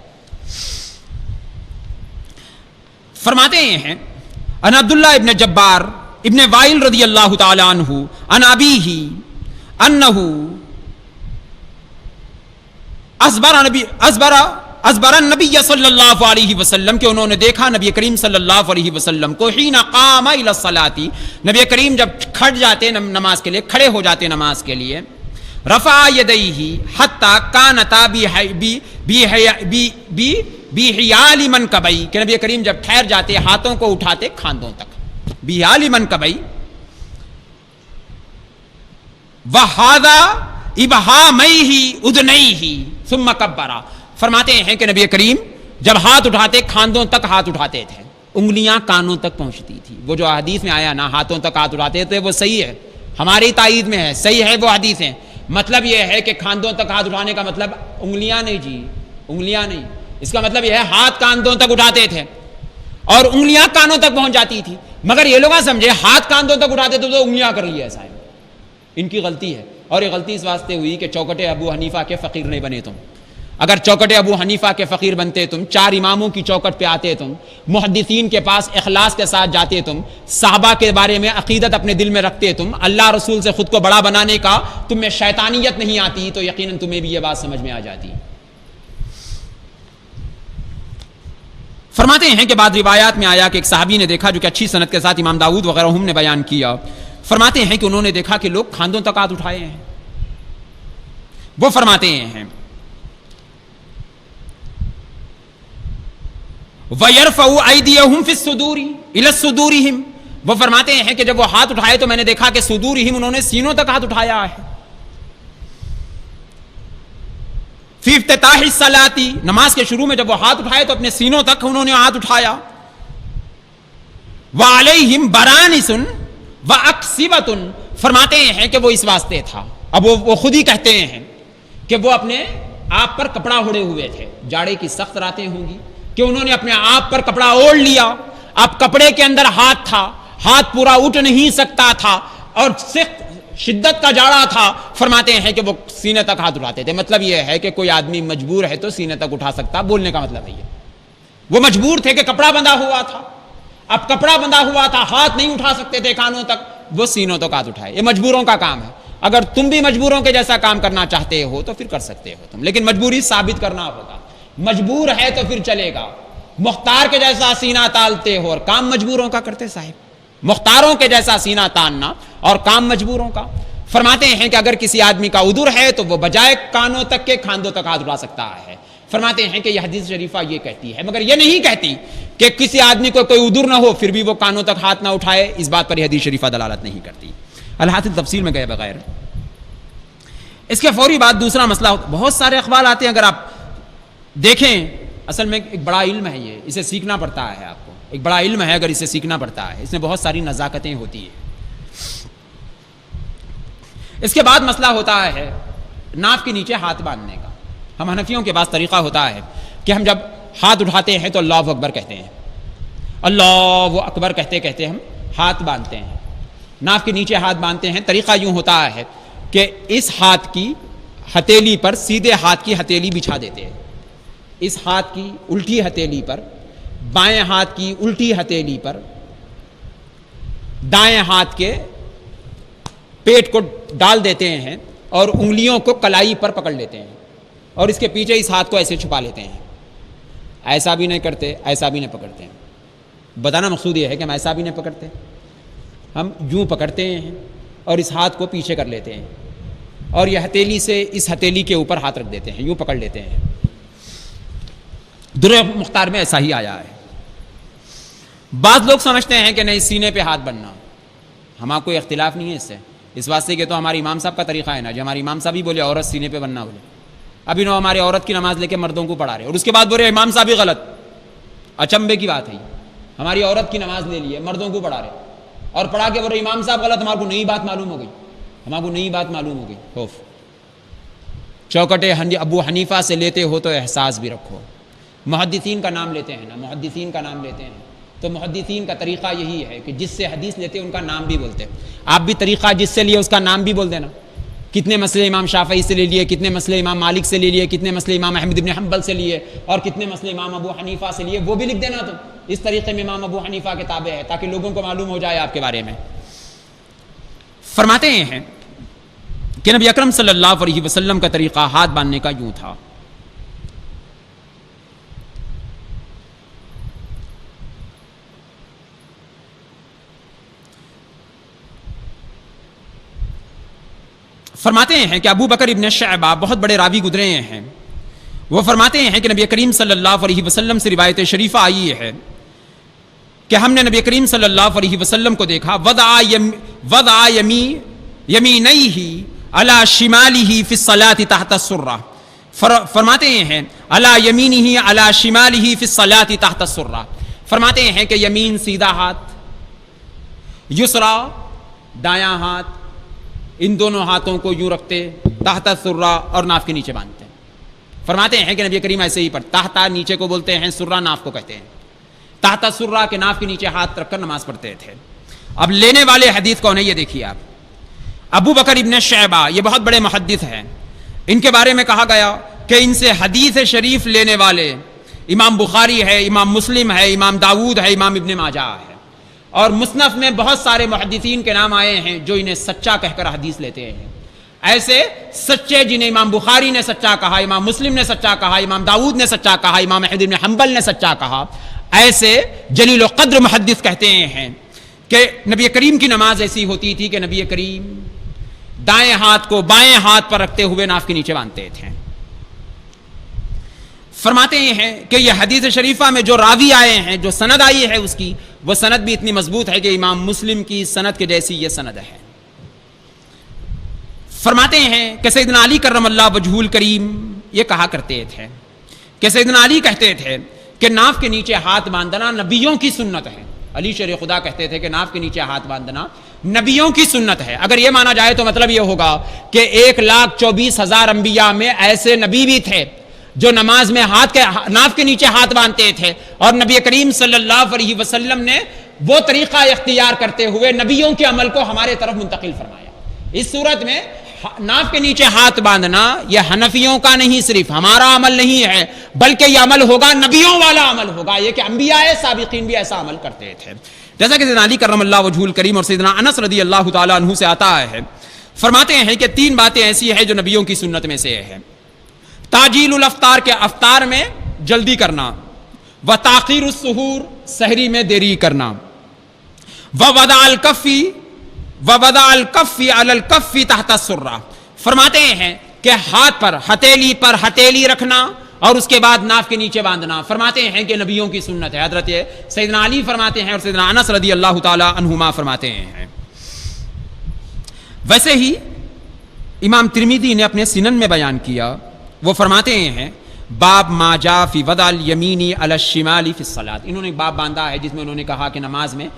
فرماتے ہیں ان عبداللہ ابن جبار ابن وائل رضی اللہ تعالی عنہ ان ابیہ انہ ازبر النبی صلی اللہ علیہ وسلم، کہ انہوں نے دیکھا نبی کریم صلی اللہ علیہ وسلم کو حین قام الی الصلاۃ، نبی کریم جب کھڑ جاتے نماز کے لیے، کھڑے ہو جاتے نماز کے لیے، رفع یدیہ حتی کانتا بحیال منکبی، کہ نبی کریم جب ٹھہر جاتے ہاتھوں کو اٹھاتے کھاندوں تک، بحیال منکبی، وہذا ابہامیہ اذنیہ ثم کبر. فرماتے ہیں کہ نبی کریم جب ہاتھ اٹھاتے کھاندوں تک ہاتھ اٹھاتے تھے، انگلیاں کانوں تک پہنچتی تھی. وہ جو حدیث میں آیا نا ہاتھوں تک ہاتھ اٹھاتے تھے وہ صحیح ہے، ہماری تائید میں ہے، صحیح ہے وہ حدیث ہیں. مطلب یہ ہے کہ کھاندوں تک ہاتھ اٹھانے کا مطلب انگلیاں نہیں جی، انگلیاں نہیں، اس کا مطلب یہ ہے ہاتھ کاندھوں تک اٹھاتے تھے اور انگلیاں کانوں تک پہنچ جاتی تھی. مگر یہ لوگ سمجھے ہاتھ کاندھوں تک اٹھاتے تو انگلیاں کر لی. ایسا ہے، ان کی غلطی ہے. اور یہ غلطی اس واسطے ہوئی کہ چوکٹے ابو حنیفہ کے فقیر نہیں بنے تم. اگر چوکٹ ابو حنیفہ کے فقیر بنتے تم، 4 اماموں کی چوکٹ پہ آتے تم، محدثین کے پاس اخلاص کے ساتھ جاتے تم، صحابہ کے بارے میں عقیدت اپنے دل میں رکھتے تم، اللہ رسول سے خود کو بڑا بنانے کا تم میں شیطانیت نہیں آتی، تو یقیناً تمہیں بھی یہ بات سمجھ میں آ جاتی۔ فرماتے ہیں کہ بعد روایات میں آیا کہ ایک صحابی نے دیکھا، جو کہ اچھی سند کے ساتھ امام داؤد وغیرہ ہم نے بیان کیا، فرماتے ہیں کہ انہوں نے دیکھا کہ لوگ کھاندوں تک ہاتھ اٹھائے ہیں۔ وہ فرماتے ہیں وَيَرْفَعُ أَيْدِيَهُمْ فِي الصُّدُورِ إِلَى صُدُورِهِمْ، وہ فرماتے ہیں کہ جب وہ ہاتھ اٹھائے تو میں نے دیکھا کہ صدورہم، انہوں نے سینوں تک ہاتھ اٹھایا ہے۔ فی افتتاح الصلاۃ، نماز کے شروع میں جب وہ ہاتھ اٹھائے تو اپنے سینوں تک انہوں نے ہاتھ اٹھایا۔ وعلیہم برانس واکسبۃ، فرماتے ہیں کہ وہ اس واسطے تھا، اب وہ خود ہی کہتے ہیں کہ وہ اپنے آپ پر کپڑا اوڑھے ہوئے تھے، جاڑے کی سخت راتیں ہوں گی کہ انہوں نے اپنے آپ پر کپڑا اوڑھ لیا، اب کپڑے کے اندر ہاتھ تھا، ہاتھ پورا اٹھ نہیں سکتا تھا اور سخت شدت کا جاڑا تھا، فرماتے ہیں کہ وہ سینے تک ہاتھ اٹھاتے تھے۔ مطلب یہ ہے کہ کوئی آدمی مجبور ہے تو سینے تک اٹھا سکتا، بولنے کا مطلب ہے یہ، وہ مجبور تھے کہ کپڑا بندھا ہوا تھا، اب کپڑا بندھا ہوا تھا، ہاتھ نہیں اٹھا سکتے تھے کانوں تک، وہ سینوں تک ہاتھ اٹھائے۔ یہ مجبوروں کا کام ہے، اگر تم بھی مجبوروں کے جیسا کام کرنا چاہتے ہو تو پھر کر سکتے ہو تم، لیکن مجبوری ثابت کرنا ہوگا، مجبور ہے تو پھر چلے گا۔ مختار کے جیسا سینہ تالتے ہو اور کام مجبوروں کا کرتے صاحب، مختاروں کے جیسا سینہ تاننا اور کام مجبوروں کا۔ فرماتے ہیں کہ اگر کسی آدمی کا عذر ہے تو وہ بجائے کانوں تک کے کھاندوں تک ہاتھ اٹھا سکتا ہے۔ فرماتے ہیں کہ یہ حدیث شریفہ یہ کہتی ہے، مگر یہ نہیں کہتی کہ کسی آدمی کو کوئی عذر نہ ہو پھر بھی وہ کانوں تک ہاتھ نہ اٹھائے، اس بات پر یہ حدیث شریفہ دلالت نہیں کرتی۔ الحاصل تفصیل میں گئے بغیر اس کے فوری بعد دوسرا مسئلہ، بہت سارے اقوال آتے ہیں، اگر آپ دیکھیں اصل میں ایک بڑا علم ہے یہ، اسے سیکھنا پڑتا ہے آپ کو، ایک بڑا علم ہے اگر اسے سیکھنا پڑتا ہے، اس میں بہت ساری نزاکتیں ہوتی ہیں۔ اس کے بعد مسئلہ ہوتا ہے ناف کے نیچے ہاتھ باندھنے کا۔ ہم حنفیوں کے پاس طریقہ ہوتا ہے کہ ہم جب ہاتھ اٹھاتے ہیں تو اللہ اکبر کہتے ہیں، اللہ اکبر کہتے کہتے ہم ہاتھ باندھتے ہیں، ناف کے نیچے ہاتھ باندھتے ہیں۔ طریقہ یوں ہوتا ہے کہ اس ہاتھ کی ہتھیلی پر سیدھے ہاتھ کی ہتھیلی بچھا دیتے ہیں، اس ہاتھ کی الٹی ہتھیلی پر، بائیں ہاتھ کی الٹی ہتھیلی پر دائیں ہاتھ کے پیٹ کو ڈال دیتے ہیں اور انگلیوں کو کلائی پر پکڑ لیتے ہیں اور اس کے پیچھے اس ہاتھ کو ایسے چھپا لیتے ہیں، ایسا بھی نہیں کرتے ایسا بھی نہیں پکڑتے ہیں۔ بتانا مقصود یہ ہے کہ ہم ایسا بھی نہیں پکڑتے، ہم یوں پکڑتے ہیں اور اس ہاتھ کو پیچھے کر لیتے ہیں اور یہ ہتھیلی سے اس ہتھیلی کے اوپر ہاتھ رکھ دیتے ہیں، یوں پکڑ لیتے ہیں۔ درر مختار میں ایسا ہی آیا ہے۔ بعض لوگ سمجھتے ہیں کہ نہیں سینے پہ ہاتھ بننا، ہمارا کوئی اختلاف نہیں ہے اس سے، اس واسطے کہ تو ہمارے امام صاحب کا طریقہ ہے نا، جو ہمارے امام صاحب ہی بولے عورت سینے پہ بننا بولے، ابھی نو ہمارے عورت کی نماز لے کے مردوں کو پڑھا رہے اور اس کے بعد بولے امام صاحب ہی غلط، اچنبے کی بات ہے، ہماری عورت کی نماز لے لیے مردوں کو پڑھا رہے اور پڑھا کے بولے امام صاحب غلط، ہمارے کو نئی بات معلوم ہو گئی، ہمارے کو نئی بات معلوم ہو گئی۔ خوف چوکٹ ابو حنیفہ سے لیتے ہو تو احساس بھی رکھو، محدثین کا نام لیتے ہیں نا، محدثین کا نام لیتے ہیں تو محدثین کا طریقہ یہی ہے کہ جس سے حدیث لیتے ہیں ان کا نام بھی بولتے ہیں، آپ بھی طریقہ جس سے لیے اس کا نام بھی بول دینا۔ کتنے مسئلے امام شافعی سے لے لیے، کتنے مسئلے امام مالک سے لے لیے، کتنے مسئلے امام احمد بن حنبل سے لیے اور کتنے مسئلے امام ابو حنیفہ سے لیے، وہ بھی لکھ دینا۔ تو اس طریقے میں امام ابو حنیفہ کے تابع ہے تاکہ لوگوں کو معلوم ہو جائے آپ کے بارے میں۔ فرماتے ہیں کہ نبی اکرم صلی اللہ علیہ وسلم کا طریقہ ہاتھ باندھنے کا یوں تھا۔ فرماتے ہیں کہ ابو بکر ابن شعبہ بہت بڑے راوی گزرے ہیں، وہ فرماتے ہیں کہ نبی کریم صلی اللہ علیہ وسلم سے روایت شریفہ آئی ہے کہ ہم نے نبی کریم صلی اللہ علیہ وسلم کو دیکھا وضع یمینیہ علی شمالہ فی الصلاۃ تحت السرہ، فرماتے ہیں علی یمینہ علی شمالہ فی الصلاۃ تحت السرہ، فرماتے ہیں کہ یمین سیدھا ہاتھ، یسرا دایاں ہاتھ، ان دونوں ہاتھوں کو یوں رکھتے تحت السرہ اور ناف کے نیچے باندھتے ہیں۔ فرماتے ہیں کہ نبی کریم ایسے ہی پر تحت نیچے کو بولتے ہیں، سرہ ناف کو کہتے ہیں، تحت السرہ کے ناف کے نیچے ہاتھ رکھ کر نماز پڑھتے تھے۔ اب لینے والے حدیث کون ہے یہ دیکھیے آپ، ابو بکر ابن شعبہ، یہ بہت بڑے محدث ہیں، ان کے بارے میں کہا گیا کہ ان سے حدیث شریف لینے والے امام بخاری ہے، امام مسلم ہے، امام داود ہے، امام ابن ماجہ ہے، اور مصنف میں بہت سارے محدثین کے نام آئے ہیں جو انہیں سچا کہہ کر حدیث لیتے ہیں۔ ایسے سچے جنہیں امام بخاری نے سچا کہا، امام مسلم نے سچا کہا، امام داود نے سچا کہا، امام احمد بن حنبل نے سچا کہا، ایسے جلیل القدر محدث کہتے ہیں کہ نبی کریم کی نماز ایسی ہوتی تھی کہ نبی کریم دائیں ہاتھ کو بائیں ہاتھ پر رکھتے ہوئے ناف کے نیچے باندھتے تھے۔ فرماتے ہیں کہ یہ حدیث شریفہ میں جو راوی آئے ہیں، جو سند آئی ہے اس کی، وہ سند بھی اتنی مضبوط ہے کہ امام مسلم کی سند کے جیسی یہ سند ہے۔ فرماتے ہیں کہ سیدنا علی کرم اللہ وجہہ الکریم یہ کہا کرتے تھے کہ سیدنا علی کہتے تھے کہ ناف کے نیچے ہاتھ باندھنا نبیوں کی سنت ہے۔ علی شیر خدا کہتے تھے کہ ناف کے نیچے ہاتھ باندھنا نبیوں کی سنت ہے۔ اگر یہ مانا جائے تو مطلب یہ ہوگا کہ 1,24,000 انبیاء میں ایسے نبی بھی تھے جو نماز میں ناف کے نیچے ہاتھ باندھتے تھے، اور نبی کریم صلی اللہ علیہ وسلم نے وہ طریقہ اختیار کرتے ہوئے نبیوں کے عمل کو ہمارے طرف منتقل فرمایا۔ اس صورت میں ناف کے نیچے ہاتھ باندھنا یہ حنفیوں کا نہیں، صرف ہمارا عمل نہیں ہے، بلکہ یہ عمل ہوگا نبیوں والا عمل ہوگا، یہ کہ انبیاء سابقین بھی ایسا عمل کرتے تھے۔ جیسا کہ سیدنا علی کرم اللہ وجہہ الکریم اور سیدنا انس رضی اللہ تعالیٰ عنہ سے آتا ہے، فرماتے ہیں کہ 3 باتیں ایسی ہیں جو نبیوں کی سنت میں سے ہے: تاجیل الافطار کے افطار میں جلدی کرنا، و تاخیر السحور سحری میں دیری کرنا، ووضع الکف علی الکف تحت السرہ۔ فرماتے ہیں کہ ہاتھ پر ہتھیلی رکھنا اور اس کے بعد ناف کے نیچے باندھنا، فرماتے ہیں کہ نبیوں کی سنت ہے۔ حضرت سیدنا علی فرماتے ہیں اور سیدنا انس رضی اللہ تعالی عنہما فرماتے ہیں۔ ویسے ہی امام ترمذی نے اپنے سنن میں بیان کیا، وہ فرماتے ہیں باب ما جاء فی وضع الیمین علی الشمال فی الصلاۃ۔ انہوں نے ایک باب باندھا ہے جس میں انہوں نے کہا کہ نماز میں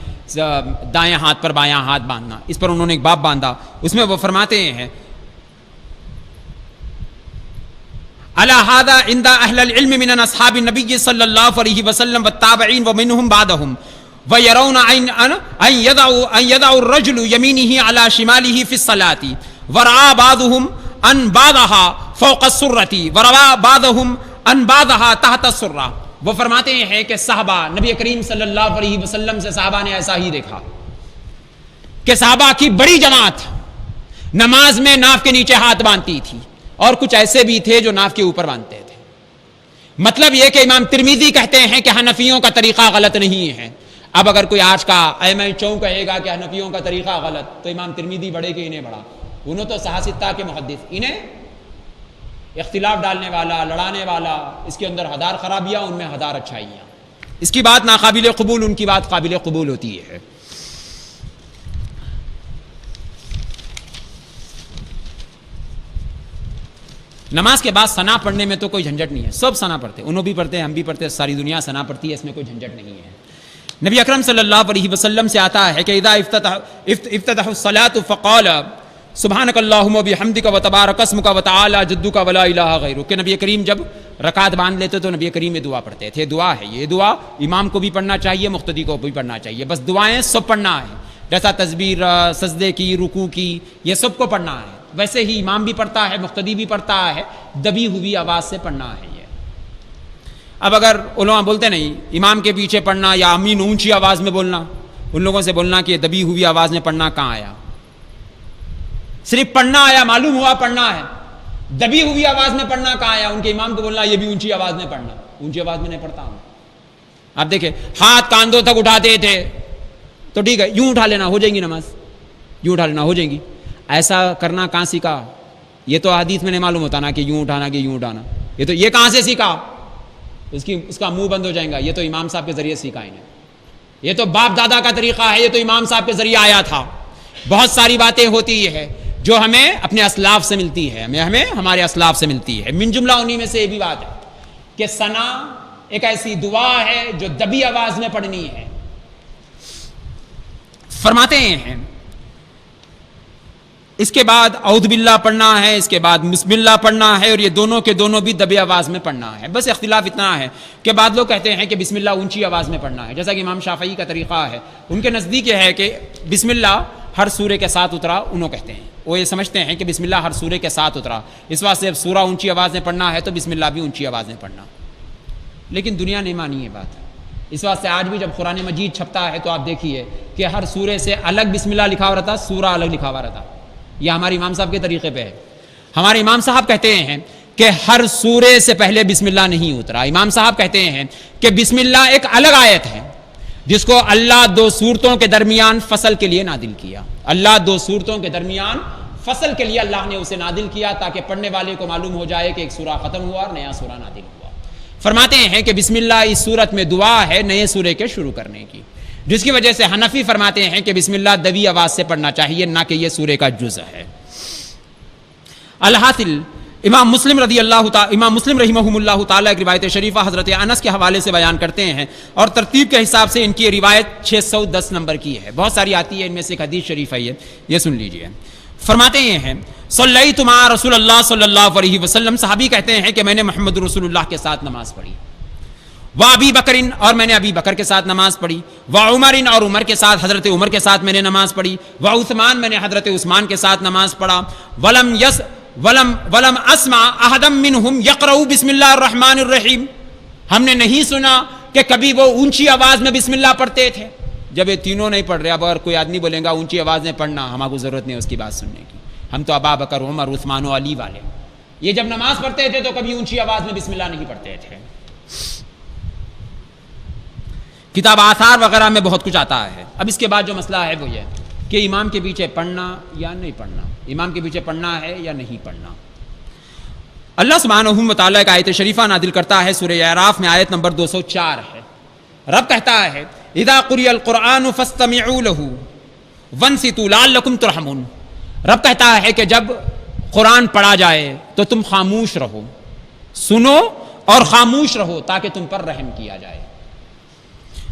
دائیں ہاتھ پر بایاں ہاتھ باندھنا، اس پر انہوں نے ایک باب باندھا۔ اس میں وہ فرماتے ہیں علی ھذا عند اہل العلم من اصحاب النبی صلی اللہ علیہ وسلم والتابعین ومنهم بعدهم ويرون ان يضع الرجل يمينه على شماله في الصلاة ورعى بعضهم ان بعضها فوق السرة وروا بعضهم ان بعضها تحت السرة۔ وہ فرماتے ہیں کہ صحابہ نبی کریم صلی اللہ علیہ وسلم سے صحابہ نے ایسا ہی دیکھا کہ صحابہ کی بڑی جماعت نماز میں ناف کے نیچے ہاتھ باندھتی تھی، اور کچھ ایسے بھی تھے جو ناف کے اوپر باندھتے تھے۔ مطلب یہ کہ امام ترمذی کہتے ہیں کہ حنفیوں کا طریقہ غلط نہیں ہے۔ اب اگر کوئی آج کا ایم چوں کہے گا کہ حنفیوں کا طریقہ غلط، تو امام ترمذی بڑے کہ انہیں بڑا، انہوں تو صحاح کے محدث، انہیں اختلاف ڈالنے والا، لڑانے والا، اس کے اندر 1000 خرابیاں ان میں 1000 اچھائیاں، اس کی بات ناقابل قبول، ان کی بات قابل قبول ہوتی ہے۔ نماز کے بعد ثنا پڑھنے میں تو کوئی جھنجٹ نہیں ہے، سب ثنا پڑھتے، انہوں بھی پڑھتے ہیں، ہم بھی پڑھتے ہیں، ساری دنیا ثنا پڑھتی ہے، اس میں کوئی جھنجٹ نہیں ہے۔ نبی اکرم صلی اللہ علیہ وسلم سے آتا ہے کہ اذا افتتح الصلاة فقال سبحانک اللہم وبحمدک وتبارک اسمک وتعالی جدک ولا الہ غیرک، کہ نبی کریم جب رکعت باندھ لیتے تو نبی کریم یہ دعا پڑھتے تھے۔ دعا ہے یہ، دعا امام کو بھی پڑھنا چاہیے، مقتدی کو بھی پڑھنا چاہیے، بس دعائیں سب پڑھنا ہے، جیسا تسبیح سجدے کی، رکوع کی، یہ سب کو پڑھنا ہے، ویسے ہی امام بھی پڑھتا ہے، مقتدی بھی پڑھتا ہے، دبی ہوئی آواز سے پڑھنا ہے یہ۔ اب اگر علماء بولتے نہیں امام کے پیچھے پڑھنا یا امین اونچی آواز میں بولنا، ان لوگوں سے بولنا کہ دبی ہوئی آواز میں پڑھنا کہاں آیا؟ صرف پڑھنا آیا، معلوم ہوا پڑھنا ہے، دبی ہوئی آواز میں پڑھنا کہاں آیا؟ ان کے امام کو بولنا یہ بھی اونچی آواز میں پڑھنا، اونچی آواز میں نہیں پڑھتا ہوں۔ آپ دیکھیں ہاتھ کاندھوں تک اٹھاتے تھے تو ٹھیک ہے، یوں اٹھا لینا، ہو جائیں گی نماز، یوں اٹھا لینا ہو جائیں گی، ایسا کرنا کہاں سیکھا؟ یہ تو حدیث میں نہیں معلوم ہوتا نا کہ یوں اٹھانا کہ یوں اٹھانا، یہ کہاں سے سیکھا؟ اس کا منہ بند ہو جائے گا، یہ تو امام صاحب کے ذریعے سیکھا انہیں، یہ تو باپ دادا کا طریقہ ہے، یہ تو امام صاحب کے ذریعے آیا تھا۔ بہت ساری باتیں ہوتی ہے جو ہمیں اپنے اسلاف سے ملتی ہے، ہمیں ہمارے اسلاف سے ملتی ہے، من جملہ انہی میں سے یہ بھی بات ہے کہ ثنا ایک ایسی دعا ہے جو دبی آواز میں پڑھنی ہے۔ فرماتے ہیں اس کے بعد اعوذ باللہ پڑھنا ہے، اس کے بعد بسم اللہ پڑھنا ہے، اور یہ دونوں کے دونوں بھی دبی آواز میں پڑھنا ہے۔ بس اختلاف اتنا ہے کہ بعض لوگ کہتے ہیں کہ بسم اللہ اونچی آواز میں پڑھنا ہے، جیسا کہ امام شافعی کا طریقہ ہے، ان کے نزدیک یہ ہے کہ بسم اللہ ہر سورے کے ساتھ اترا انہوں کہتے ہیں، وہ یہ سمجھتے ہیں کہ بسم اللہ ہر سورے کے ساتھ اترا، اس واسطے جب سورہ اونچی آواز میں پڑھنا ہے تو بسم اللہ بھی اونچی آواز میں پڑھنا. لیکن دنیا نے مانی یہ بات. اس واسطے آج بھی جب قرآن مجید چھپتا ہے تو آپ دیکھیے کہ ہر سورے سے الگ بسم اللہ لکھا ہوا رہتا، سورہ الگ لکھا ہوا رہتا. یہ ہمارے امام صاحب کے طریقے پہ ہے. ہمارے امام صاحب کہتے ہیں کہ ہر سورے سے پہلے بسم اللہ نہیں اترا. امام صاحب کہتے ہیں کہ بسم اللہ ایک الگ آیت ہے جس کو اللہ دو سورتوں کے درمیان فصل کے لیے نازل کیا. اللہ دو سورتوں کے درمیان فصل کے لیے اللہ نے اسے نازل کیا تاکہ پڑھنے والے کو معلوم ہو جائے کہ ایک سورہ ختم ہوا اور نیا سورہ نازل ہوا. فرماتے ہیں کہ بسم اللہ اس سورت میں دعا ہے نئے سورے کے شروع کرنے کی، جس کی وجہ سے حنفی فرماتے ہیں کہ بسم اللہ دوی آواز سے پڑھنا چاہیے، نہ کہ یہ سورے کا جزء ہے. الحاصل امام مسلم رحمہ اللہ تعالیٰ ایک روایت شریفہ حضرت انس کے حوالے سے بیان کرتے ہیں، اور ترتیب کے حساب سے ان کی روایت 610 نمبر کی ہے. بہت ساری آتی ہے، ان میں سے ایک حدیث شریف ہے یہ سن لیجئے. فرماتے ہیں صلیت مع رسول اللہ صلی اللہ علیہ وسلم، صحابی کہتے ہیں کہ میں نے محمد رسول اللہ کے ساتھ نماز پڑھی. وابی بکر، اور میں نے ابی بکر کے ساتھ نماز پڑھی. وعمر، اور عمر کے ساتھ حضرت عمر کے ساتھ میں نے نماز پڑھی. وعثمان، میں نے حضرت عثمان کے ساتھ نماز پڑھا. ولم اسمع احدا منهم يقرأ بسم اللہ الرحمن الرحیم، ہم نے نہیں سنا کہ کبھی وہ اونچی آواز میں بسم اللہ پڑھتے تھے. جب یہ تینوں نہیں پڑھ رہے، اب اگر کوئی آدمی بولے گا اونچی آواز میں پڑھنا، ہمارے کو ضرورت نہیں اس کی بات سننے کی. ہم تو ابا بکر، عمر، عثمان و علی والے. یہ جب نماز پڑھتے تھے تو کبھی اونچی آواز میں بسم اللہ نہیں پڑھتے تھے. کتاب آثار وغیرہ میں بہت کچھ آتا ہے. اب اس کے بعد جو مسئلہ ہے وہ یہ کہ امام کے پیچھے پڑھنا یا نہیں پڑھنا، امام کے پیچھے پڑھنا ہے یا نہیں پڑھنا. اللہ سبحانہ و تعالیٰ ایک آیت شریفہ نازل کرتا ہے، سورہ اعراف میں آیت نمبر 204 ہے. رب کہتا ہے اذا قرئ القرآن فاستمعوا له وانصتوا لعلکم ترحمون. رب کہتا ہے کہ جب قرآن پڑھا جائے تو تم خاموش رہو، سنو اور خاموش رہو تاکہ تم پر رحم کیا جائے.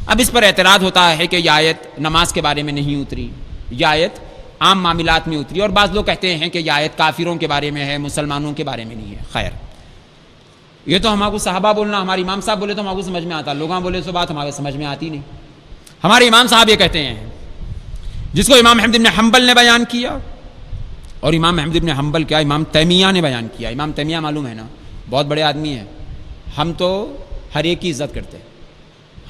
اب اس پر اعتراض ہوتا ہے کہ یہ آیت نماز کے بارے میں نہیں اتری، یہ آیت عام معاملات میں اتری، اور بعض لوگ کہتے ہیں کہ یہ آیت کافروں کے بارے میں ہے، مسلمانوں کے بارے میں نہیں ہے. خیر، یہ تو ہمارے کو صحابہ بولنا، ہمارے امام صاحب بولے تو ہمارے کو سمجھ میں آتا، لوگاں بولے تو بات ہمارے سمجھ میں آتی نہیں. ہمارے امام صاحب یہ کہتے ہیں، جس کو امام احمد بن حنبل نے بیان کیا، اور امام احمد بن حنبل کیا، امام تیمیہ نے بیان کیا. امام تیمیہ معلوم ہے نا، بہت بڑے آدمی ہیں. ہم تو ہر ایک کی عزت کرتے،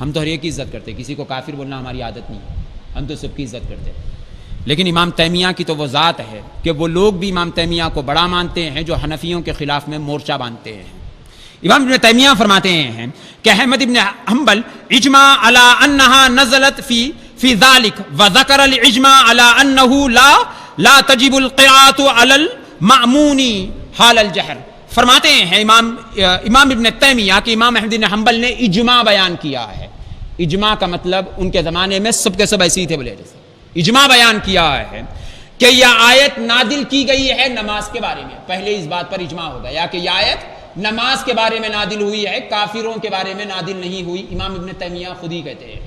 ہم تو ہر ایک کی عزت کرتے، کسی کو کافر بولنا ہماری عادت نہیں، ہم تو سب کی عزت کرتے. لیکن امام تیمیہ کی تو وہ ذات ہے کہ وہ لوگ بھی امام تیمیہ کو بڑا مانتے ہیں جو حنفیوں کے خلاف میں مورچہ باندھتے ہیں. امام ابن تیمیہ فرماتے ہیں کہ احمد ابن حنبل اجماع علی انہا نزلت فی ذالک وذکر الاجماع علی انہ لا تجب القراءۃ علی المأمون حال الجہر. فرماتے ہیں امام ابن تیمیہ کہ امام احمد بن حنبل نے اجماع بیان کیا ہے. اجماع کا مطلب ان کے زمانے میں سب کے سب ایسے ہی تھے، بولے جیسے اجماع بیان کیا ہے کہ یہ آیت نازل کی گئی ہے نماز کے بارے میں. پہلے اس بات پر اجماع ہو گیا کہ یہ آیت نماز کے بارے میں نازل ہوئی ہے، کافروں کے بارے میں نازل نہیں ہوئی. امام ابن تیمیہ خود ہی کہتے ہیں.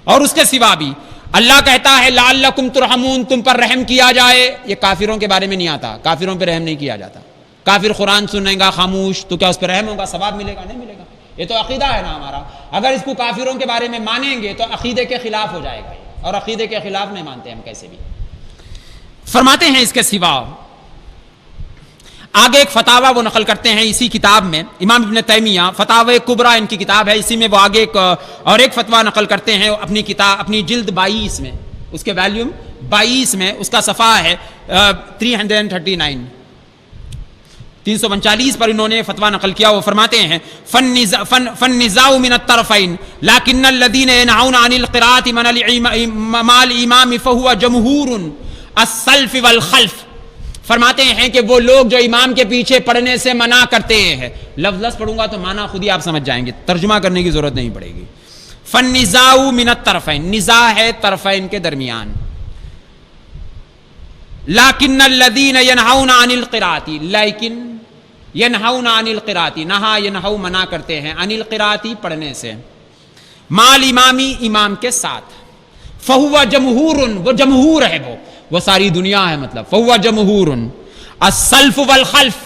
اور اس کے سوا بھی اللہ کہتا ہے لعلکم ترحمون، تم پر رحم کیا جائے. یہ کافروں کے بارے میں نہیں آتا، کافروں پہ رحم نہیں کیا جاتا. کافر قرآن سنیں گا خاموش تو کیا اس پہ رحم ہوگا، ثواب ملے گا؟ نہیں ملے گا. یہ تو عقیدہ ہے نا ہمارا. اگر اس کو کافروں کے بارے میں مانیں گے تو عقیدے کے خلاف ہو جائے گا، اور عقیدے کے خلاف نہیں مانتے ہم کیسے بھی. فرماتے ہیں اس کے سوا آگے ایک فتاوی وہ نقل کرتے ہیں اسی کتاب میں، امام ابن تیمیہ فتاوی کبریٰ ان کی کتاب ہے، اسی میں وہ آگے ایک فتویٰ نقل کرتے ہیں اپنی کتاب، اپنی جلد 22 میں، اس کے والیوم 22 میں، اس کا صفحہ ہے 339 345 پر انہوں نے فتویٰ نقل کیا. وہ فرماتے ہیں فالنزاع من الطرفین لكن الذين ينهون عن القراءة مع الامام فهو جمهور السلف والخلف. فرماتے ہیں کہ وہ لوگ جو امام کے پیچھے پڑھنے سے منع کرتے ہیں، لفظ پڑھوں گا تو معنی خود ہی آپ سمجھ جائیں گے، ترجمہ کرنے کی ضرورت نہیں پڑے گی. فالنزاع من الطرفین، نزاع ہے طرفین کے درمیان. لیکن الذین ینہون عن القراءۃ، لیکن ینہون عن القراءۃ، نہا ینہو منع کرتے ہیں، عن القراءۃ پڑھنے سے، مال امامی امام کے ساتھ، فہو جمہور، وہ جمہور ہے، وہ ساری دنیا ہے، مطلب فہو جمہور، السلف والخلف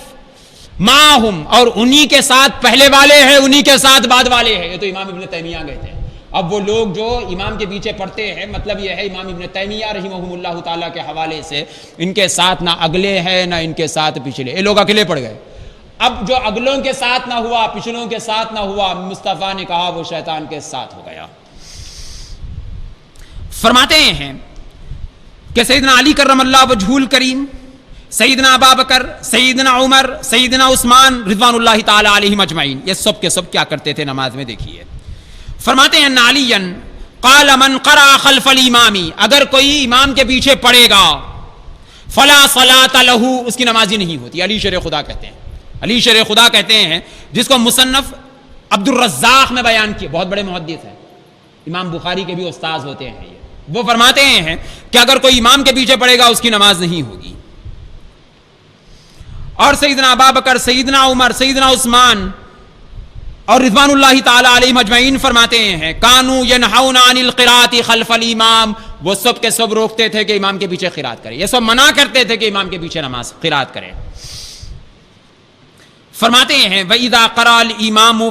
معہم، اور انہی کے ساتھ پہلے والے ہیں، انہی کے ساتھ بعد والے ہیں. یہ تو امام ابن تیمیہ کہتے ہیں. اب وہ لوگ جو امام کے پیچھے پڑھتے ہیں، مطلب یہ ہے امام ابن تیمیہ رحمہ اللہ تعالیٰ کے حوالے سے ان کے ساتھ نہ اگلے ہیں نہ ان کے ساتھ پچھلے، یہ لوگ اکیلے پڑ گئے۔ اب جو اگلوں کے ساتھ نہ ہوا، پچھلوں کے ساتھ نہ ہوا، مصطفیٰ نے کہا وہ شیطان کے ساتھ ہو گیا۔ فرماتے ہیں کہ سیدنا علی کرم اللہ وجہہ الکریم، سیدنا ابوبکر، سیدنا عمر، سیدنا عثمان رضوان اللہ تعالی علیہم اجمعین، یہ سب کے سب کیا کرتے تھے نماز میں؟ دیکھیے فرماتے ہیں علی قال من قرأ خلف الامام، اگر کوئی امام کے پیچھے پڑھے گا فلا صلاۃ لہ، اس کی نماز ہی نہیں ہوتی۔ علی شیر خدا کہتے ہیں، علی شیر خدا کہتے ہیں جس کو مصنف عبد الرزاق میں بیان کیا، بہت بڑے محدث ہیں، امام بخاری کے بھی استاذ ہوتے ہیں یہ، وہ فرماتے ہیں کہ اگر کوئی امام کے پیچھے پڑھے گا اس کی نماز نہیں ہوگی۔ اور سیدنا ابوبکر، سیدنا عمر، سیدنا عثمان اور رضوان اللہ تعالی علیہم اجمعین فرماتے ہیں کانوا ینہون عن القراءۃ خلف الامام، وہ سب کے سب روکتے تھے کہ امام کے پیچھے قرات کرے، یہ سب منع کرتے تھے کہ امام کے پیچھے نماز قرات کرے۔ فرماتے ہیں وَإِذَا قَرَأَ الْإِمَامُ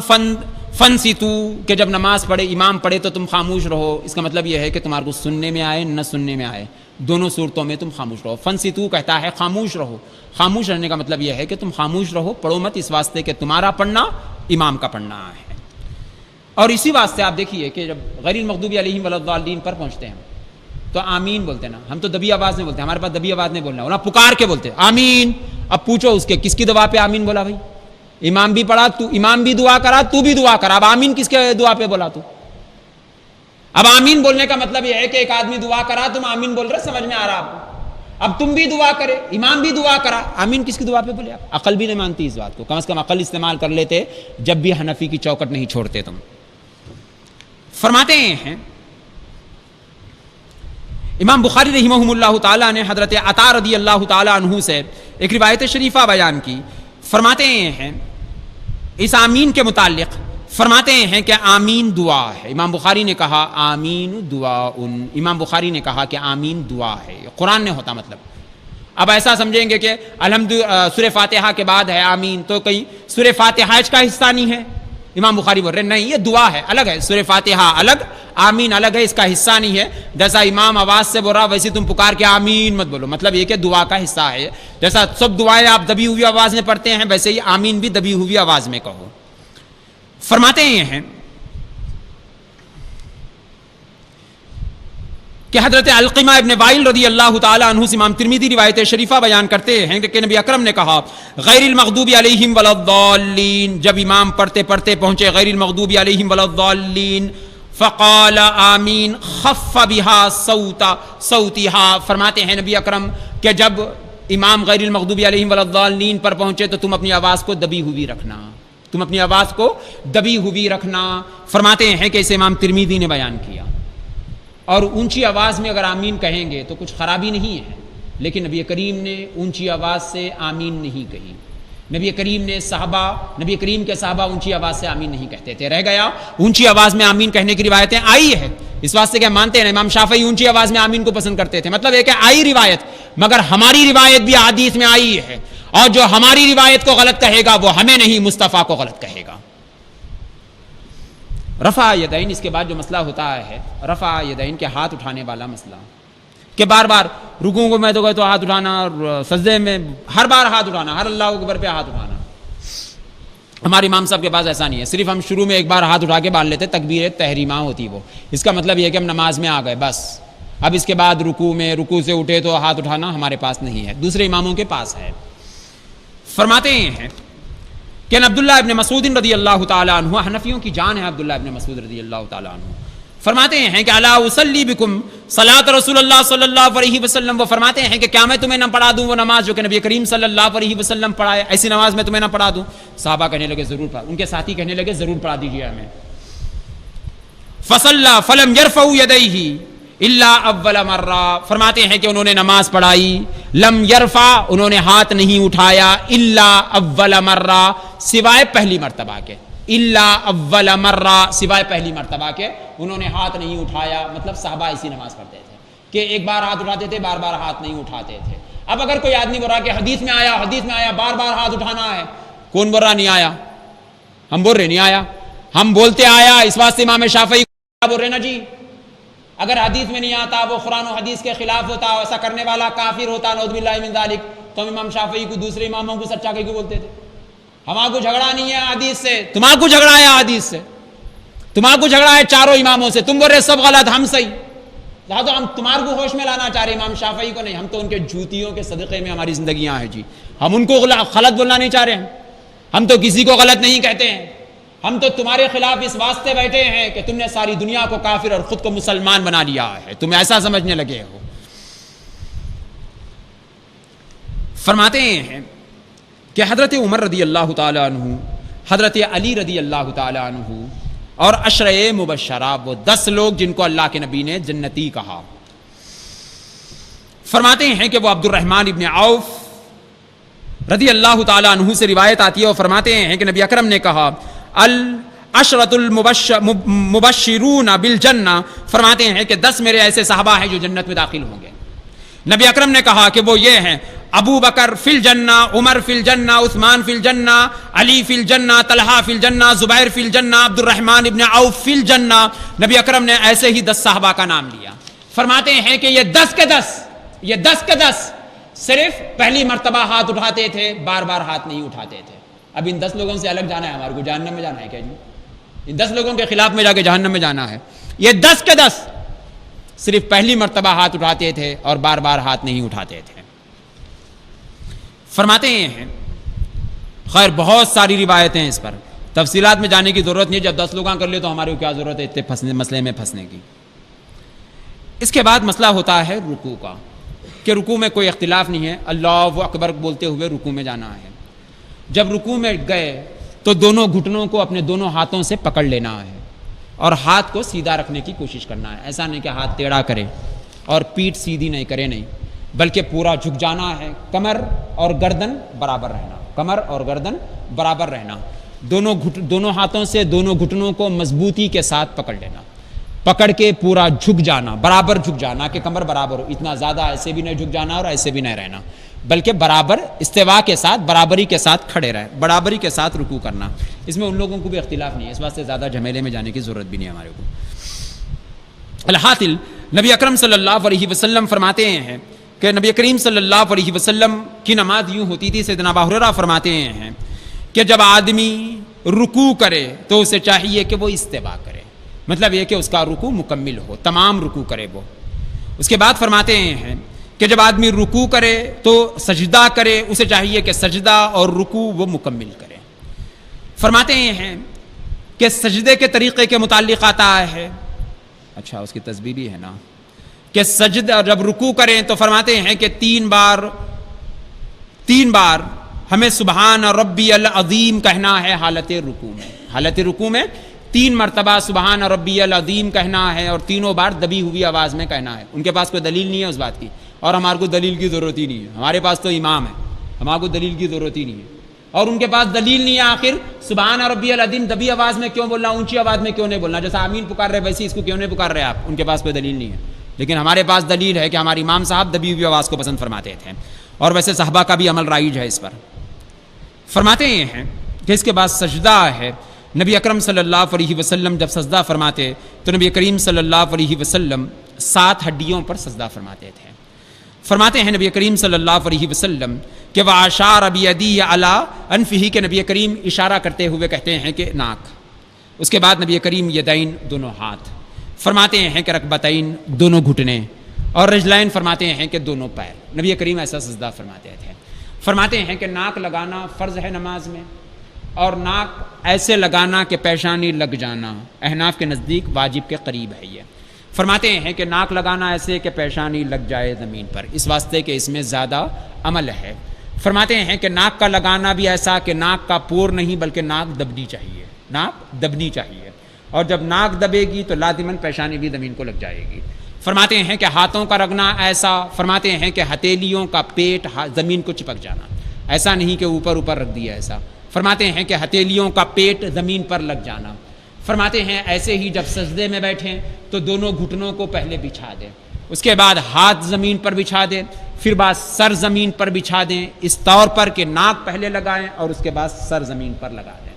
فَانصِتُوا، کہ جب نماز پڑھے امام پڑھے تو تم خاموش رہو، اس کا مطلب یہ ہے کہ تمہارے کو سننے میں آئے نہ سننے میں آئے، دونوں صورتوں میں تم خاموش رہو۔ فَانصِتُوا کہتا ہے خاموش رہو، خاموش رہنے کا مطلب یہ ہے کہ تم خاموش رہو، پڑھو مت، اس واسطے کہ تمہارا پڑھنا امام کا پڑھنا ہے۔ اور اسی واسطے آپ دیکھیے کہ جب غیر المغضوب علیہم ولا الضالین پر پہنچتے ہیں تو آمین بولتے ہیں نا، ہم تو دبی آواز میں بولتے ہیں، ہمارے پاس دبی آواز نہیں بولنا ہونا، پکار کے بولتے ہیں آمین۔ اب پوچھو اس کے کس کی دعا پہ آمین بولا بھائی؟ امام بھی پڑھا تو، امام بھی دعا کرا تو بھی دعا کرا، اب آمین کس کے دعا پہ بولا تو؟ اب آمین بولنے کا مطلب یہ ہے کہ ایک آدمی دعا کرا تم آمین بول رہے، سمجھ میں آ رہا آپ کو؟ اب تم بھی دعا کرے، امام بھی دعا کرا، آمین کس کی دعا پہ بولے؟ آپ عقل بھی نہیں مانتی اس بات کو، کم از کم عقل استعمال کر لیتے جب بھی حنفی کی چوکٹ نہیں چھوڑتے تم۔ فرماتے ہیں امام بخاری رحمہ اللہ تعالیٰ نے حضرت عطا رضی اللہ تعالیٰ عنہ سے ایک روایت شریفہ بیان کی، فرماتے ہیں اس آمین کے متعلق، فرماتے ہیں کہ آمین دعا ہے۔ امام بخاری نے کہا آمین دعا، امام بخاری نے کہا کہ آمین دعا ہے، قرآن نے ہوتا مطلب۔ اب ایسا سمجھیں گے کہ سورہ فاتحہ کے بعد ہے آمین تو کہیں سورہ فاتحہ کا حصہ نہیں ہے؟ امام بخاری بول رہے نہیں، یہ دعا ہے، الگ ہے، سورہ فاتحہ الگ، آمین الگ ہے، اس کا حصہ نہیں ہے۔ جیسا امام آواز سے بول رہا ویسے تم پکار کے آمین مت بولو، مطلب یہ کہ دعا کا حصہ ہے، جیسا سب دعائیں آپ دبی ہوئی آواز میں پڑھتے ہیں ویسے ہی آمین بھی دبی ہوئی آواز میں کہو۔ فرماتے ہیں کہ حضرت علقمہ ابن وائل رضی اللہ تعالیٰ عنہ سے امام ترمذی روایت شریفہ بیان کرتے ہیں کہ نبی اکرم نے کہا غیر المغضوب علیہم ولا الضالین، جب امام پڑھتے پڑھتے پہنچے غیر المغضوب علیہم ولا الضالین فقال آمین خف بها صوتها، فرماتے ہیں نبی اکرم کہ جب امام غیر المغضوب علیہم ولا الضالین پر پہنچے تو تم اپنی آواز کو دبی ہوئی رکھنا، تم اپنی آواز کو دبی ہوئی رکھنا۔ فرماتے ہیں کہ اسے امام ترمذی نے بیان کیا۔ اور اونچی آواز میں اگر آمین کہیں گے تو کچھ خرابی نہیں ہے، لیکن نبی کریم نے اونچی آواز سے آمین نہیں کہی، نبی کریم کے صحابہ اونچی آواز سے آمین نہیں کہتے تھے، رہ گیا اونچی آواز میں آمین کہنے کی روایتیں آئی ہے، اس واسطے کہ مانتے ہیں امام شافعی اونچی آواز میں آمین کو پسند کرتے تھے، مطلب ایک ہے آئی روایت، مگر ہماری روایت بھی حدیث میں آئی ہے، اور جو ہماری روایت کو غلط کہے گا وہ ہمیں نہیں مصطفیٰ کو غلط کہے گا۔ رفع یدین، اس کے بعد جو مسئلہ ہوتا ہے رفع یدین کے ہاتھ اٹھانے والا مسئلہ، کہ بار بار رکوع کو میں تو کہتا ہوں ہاتھ اٹھانا، اور سجدے میں ہر بار ہاتھ اٹھانا، ہر اللہ اکبر پہ ہاتھ اٹھانا۔ ہمارے امام صاحب کے پاس ایسا نہیں ہے، صرف ہم شروع میں ایک بار ہاتھ اٹھا کے باندھ لیتے، تکبیر تحریمہ ہوتی وہ، اس کا مطلب یہ کہ ہم نماز میں آ گئے بس، اب اس کے بعد رکوع سے اٹھے تو ہاتھ اٹھانا ہمارے پاس نہیں ہے، دوسرے اماموں کے پاس ہے۔ فرماتے ہیں کہ عبداللہ ابن مسعود رضی اللہ تعالیٰ عنہ، حنفیوں کی جان ہے عبداللہ ابن مسعود رضی اللہ تعالیٰ عنہ، فرماتے ہیں کہ الا اصلی بکم صلاۃ رسول اللہ صلی اللہ علیہ وسلم، وہ فرماتے ہیں کہ کیا میں تمہیں نہ پڑھا دوں وہ نماز جو کہ نبی کریم صلی اللہ علیہ وسلم پڑھائے، ایسی نماز میں تمہیں نہ پڑھا دوں؟ صحابہ کہنے لگے ضرور پڑھا، ان کے ساتھی کہنے لگے ضرور پڑھا دیجیے ہمیں۔ فصلی فلم یرفعوا یدیہ الا اول مرہ، فرماتے ہیں کہ انہوں نے نماز پڑھائی، لم یرفع، انہوں نے ہاتھ نہیں اٹھایا، الا اول مرہ، سوائے پہلی مرتبہ کے، الا اول مرہ، سوائے پہلی مرتبہ کے انہوں نے ہاتھ نہیں اٹھایا، مطلب صحابہ ایسی نماز پڑھتے تھے کہ ایک بار ہاتھ اٹھاتے تھے، بار بار ہاتھ نہیں اٹھاتے تھے۔ اب اگر کوئی آدمی بول رہا کہ حدیث میں آیا بار بار ہاتھ اٹھانا ہے، کون بول رہا نہیں آیا؟ ہم بول رہے نہیں آیا، ہم بولتے آیا، اس واسطے امام شافعی بول رہے نا جی اگر حدیث میں نہیں آتا وہ قرآن و حدیث کے خلاف ہوتا، ایسا کرنے والا کافر ہوتا، نعوذ باللہ من ذالک، تو ہم امام شافعی کو دوسرے اماموں کو سچا کیوں بولتے تھے؟ ہمارا کو جھگڑا نہیں ہے حدیث سے، تمہارا کو جھگڑا ہے حدیث سے، تمہارا کو جھگڑا ہے چاروں اماموں سے، تم بول رہے سب غلط ہم صحیح، تو ہم تمہارے کو ہوش میں لانا چاہ رہے امام شافعی کو نہیں، ہم تو ان کے جوتیوں کے صدقے میں ہماری زندگیاں ہیں جی، ہم ان کو غلط بولنا نہیں چاہ رہے ہیں، ہم تو کسی کو غلط نہیں کہتے ہیں، ہم تو تمہارے خلاف اس واسطے بیٹھے ہیں کہ تم نے ساری دنیا کو کافر اور خود کو مسلمان بنا لیا ہے، تم ایسا سمجھنے لگے ہو۔ فرماتے ہیں کہ حضرت عمر رضی اللہ تعالی عنہ، حضرت علی رضی اللہ تعالی عنہ اور عشرہ مبشرہ، وہ 10 لوگ جن کو اللہ کے نبی نے جنتی کہا، فرماتے ہیں کہ وہ عبد الرحمن ابن عوف رضی اللہ تعالی عنہ سے روایت آتی ہے اور فرماتے ہیں کہ نبی اکرم نے کہا العشرۃ المبشرون بالجنہ، فرماتے ہیں کہ 10 میرے ایسے صحابہ ہیں جو جنت میں داخل ہوں گے۔ نبی اکرم نے کہا کہ وہ یہ ہیں ابو بکر فی الجنہ، عمر فی الجنہ، عثمان فی الجنہ، علی فی الجنہ، طلحہ فی الجنہ، زبیر فی الجنہ، عبد الرحمن ابن عوف فی الجنہ۔ نبی اکرم نے ایسے ہی 10 صحابہ کا نام لیا، فرماتے ہیں کہ یہ 10 کے 10 صرف پہلی مرتبہ ہاتھ اٹھاتے تھے، بار بار ہاتھ نہیں اٹھاتے تھے۔ اب ان 10 لوگوں سے الگ جانا ہے، ہمارے کو جہنم میں جانا ہے کیا جی؟ ان 10 لوگوں کے خلاف میں جا کے جہنم میں جانا ہے؟ یہ 10 کے 10 صرف پہلی مرتبہ ہاتھ اٹھاتے تھے اور بار بار ہاتھ نہیں اٹھاتے تھے۔ فرماتے ہیں خیر بہت ساری روایتیں ہیں، اس پر تفصیلات میں جانے کی ضرورت نہیں ہے، جب 10 لوگ کر لے تو ہمارے کو کیا ضرورت ہے اتنے مسئلے میں پھنسنے کی۔ اس کے بعد مسئلہ ہوتا ہے رکوع کا، کہ رکوع میں کوئی اختلاف نہیں ہے، اللہ اکبر بولتے ہوئے رکوع میں جانا ہے۔ جب رکوع میں گئے تو دونوں گھٹنوں کو اپنے دونوں ہاتھوں سے پکڑ لینا ہے اور ہاتھ کو سیدھا رکھنے کی کوشش کرنا ہے، ایسا نہیں کہ ہاتھ ٹیڑھا کرے اور پیٹھ سیدھی نہیں کرے، نہیں، بلکہ پورا جھک جانا ہے، کمر اور گردن برابر رہنا، کمر اور گردن برابر رہنا، دونوں ہاتھوں سے دونوں گھٹنوں کو مضبوطی کے ساتھ پکڑ لینا، پکڑ کے پورا جھک جانا، برابر جھک جانا کہ کمر برابر ہو، اتنا زیادہ ایسے بھی نہیں جھک جانا اور ایسے بھی نہیں رہنا، بلکہ برابر استوا کے ساتھ برابری کے ساتھ کھڑے رہے، برابری کے ساتھ رکوع کرنا۔ اس میں ان لوگوں کو بھی اختلاف نہیں ہے، اس واسطے زیادہ جھمیلے میں جانے کی ضرورت بھی نہیں ہے ہمارے کو۔ الحاصل نبی اکرم صلی اللہ علیہ وسلم فرماتے ہیں کہ نبی کریم صلی اللہ علیہ وسلم کی نماز یوں ہوتی تھی، سیدنا ابو ہریرہ فرماتے ہیں کہ جب آدمی رکوع کرے تو اسے چاہیے کہ وہ استوا کرے، مطلب یہ کہ اس کا رکوع مکمل ہو، تمام رکوع کرے وہ۔ اس کے بعد فرماتے ہیں کہ جب آدمی رکوع کرے تو سجدہ کرے، اسے چاہیے کہ سجدہ اور رکوع وہ مکمل کرے۔ فرماتے ہیں کہ سجدے کے طریقے کے متعلق آتا ہے، اچھا اس کی تسبیح بھی ہے نا، کہ سجدہ جب رکوع کریں تو فرماتے ہیں کہ 3 بار ہمیں سبحان ربی العظیم کہنا ہے حالت رکوع میں، حالت رکوع میں 3 مرتبہ سبحان ربی العظیم کہنا ہے اور تینوں بار دبی ہوئی آواز میں کہنا ہے۔ ان کے پاس کوئی دلیل نہیں ہے اس بات کی، اور ہمارے کو دلیل کی ضرورت ہی نہیں ہے، ہمارے پاس تو امام ہے، ہمارے کو دلیل کی ضرورت ہی نہیں ہے، اور ان کے پاس دلیل نہیں ہے۔ آخر سبحان ربی العظیم دبی آواز میں کیوں بولنا، اونچی آواز میں کیوں نہیں بولنا؟ جیسا آمین پکار رہے ویسے اس کو کیوں نہیں پکار رہے آپ؟ ان کے پاس کوئی دلیل نہیں ہے، لیکن ہمارے پاس دلیل ہے کہ ہمارے امام صاحب دبی ہوئی آواز کو پسند فرماتے تھے، اور ویسے صحابہ کا بھی عمل رائج ہے اس پر۔ فرماتے ہیں کہ اس کے بعد سجدہ ہے۔ نبی اکرم صلی اللہ علیہ وسلم جب سجدہ فرماتے تو نبی کریم صلی اللہ علیہ وسلم 7 ہڈیوں پر سجدہ فرماتے تھے۔ فرماتے ہیں نبی کریم صلی اللہ علیہ وسلم کہ وَأَشَارَ بِيَدِهِ عَلَىٰ أَنفِهِ کہ نبی کریم اشارہ کرتے ہوئے کہتے ہیں کہ ناک۔ اس کے بعد نبی کریم یدین دونوں ہاتھ، فرماتے ہیں کہ رکبتین دونوں گھٹنے، اور رجلین فرماتے ہیں کہ دونوں پیر۔ نبی کریم ایسا سجدہ فرماتے تھے۔ فرماتے ہیں کہ ناک لگانا فرض ہے نماز میں، اور ناک ایسے لگانا کہ پیشانی لگ جانا احناف کے نزدیک واجب کے قریب ہے یہ۔ فرماتے ہیں کہ ناک لگانا ایسے کہ پیشانی لگ جائے زمین پر، اس واسطے کہ اس میں زیادہ عمل ہے۔ فرماتے ہیں کہ ناک کا لگانا بھی ایسا کہ ناک کا پور نہیں بلکہ ناک دبنی چاہیے، ناک دبنی چاہیے، اور جب ناک دبے گی تو لازماً پیشانی بھی زمین کو لگ جائے گی۔ فرماتے ہیں کہ ہاتھوں کا رگنا ایسا، فرماتے ہیں کہ ہتھیلیوں کا پیٹ زمین کو چپک جانا، ایسا نہیں کہ اوپر رکھ دیا ایسا، فرماتے ہیں کہ ہتھیلیوں کا پیٹ زمین پر لگ جانا۔ فرماتے ہیں ایسے ہی جب سجدے میں بیٹھیں تو دونوں گھٹنوں کو پہلے بچھا دیں، اس کے بعد ہاتھ زمین پر بچھا دیں، پھر بعد سر زمین پر بچھا دیں، اس طور پر کہ ناک پہلے لگائیں اور اس کے بعد سر زمین پر لگا دیں۔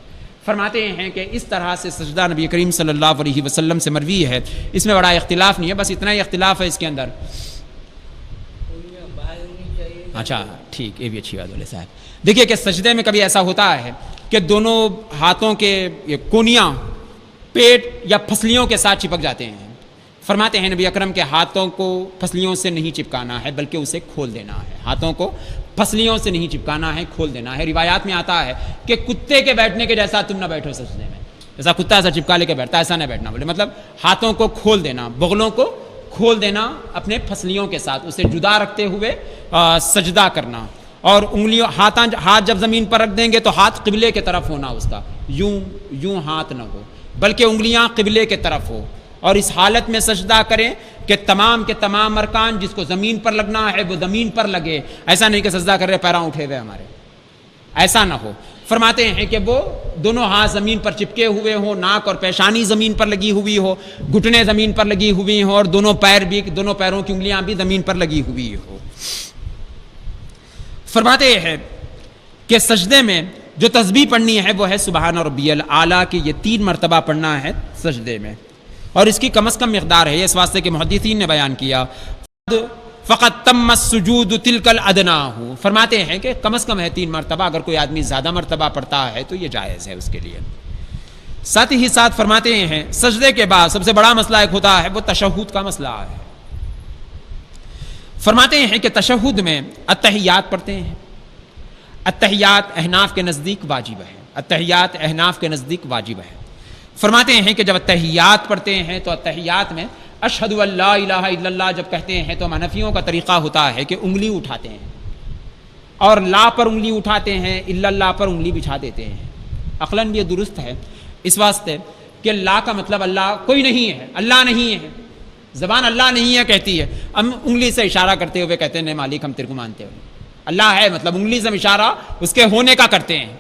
فرماتے ہیں کہ اس طرح سے سجدہ نبی کریم صلی اللہ علیہ وسلم سے مروی ہے، اس میں بڑا اختلاف نہیں ہے، بس اتنا ہی اختلاف ہے اس کے اندر. اچھا ٹھیک، یہ بھی اچھی بات بولے صاحب. دیکھیے کہ سجدے میں کبھی ایسا ہوتا ہے کہ دونوں ہاتھوں کے کونیاں پیٹ یا پھسلیوں کے ساتھ چپک جاتے ہیں. فرماتے ہیں نبی اکرم کے ہاتھوں کو پھسلیوں سے نہیں چپکانا ہے بلکہ اسے کھول دینا ہے. ہاتھوں کو پھسلیوں سے نہیں چپکانا ہے، کھول دینا ہے. روایات میں آتا ہے کہ کتے کے بیٹھنے کے جیسا تم نہ بیٹھو سجدے میں، جیسا کتا ایسا چپکا لے کے بیٹھتا ایسا نہ بیٹھنا. بولے مطلب ہاتھوں کو کھول دینا، بغلوں کو کھول دینا اپنے پھسلیوں کے ساتھ، اسے جدا رکھتے ہوئے سجدہ کرنا. اور انگلیوں ہاتھ جب زمین پر رکھ دیں گے تو ہاتھ قبلے کے طرف ہونا، اس کا یوں ہاتھ نہ ہو بلکہ انگلیاں قبلے کے طرف ہو. اور اس حالت میں سجدہ کریں کہ تمام کے تمام ارکان جس کو زمین پر لگنا ہے وہ زمین پر لگے. ایسا نہیں کہ سجدہ کر رہے پیراں اٹھے ہوئے ہمارے، ایسا نہ ہو. فرماتے ہیں کہ وہ دونوں ہاتھ زمین پر چپکے ہوئے ہوں، ناک اور پیشانی زمین پر لگی ہوئی ہو، گھٹنے زمین پر لگی ہوئی ہوں، اور دونوں پیروں کی انگلیاں بھی زمین پر لگی ہوئی ہو. فرماتے ہیں کہ سجدے میں جو تسبیح پڑھنی ہے وہ ہے سبحان ربی الاعلیٰ، کہ یہ 3 مرتبہ پڑھنا ہے سجدے میں، اور اس کی کم از کم مقدار ہے. اس واسطے کہ محدثین نے بیان کیا فقط تم السجود تلک الادنی، فرماتے ہیں کہ کم از کم ہے 3 مرتبہ. اگر کوئی آدمی زیادہ مرتبہ پڑھتا ہے تو یہ جائز ہے اس کے لیے. ساتھ ہی ساتھ فرماتے ہیں سجدے کے بعد سب سے بڑا مسئلہ ایک ہوتا ہے وہ تشہد کا مسئلہ ہے. فرماتے ہیں کہ تشہد میں التحیات پڑھتے ہیں. التحیات احناف کے نزدیک واجب ہے، التحیات احناف کے نزدیک واجب ہے. فرماتے ہیں کہ جب التحیات پڑھتے ہیں تو التحیات میں اشہد ان لا الہ الا اللہ جب کہتے ہیں تو حنفیوں کا طریقہ ہوتا ہے کہ انگلی اٹھاتے ہیں اور لا پر انگلی اٹھاتے ہیں، الا اللہ پر انگلی بچھا دیتے ہیں. عقلاً بھی یہ درست ہے اس واسطے کہ لا کا مطلب اللہ کوئی نہیں ہے، اللہ نہیں ہے، زبان اللہ نہیں ہے کہتی ہے. ہم انگلی سے اشارہ کرتے ہوئے کہتے ہیں مالک ہم تیرے کو مانتے ہیں، اللہ ہے مطلب انگلی سے اشارہ اس کے ہونے کا کرتے ہیں.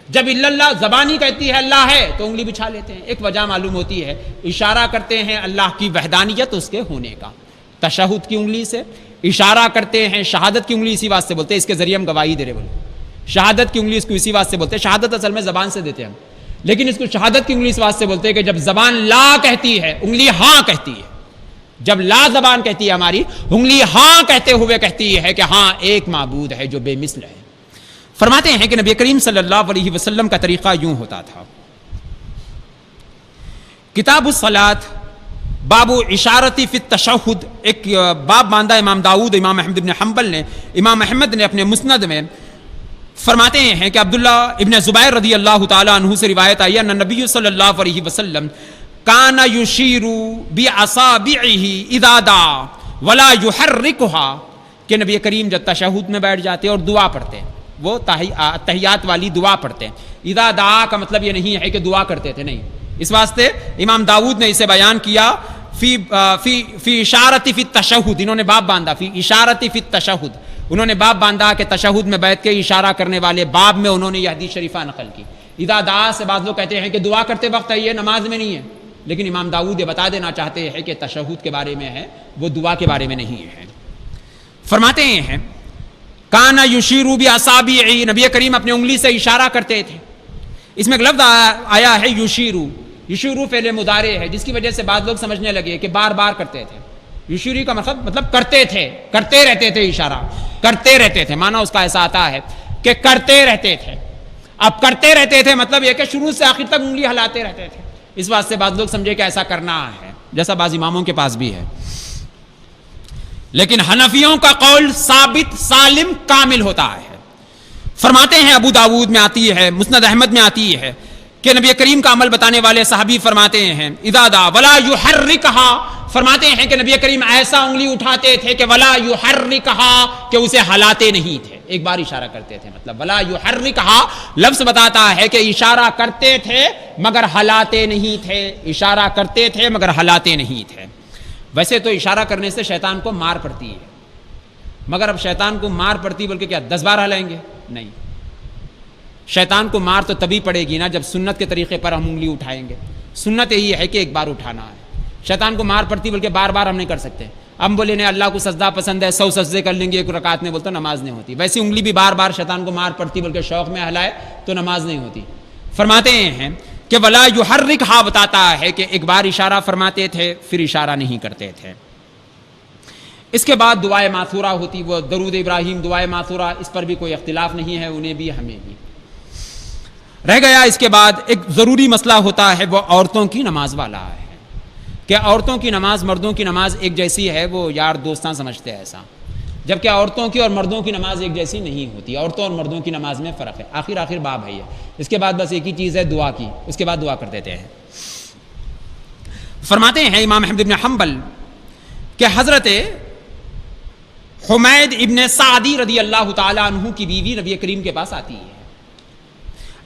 جب الا اللہ زبانی کہتی ہے اللہ ہے تو انگلی بچھا لیتے ہیں. ایک وجہ معلوم ہوتی ہے، اشارہ کرتے ہیں اللہ کی وحدانیت اس کے ہونے کا. تشہد کی انگلی سے اشارہ کرتے ہیں، شہادت کی انگلی اسی واسطے بولتے ہیں، اس کے ذریعے ہم گواہی دے رہے بولے. شہادت کی انگلی اس کو اسی واسطے بولتے ہیں، شہادت اصل میں زبان سے دیتے ہیں ہم، لیکن اس کو شہادت کی انگلی اس واسطے بولتے ہیں کہ جب زبان لا کہتی ہے انگلی ہاں کہتی ہے. جب لا زبان کہتی ہے ہماری، انگلی ہاں کہتے ہوئے کہتی ہے کہ ہاں ایک معبود ہے جو بے مثل ہے. فرماتے ہیں کہ نبی کریم صلی اللہ علیہ وسلم کا طریقہ یوں ہوتا تھا. کتاب الصلاۃ باب اشارتی فی التشہد، ایک باب باندھا امام داؤد امام احمد بن حنبل نے، امام احمد نے اپنے مسند میں. فرماتے ہیں کہ عبداللہ ابن زبیر رضی اللہ تعالی عنہ سے روایت آئی ان نبی صلی اللہ علیہ وسلم کان یشیر باصابعہ اذا دعا ولا یحرکها، کہ نبی کریم جب تشہد میں بیٹھ جاتے اور دعا پڑھتے وہ تحیات والی دعا پڑھتے ہیں. اذا دعا کا مطلب یہ نہیں ہے کہ دعا کرتے تھے، نہیں. اس واسطے امام داؤد نے اسے بیان کیا فی اشارتی فی التشہد، انہوں نے باب باندھا فی اشارتی فی التشہد، انہوں نے باب باندھا کہ تشہد میں بیٹھ کے اشارہ کرنے والے باب میں انہوں نے یہ حدیث شریفہ نقل کی. اذا دعا سے بعض لوگ کہتے ہیں کہ دعا کرتے وقت ہے، یہ نماز میں نہیں ہے، لیکن امام داؤد یہ بتا دینا چاہتے ہیں کہ تشہد کے بارے میں ہے، وہ دعا کے بارے میں نہیں ہے. فرماتے ہیں کانا یشیرو باصابعہ، نبی کریم اپنے انگلی سے اشارہ کرتے تھے. اس میں ایک لفظ آیا ہے یشیرو، یشیرو فعل مضارع ہے، جس کی وجہ سے بعض لوگ سمجھنے لگے کہ بار بار کرتے تھے. یشیری کا مطلب کرتے تھے، کرتے رہتے تھے، اشارہ کرتے رہتے تھے، معنی اس کا ایسا آتا ہے کہ کرتے رہتے تھے. اب کرتے رہتے تھے مطلب یہ کہ شروع سے آخر تک انگلی ہلاتے رہتے تھے. اس واسطے بعض لوگ سمجھے کہ ایسا کرنا ہے، جیسا بعض اماموں کے پاس بھی ہے. لیکن حنفیوں کا قول ثابت سالم کامل ہوتا ہے. فرماتے ہیں ابو داود میں آتی ہے، مسند احمد میں آتی ہے کہ نبی کریم کا عمل بتانے والے صحابی فرماتے ہیں اذا دعا ولا یحرکھا، فرماتے ہیں کہ نبی کریم ایسا انگلی اٹھاتے تھے کہ ولا یحرکھا، کہ اسے ہلاتے نہیں تھے، ایک بار اشارہ کرتے تھے. مطلب ولا یحرکھا لفظ بتاتا ہے کہ اشارہ کرتے تھے مگر ہلاتے نہیں تھے، اشارہ کرتے تھے مگر ہلاتے نہیں تھے. ویسے تو اشارہ کرنے سے شیطان کو مار پڑتی ہے، مگر اب شیطان کو مار پڑتی بلکہ کیا 10 بار ہلائیں گے؟ نہیں. شیطان کو مار تو تبھی پڑے گی نا جب سنت کے طریقے پر ہم انگلی اٹھائیں گے. سنت یہی ہے کہ ایک بار اٹھانا ہے. شیطان کو مار پڑتی بلکہ بار بار ہم نہیں کر سکتے. ہم بولے نہیں اللہ کو سجدہ پسند ہے 100 سجدے کر لیں گے ایک رکعت میں، بولتا نماز نہیں ہوتی. ویسی انگلی بھی بار بار شیطان کو مار پڑتی بلکہ شوق میں ہلائے تو نماز نہیں ہوتی. فرماتے ہیں کہ ولا یحرکھا بتاتا ہے کہ ایک بار اشارہ فرماتے تھے پھر اشارہ نہیں کرتے تھے. اس کے بعد دعائے ماثورہ ہوتی، وہ درود ابراہیم دعائے ماثورہ، اس پر بھی کوئی اختلاف نہیں ہے، انہیں بھی ہمیں بھی. رہ گیا اس کے بعد ایک ضروری مسئلہ ہوتا ہے، وہ عورتوں کی نماز والا ہے کہ عورتوں کی نماز مردوں کی نماز ایک جیسی ہے. وہ یار دوستاں سمجھتے ہیں ایسا، جبکہ عورتوں کی اور مردوں کی نماز ایک جیسی نہیں ہوتی. عورتوں اور مردوں کی نماز میں فرق ہے. آخر باب ہے یہ. اس کے بعد بس ایک ہی چیز ہے دعا کی، اس کے بعد دعا کر دیتے ہیں. فرماتے ہیں امام احمد بن حنبل کہ حضرت حمید ابن سعدی رضی اللہ تعالی عنہ کی بیوی نبی کریم کے پاس آتی ہے.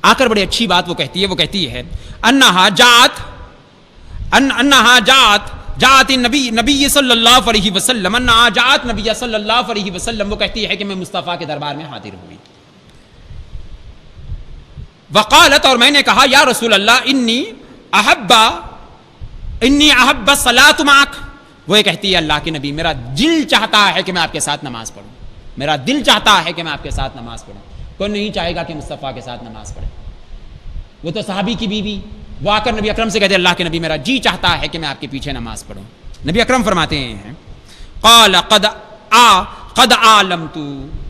آ کر بڑی اچھی بات وہ کہتی ہے انہا جاءت نبی صلی اللہ علیہ وسلم، انہا جاءت نبی صلی اللہ علیہ وسلم، وہ کہتی ہے کہ میں مصطفیٰ کے دربار میں حاضر ہوئی. وقالت، اور میں نے کہا یا رسول اللہ انی احب الصلاۃ معک. وہ یہ کہتی ہے اللہ کے نبی میرا دل چاہتا ہے کہ میں آپ کے ساتھ نماز پڑھوں، میرا دل چاہتا ہے کہ میں آپ کے ساتھ نماز پڑھوں. کون نہیں چاہے گا کہ مصطفیٰ کے ساتھ نماز پڑھے؟ وہ تو صحابی کی بیوی، وہ آ کر نبی اکرم سے کہتے اللہ کے نبی میرا جی چاہتا ہے کہ میں آپ کے پیچھے نماز پڑھوں. نبی اکرم فرماتے ہیں قال قد علمت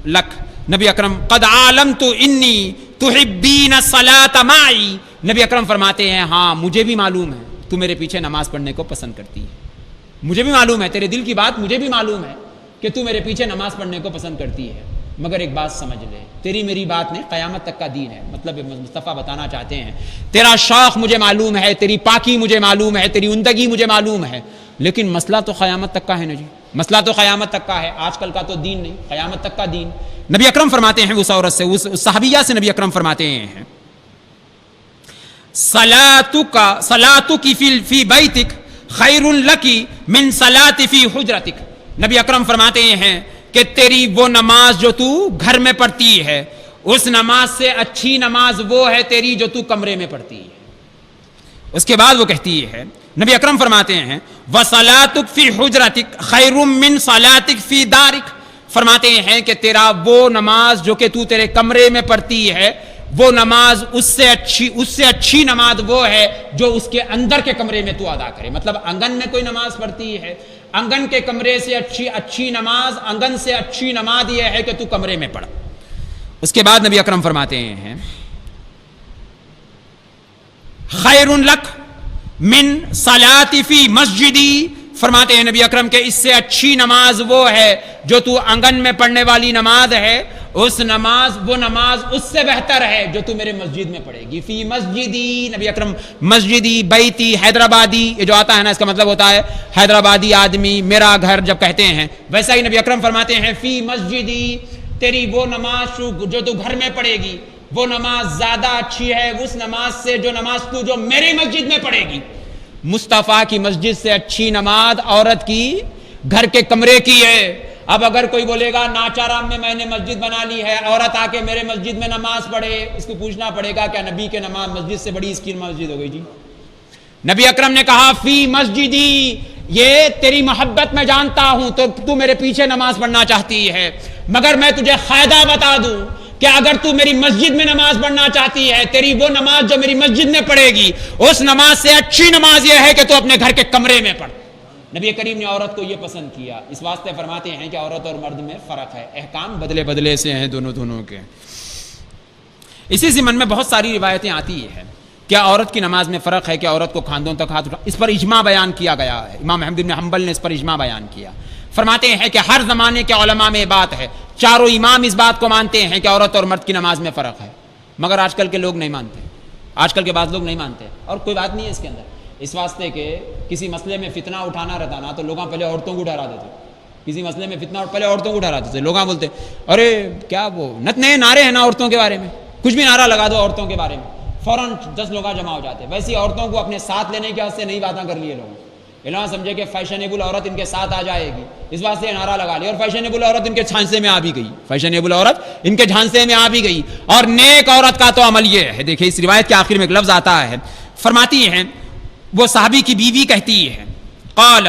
لک، نبی اکرم قد علمت انی تحبین الصلاۃ معی. نبی اکرم فرماتے ہیں ہاں مجھے بھی معلوم ہے تو میرے پیچھے نماز پڑھنے کو پسند کرتی ہے. مجھے بھی معلوم ہے، تیرے دل کی بات مجھے بھی معلوم ہے کہ تو میرے پیچھے نماز پڑھنے کو پسند کرتی ہے. مگر ایک بات سمجھ لے، تیری میری بات نہیں، قیامت تک کا دین ہے. مطلب مصطفیٰ بتانا چاہتے ہیں تیرا شوق مجھے معلوم ہے، تیری پاکی مجھے معلوم ہے، تیری عمدگی مجھے معلوم ہے، لیکن مسئلہ تو قیامت تک کا ہے نا جی. مسئلہ تو قیامت تک کا ہے، آج کل کا تو دین نہیں، قیامت تک کا دین. نبی اکرم فرماتے ہیں اس عورت سے، اس صحابیہ سے نبی اکرم فرماتے ہیں صلاتک فی بیتک خیر لکی من صلاۃ فی حجرتک. نبی اکرم فرماتے ہیں کہ تیری وہ نماز جو تو گھر میں پڑھتی ہے اس نماز سے اچھی نماز وہ ہے تیری جو تو کمرے میں پڑھتی ہے. اس کے بعد وہ کہتی ہے نبی اکرم فرماتے ہیں وصلاتک فی حجرتک خیر من صلاتک فی دارک. فرماتے ہیں کہ تیرا وہ نماز جو کہ تو تیرے کمرے میں پڑھتی ہے وہ نماز اس سے اچھی نماز وہ ہے جو اس کے اندر کے کمرے میں تو ادا کرے. مطلب آنگن میں کوئی نماز پڑھتی ہے، آنگن کے کمرے سے اچھی نماز، آنگن سے اچھی نماز یہ ہے کہ تو کمرے میں پڑھ. اس کے بعد نبی اکرم فرماتے ہیں خیر لک من صلاۃ فی مسجدی. فرماتے ہیں نبی اکرم کہ اس سے اچھی نماز وہ ہے جو تو آنگن میں پڑھنے والی نماز ہے، وہ نماز اس سے بہتر ہے جو تو میرے مسجد میں پڑھے گی. فی مسجدی، نبی اکرم مسجدی بیتی حیدرآبادی یہ جو آتا ہے نا اس کا مطلب ہوتا ہے حیدرآبادی آدمی، میرا گھر جب کہتے ہیں ویسا ہی نبی اکرم فرماتے ہیں فی مسجدی، تیری وہ نماز جو تو گھر میں پڑھے گی وہ نماز زیادہ اچھی ہے اس نماز سے جو میری مسجد میں پڑھے گی. مصطفیٰ کی مسجد سے اچھی نماز عورت کی گھر کے کمرے کی ہے. اب اگر کوئی بولے گا ناچارام میں نے مسجد بنا لی ہے، عورت آ کے میرے مسجد میں نماز پڑھے، اس کو پوچھنا پڑے گا کیا نبی کے نماز مسجد سے بڑی اس کی مسجد ہو گئی جی؟ نبی اکرم نے کہا فی مسجدی، یہ تیری محبت میں جانتا ہوں تو میرے پیچھے نماز پڑھنا چاہتی ہے، مگر میں تجھے قاعدہ بتا دوں کہ اگر تو میری مسجد میں نماز پڑھنا چاہتی ہے، تیری وہ نماز جو میری مسجد میں پڑھے گی اس نماز سے اچھی نماز یہ ہے کہ تو اپنے گھر کے کمرے میں پڑھ. نبی کریم نے عورت کو یہ پسند کیا، اس واسطے فرماتے ہیں کہ عورت اور مرد میں فرق ہے، احکام بدلے سے ہیں دونوں کے. اسی ضمن میں بہت ساری روایتیں آتی ہیں کیا عورت کی نماز میں فرق ہے کہ عورت کو کھاندوں تک ہاتھ اٹھا، اس پر اجماع بیان کیا گیا ہے. امام احمد بن حنبل نے اس پر اجماع بیان کیا. فرماتے ہیں کہ ہر زمانے کے علماء میں بات ہے، چاروں امام اس بات کو مانتے ہیں کہ عورت اور مرد کی نماز میں فرق ہے، مگر آج کل کے لوگ نہیں مانتے، آج کل کے بعض لوگ نہیں مانتے. اور کوئی بات نہیں ہے اس کے اندر، اس واسطے کہ کسی مسئلے میں فتنہ اٹھانا رہتا نا تو لوگاں پہلے عورتوں کو ڈرا دیتے. کسی مسئلے میں فتنہ پہلے عورتوں کو ڈرا دیتے. لوگاں بولتے ارے کیا وہ نئے نعرے ہیں نا عورتوں کے بارے میں، کچھ بھی نعرہ لگا دو عورتوں کے بارے میں فوراً 10 لوگ جمع ہو جاتے. ویسی عورتوں کو اپنے ساتھ لینے کے واسطے نئی باتیں کر لیے لوگوں. اعلان سمجھے کہ فیشنیبل عورت ان کے ساتھ آ جائے گی، اس واسطے نعرہ لگا لیا، اور فیشنیبل عورت ان کے جھانسے میں آ بھی گئی، فیشنیبل عورت ان کے جھانسے میں آ بھی گئی. اور نیک عورت کا تو عمل یہ ہے، دیکھیں اس روایت کے آخر میں ایک لفظ آتا ہے، فرماتی ہیں وہ صحابی کی بیوی کہتی ہے قال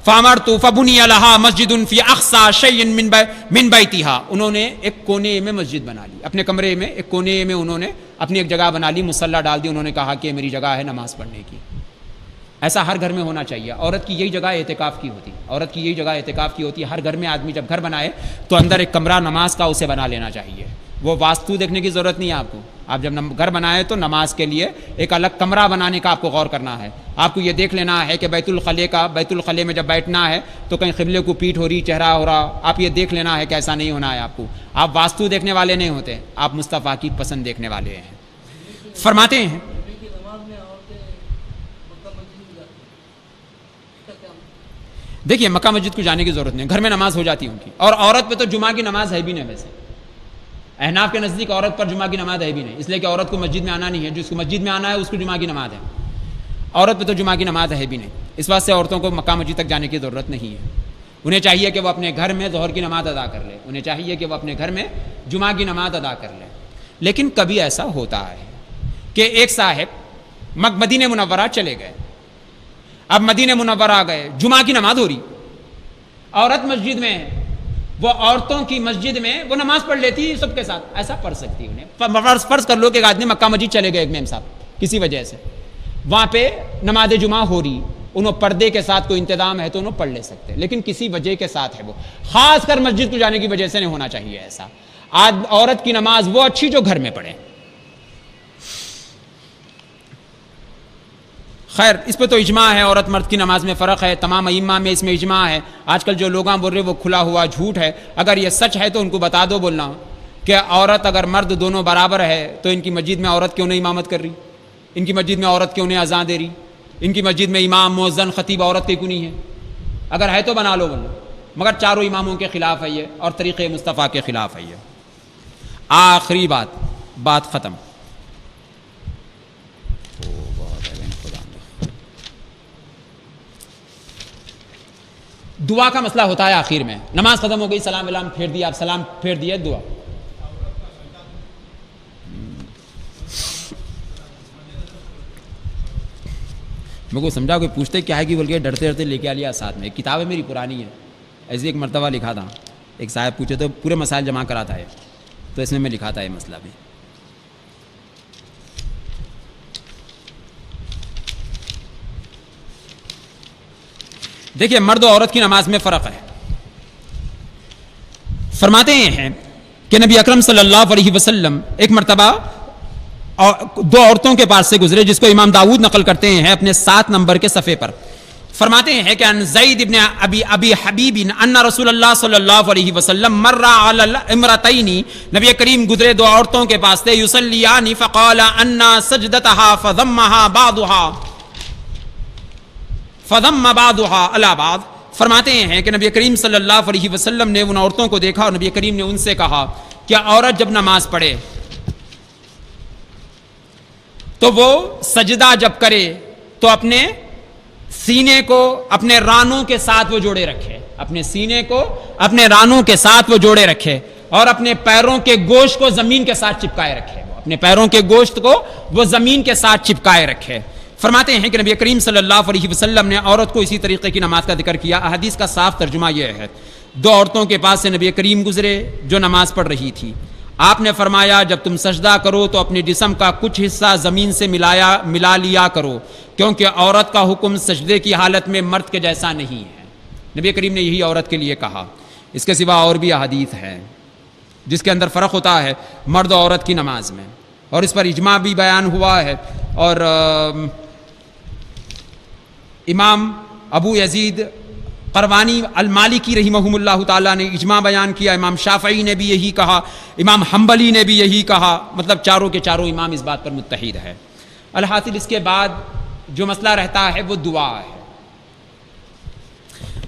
فامرت فبنی لها مسجد فی اقصى شیء من بیتها، انہوں نے ایک کونے میں مسجد بنا لی، اپنے کمرے میں ایک کونے میں انہوں نے اپنی ایک جگہ بنا لی، مصلی ڈال دی، انہوں نے کہا کہ میری جگہ ہے نماز پڑھنے کی۔ ایسا ہر گھر میں ہونا چاہیے۔ عورت کی یہی جگہ اعتکاف کی ہوتی، عورت کی یہی جگہ اعتکاف کی ہوتی ہے۔ ہر گھر میں آدمی جب گھر بنائے تو اندر ایک کمرہ نماز کا اسے بنا لینا چاہیے۔ وہ واسطو دیکھنے کی ضرورت نہیں ہے آپ کو، آپ جب گھر بنائے تو نماز کے لیے ایک الگ کمرہ بنانے کا آپ کو غور کرنا ہے۔ آپ کو یہ دیکھ لینا ہے کہ بیت الخلے میں جب بیٹھنا ہے تو کہیں قبلے کو پیٹھ ہو رہی، چہرہ ہو رہا، آپ یہ دیکھ لینا ہے کہ ایسا نہیں ہونا ہے آپ کو۔ آپ واسطو دیکھنے والے نہیں ہوتے، آپ مصطفیٰ کی پسند دیکھنے والے ہیں۔ فرماتے ہیں دیکھیے مکہ مسجد کو جانے کی ضرورت نہیں، گھر میں نماز ہو جاتی ہے ان کی، اور عورت پہ تو جمعہ کی نماز ہے بھی نہیں۔ ویسے احناف کے نزدیک عورت پر جمعہ کی نماز ہے بھی نہیں، اس لیے کہ عورت کو مسجد میں آنا نہیں ہے، جس کو مسجد میں آنا ہے اس کو جمعہ کی نماز ہے، عورت پہ تو جمعہ کی نماز ہے بھی نہیں۔ اس واسطے عورتوں کو مکہ مسجد تک جانے کی ضرورت نہیں ہے، انہیں چاہیے کہ وہ اپنے گھر میں ظہر کی نماز ادا کر لے، انہیں چاہیے کہ وہ اپنے گھر میں جمعہ کی نماز ادا کر لے۔ لیکن کبھی ایسا ہوتا ہے کہ ایک صاحب مدینہ منورہ چلے گئے، اب مدینہ منورہ آ گئے، جمعہ کی نماز ہو رہی، عورت مسجد میں ہے، وہ عورتوں کی مسجد میں وہ نماز پڑھ لیتی ہے سب کے ساتھ، ایسا پڑھ سکتی انہیں۔ فرض کر لو کہ ایک آدمی مکہ مسجد چلے گئے، ایک میم صاحب کسی وجہ سے وہاں پہ نماز جمعہ ہو رہی، انہوں پردے کے ساتھ کوئی انتظام ہے تو انہوں پڑھ لے سکتے، لیکن کسی وجہ کے ساتھ ہے، وہ خاص کر مسجد کو جانے کی وجہ سے نہیں ہونا چاہیے ایسا۔ آج عورت کی نماز وہ اچھی جو گھر میں پڑھے۔ خیر اس پہ تو اجماع ہے، عورت مرد کی نماز میں فرق ہے، تمام ائمہ میں اس میں اجماع ہے۔ آج کل جو لوگ بول رہے وہ کھلا ہوا جھوٹ ہے، اگر یہ سچ ہے تو ان کو بتا دو، بولنا کہ عورت اگر مرد دونوں برابر ہے تو ان کی مسجد میں عورت کیوں نہیں امامت کر رہی، ان کی مسجد میں عورت کیوں نہیں اذان دے رہی، ان کی مسجد میں امام مؤذن خطیب عورت کیوں نہیں ہے؟ اگر ہے تو بنا لو، بولو، مگر چاروں اماموں کے خلاف ہے یہ، اور طریقے مصطفیٰ کے خلاف ہے یہ۔ آخری بات ختم۔ دعا کا مسئلہ ہوتا ہے آخر میں، نماز ختم ہو گئی، سلام ولام پھیر دیا، آپ سلام پھیر دیے، دعا۔ میں کو سمجھا کوئی پوچھتے کیا ہے کہ بول کے ڈرتے ڈرتے لے کے آ لیا ساتھ میں، ایک کتاب ہے میری پرانی ہے، ایسے ایک مرتبہ لکھا تھا، ایک صاحب پوچھے تو پورے مسائل جمع کراتا ہے، تو اس میں لکھا تھا یہ مسئلہ بھی۔ دیکھیے مرد و عورت کی نماز میں فرق ہے۔ فرماتے ہیں کہ نبی اکرم صلی اللہ علیہ وسلم ایک مرتبہ دو عورتوں کے پاس سے گزرے، جس کو امام داؤد نقل کرتے ہیں اپنے 7 نمبر کے صفحے پر۔ فرماتے ہیں کہ ان زید ابن ابی حبیب ان رسول اللہ صلی اللہ علیہ وسلم مر علی امرتین، نبی کریم گزرے دو عورتوں کے پاس سے، یصلیان فقال ان سجدتها فضم بعضها علی بعض۔ فرماتے ہیں کہ نبی کریم صلی اللہ علیہ وسلم نے ان عورتوں کو دیکھا اور نبی کریم نے ان سے کہا کہ عورت جب نماز پڑھے تو وہ سجدہ جب کرے تو اپنے سینے کو اپنے رانوں کے ساتھ وہ جوڑے رکھے، اپنے سینے کو اپنے رانوں کے ساتھ وہ جوڑے رکھے، اور اپنے پیروں کے گوشت کو زمین کے ساتھ چپکائے رکھے، اپنے پیروں کے گوشت کو وہ زمین کے ساتھ چپکائے رکھے۔ فرماتے ہیں کہ نبی کریم صلی اللہ علیہ وسلم نے عورت کو اسی طریقے کی نماز کا ذکر کیا۔ احادیث کا صاف ترجمہ یہ ہے، دو عورتوں کے پاس سے نبی کریم گزرے جو نماز پڑھ رہی تھی، آپ نے فرمایا جب تم سجدہ کرو تو اپنے جسم کا کچھ حصہ زمین سے ملا لیا کرو، کیونکہ عورت کا حکم سجدے کی حالت میں مرد کے جیسا نہیں ہے۔ نبی کریم نے یہی عورت کے لیے کہا۔ اس کے سوا اور بھی احادیث ہیں جس کے اندر فرق ہوتا ہے مرد و عورت کی نماز میں، اور اس پر اجماع بھی بیان ہوا ہے، اور امام ابو یزید قروانی المالکی رحمہ اللہ تعالیٰ نے اجماع بیان کیا، امام شافعی نے بھی یہی کہا، امام حنبلی نے بھی یہی کہا، مطلب چاروں کے چاروں امام اس بات پر متحد ہے۔ الحاصل اس کے بعد جو مسئلہ رہتا ہے وہ دعا ہے۔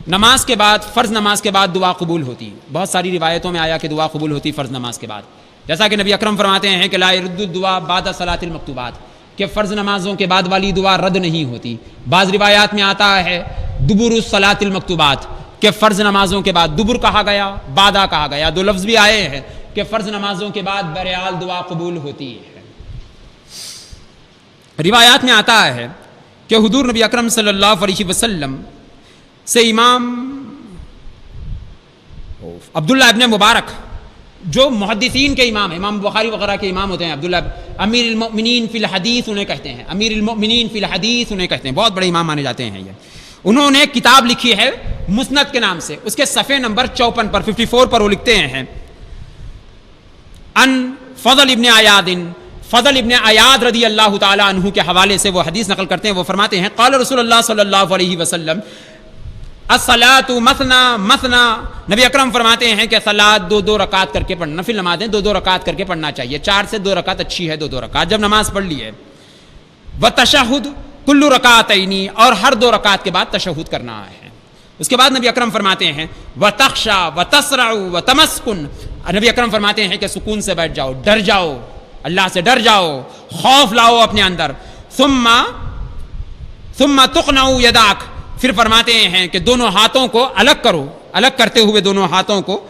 نماز کے بعد، فرض نماز کے بعد دعا قبول ہوتی، بہت ساری روایتوں میں آیا کہ دعا قبول ہوتی فرض نماز کے بعد، جیسا کہ نبی اکرم فرماتے ہیں کہ لا يرد الدعاء بعد صلاۃ المکتوبات، کہ فرض نمازوں کے بعد والی دعا رد نہیں ہوتی۔ بعض روایات میں آتا ہے دبر الصلاۃ المکتوبات، کہ فرض نمازوں کے بعد، دبر کہا گیا بعدہ کہا گیا، دو لفظ بھی آئے ہیں کہ فرض نمازوں کے بعد بہرحال دعا قبول ہوتی ہے۔ روایات میں آتا ہے کہ حضور نبی اکرم صلی اللہ علیہ وسلم سے امام عبداللہ ابن مبارک جو محدثین کے امام ہیں، امام بخاری وغیرہ کے امام ہوتے ہیں، عبداللہ امیر المؤمنین فی الحدیث انہیں کہتے ہیں، امیر المؤمنین فی الحدیث انہیں کہتے ہیں، بہت بڑے امام مانے جاتے ہیں یہ. انہوں نے کتاب لکھی ہے مسند کے نام سے، اس کے صفحے نمبر 54 پر 54 پر وہ لکھتے ہیں ان فضل ابن عیاض، فضل ابن عیاض رضی اللہ تعالی عنہ کے حوالے سے وہ حدیث نقل کرتے ہیں. وہ فرماتے ہیں قال رسول اللہ صلی اللہ علیہ وسلم الصلاۃ مثنا مثنا، نبی اکرم فرماتے ہیں کہ صلاۃ دو دو رکعت کر کے پڑھنا، نفل نمازیں دو دو رکعت کر کے پڑھنا چاہیے، 4 سے 2 رکعت اچھی ہے، 2 رکعت جب نماز پڑھ لی ہے. وتشہد کل رکعتین، اور ہر 2 رکعت کے بعد تشہد کرنا ہے. اس کے بعد نبی اکرم فرماتے ہیں وتخشع وتسرع وتمسکن، نبی اکرم فرماتے ہیں کہ سکون سے بیٹھ جاؤ، ڈر جاؤ، اللہ سے ڈر جاؤ، خوف لاؤ اپنے اندر. ثم تقنع یداک، پھر فرماتے ہیں کہ دونوں ہاتھوں کو الگ کرو، الگ کرتے ہوئے دونوں ہاتھوں کو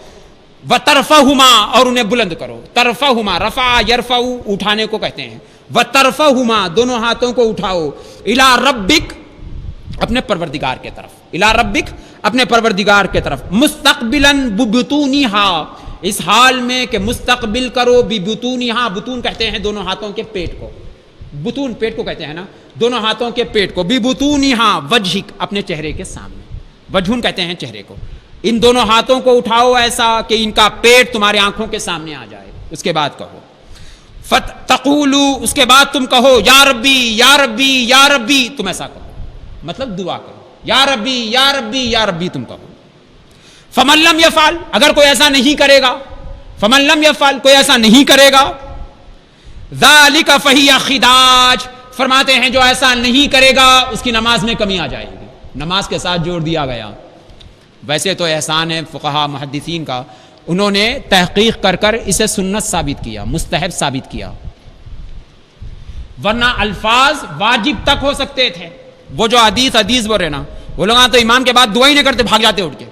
وترفعہما، اور انہیں بلند کرو. ترفعہما، رفع یرفع اٹھانے کو کہتے ہیں، وترفعہما دونوں ہاتھوں کو اٹھاؤ، الی ربک اپنے پروردگار کے طرف، الی ربک اپنے پروردگار کے طرف، مستقبلا ببطونہا، اس حال میں کہ مستقبل کرو ببطونہا، بطون کہتے ہیں دونوں ہاتھوں کے پیٹ کو، بطون پیٹ کو کہتے ہیں نا، دونوں ہاتھوں کے پیٹ کو، ببطونہا وجہک اپنے چہرے کے سامنے، وجہن کہتے ہیں چہرے کو. ان دونوں ہاتھوں کو اٹھاؤ ایسا کہ ان کا پیٹ تمہارے آنکھوں کے سامنے آ جائے. اس کے بعد کہو فتقولو، اس کے بعد تم کہو یا ربی یا ربی یا ربی، تم ایسا کہو، مطلب دعا کرو، یا ربی یا ربی یا ربی تم کہو. فمن لم یفعل، اگر کوئی ایسا نہیں کرے گا، فمن لم یفعل کوئی ایسا نہیں کرے گا، ذالک فہی خداج، فرماتے ہیں جو ایسا نہیں کرے گا اس کی نماز میں کمی آ جائے گی. نماز کے ساتھ جوڑ دیا گیا. ویسے تو احسان ہے فقہا محدثین کا، انہوں نے تحقیق کر کر اسے سنت ثابت کیا، مستحب ثابت کیا، ورنہ الفاظ واجب تک ہو سکتے تھے. وہ جو حدیث بول رہے نا، وہ لوگ تو امام کے بعد دعا ہی نہیں کرتے، بھاگ جاتے اٹھ کے.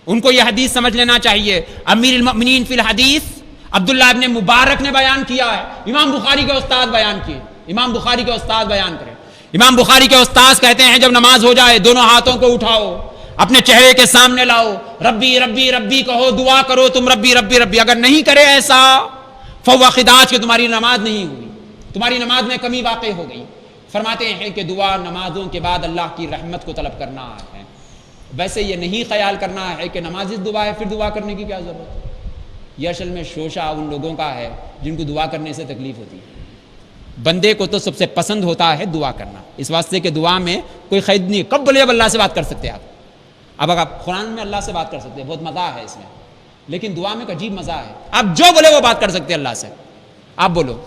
ان کو یہ حدیث سمجھ لینا چاہیے. امیر المؤمنین فی الحدیث عبداللہ ابن مبارک نے بیان کیا ہے، امام بخاری کے استاد بیان کیے، امام بخاری کے استاد بیان کریں. امام بخاری کے استاد کہتے ہیں جب نماز ہو جائے دونوں ہاتھوں کو اٹھاؤ، اپنے چہرے کے سامنے لاؤ، ربی ربی ربی کہو، دعا کرو تم ربی ربی ربی. اگر نہیں کرے ایسا فہو خداج، کہ تمہاری نماز نہیں ہوئی، تمہاری نماز میں کمی واقع ہو گئی. فرماتے ہیں کہ دعا نمازوں کے بعد اللہ کی رحمت کو طلب کرنا ہے. ویسے یہ نہیں خیال کرنا ہے کہ نماز دعا ہے پھر دعا کرنے کی کیا ضرورت ہے. یہ اصل میں شوشہ ان لوگوں کا ہے جن کو دعا کرنے سے تکلیف ہوتی ہے. بندے کو تو سب سے پسند ہوتا ہے دعا کرنا، اس واسطے کہ دعا میں کوئی قید نہیں. کب بولے اب اللہ سے بات کر سکتے ہیں آپ، اب اگر آپ قرآن میں اللہ سے بات کر سکتے ہیں، بہت مزہ ہے اس میں، لیکن دعا میں ایک عجیب مزہ ہے. آپ جو بولے وہ بات کر سکتے ہیں اللہ سے. آپ بولو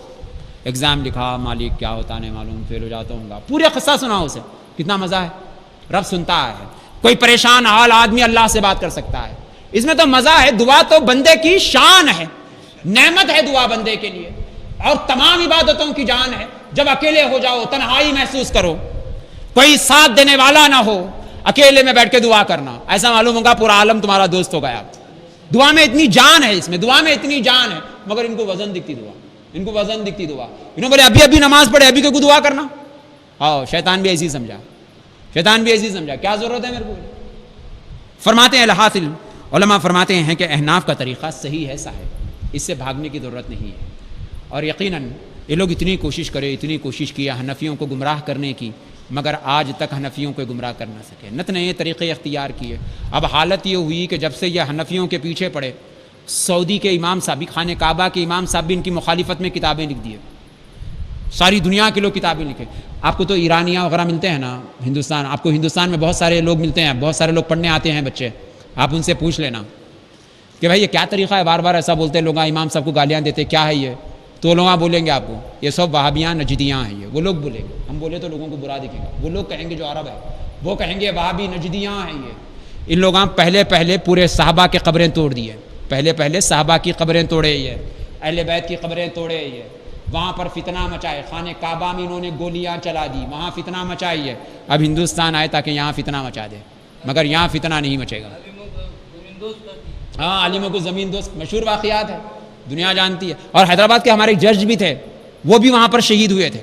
ایگزام لکھا، مالک کیا ہوتا نہیں معلوم، فیل ہو جاتا ہوں گا، پورے قصہ سناؤ اسے، کتنا مزہ ہے، رب سنتا ہے. کوئی پریشان حال آدمی اللہ سے بات کر سکتا ہے، اس میں تو مزہ ہے. دعا تو بندے کی شان ہے، نعمت ہے دعا بندے کے لیے، اور تمام عبادتوں کی جان ہے. جب اکیلے ہو جاؤ، تنہائی محسوس کرو، کوئی ساتھ دینے والا نہ ہو، اکیلے میں بیٹھ کے دعا کرنا، ایسا معلوم ہوگا پورا عالم تمہارا دوست ہو گیا. دعا میں اتنی جان ہے، اس میں دعا میں اتنی جان ہے، مگر ان کو وزن دکھتی دعا، ان کو وزن دکھتی دعا. انہوں بولے ابھی نماز پڑھے، ابھی کو دعا کرنا. آؤ، شیطان بھی ایسی سمجھا، شیطان بھی ایسی سمجھا، کیا ضرورت ہے میرے کو. فرماتے ہیں الحاصل، علماء فرماتے ہیں کہ احناف کا طریقہ صحیح ہے صاحب، اس سے بھاگنے کی ضرورت نہیں ہے. اور یقیناً یہ لوگ اتنی کوشش کیا حنفیوں کو گمراہ کرنے کی، مگر آج تک حنفیوں کو گمراہ کر نہ سکے، نت نئے طریقے اختیار کیے. اب حالت یہ ہوئی کہ جب سے یہ حنفیوں کے پیچھے پڑے، سعودی کے امام صاحب، خانہ کعبہ کے امام صاحب بھی ان کی مخالفت میں کتابیں لکھ دیے. ساری دنیا کے لوگ کتابیں لکھے. آپ کو تو ایرانیہ وغیرہ ملتے ہیں نا ہندوستان، آپ کو ہندوستان میں بہت سارے لوگ ملتے ہیں، بہت سارے لوگ پڑھنے آتے ہیں بچے. آپ ان سے پوچھ لینا کہ بھائی یہ کیا طریقہ ہے، بار بار ایسا بولتے ہیں لوگ، امام صاحب کو گالیاں دیتے، کیا ہے یہ؟ تو لوگ بولیں گے آپ کو یہ سب وہابیاں نجدیاں ہیں. یہ وہ لوگ بولیں گے، ہم بولے تو لوگوں کو برا دکھے گا. وہ لوگ کہیں گے جو عرب ہے، وہ کہیں گے وہابی نجدیاں ہیں. یہ ان لوگوں پہلے پورے صحابہ کے قبریں توڑ دیے، پہلے صحابہ کی قبریں توڑے، یہ اہل بیت کی قبریں توڑے، یہ وہاں پر فتنہ مچائے. خانہ کعبہ میں انہوں نے گولیاں چلا دی، وہاں فتنہ مچائی ہے. اب ہندوستان آئے تاکہ یہاں فتنہ مچا دے، مگر یہاں فتنہ نہیں مچے گا. ہاں، عالموں کو زمین دوست، مشہور واقعات ہے، دنیا جانتی ہے. اور حیدرآباد کے ہمارے جج بھی تھے، وہ بھی وہاں پر شہید ہوئے تھے.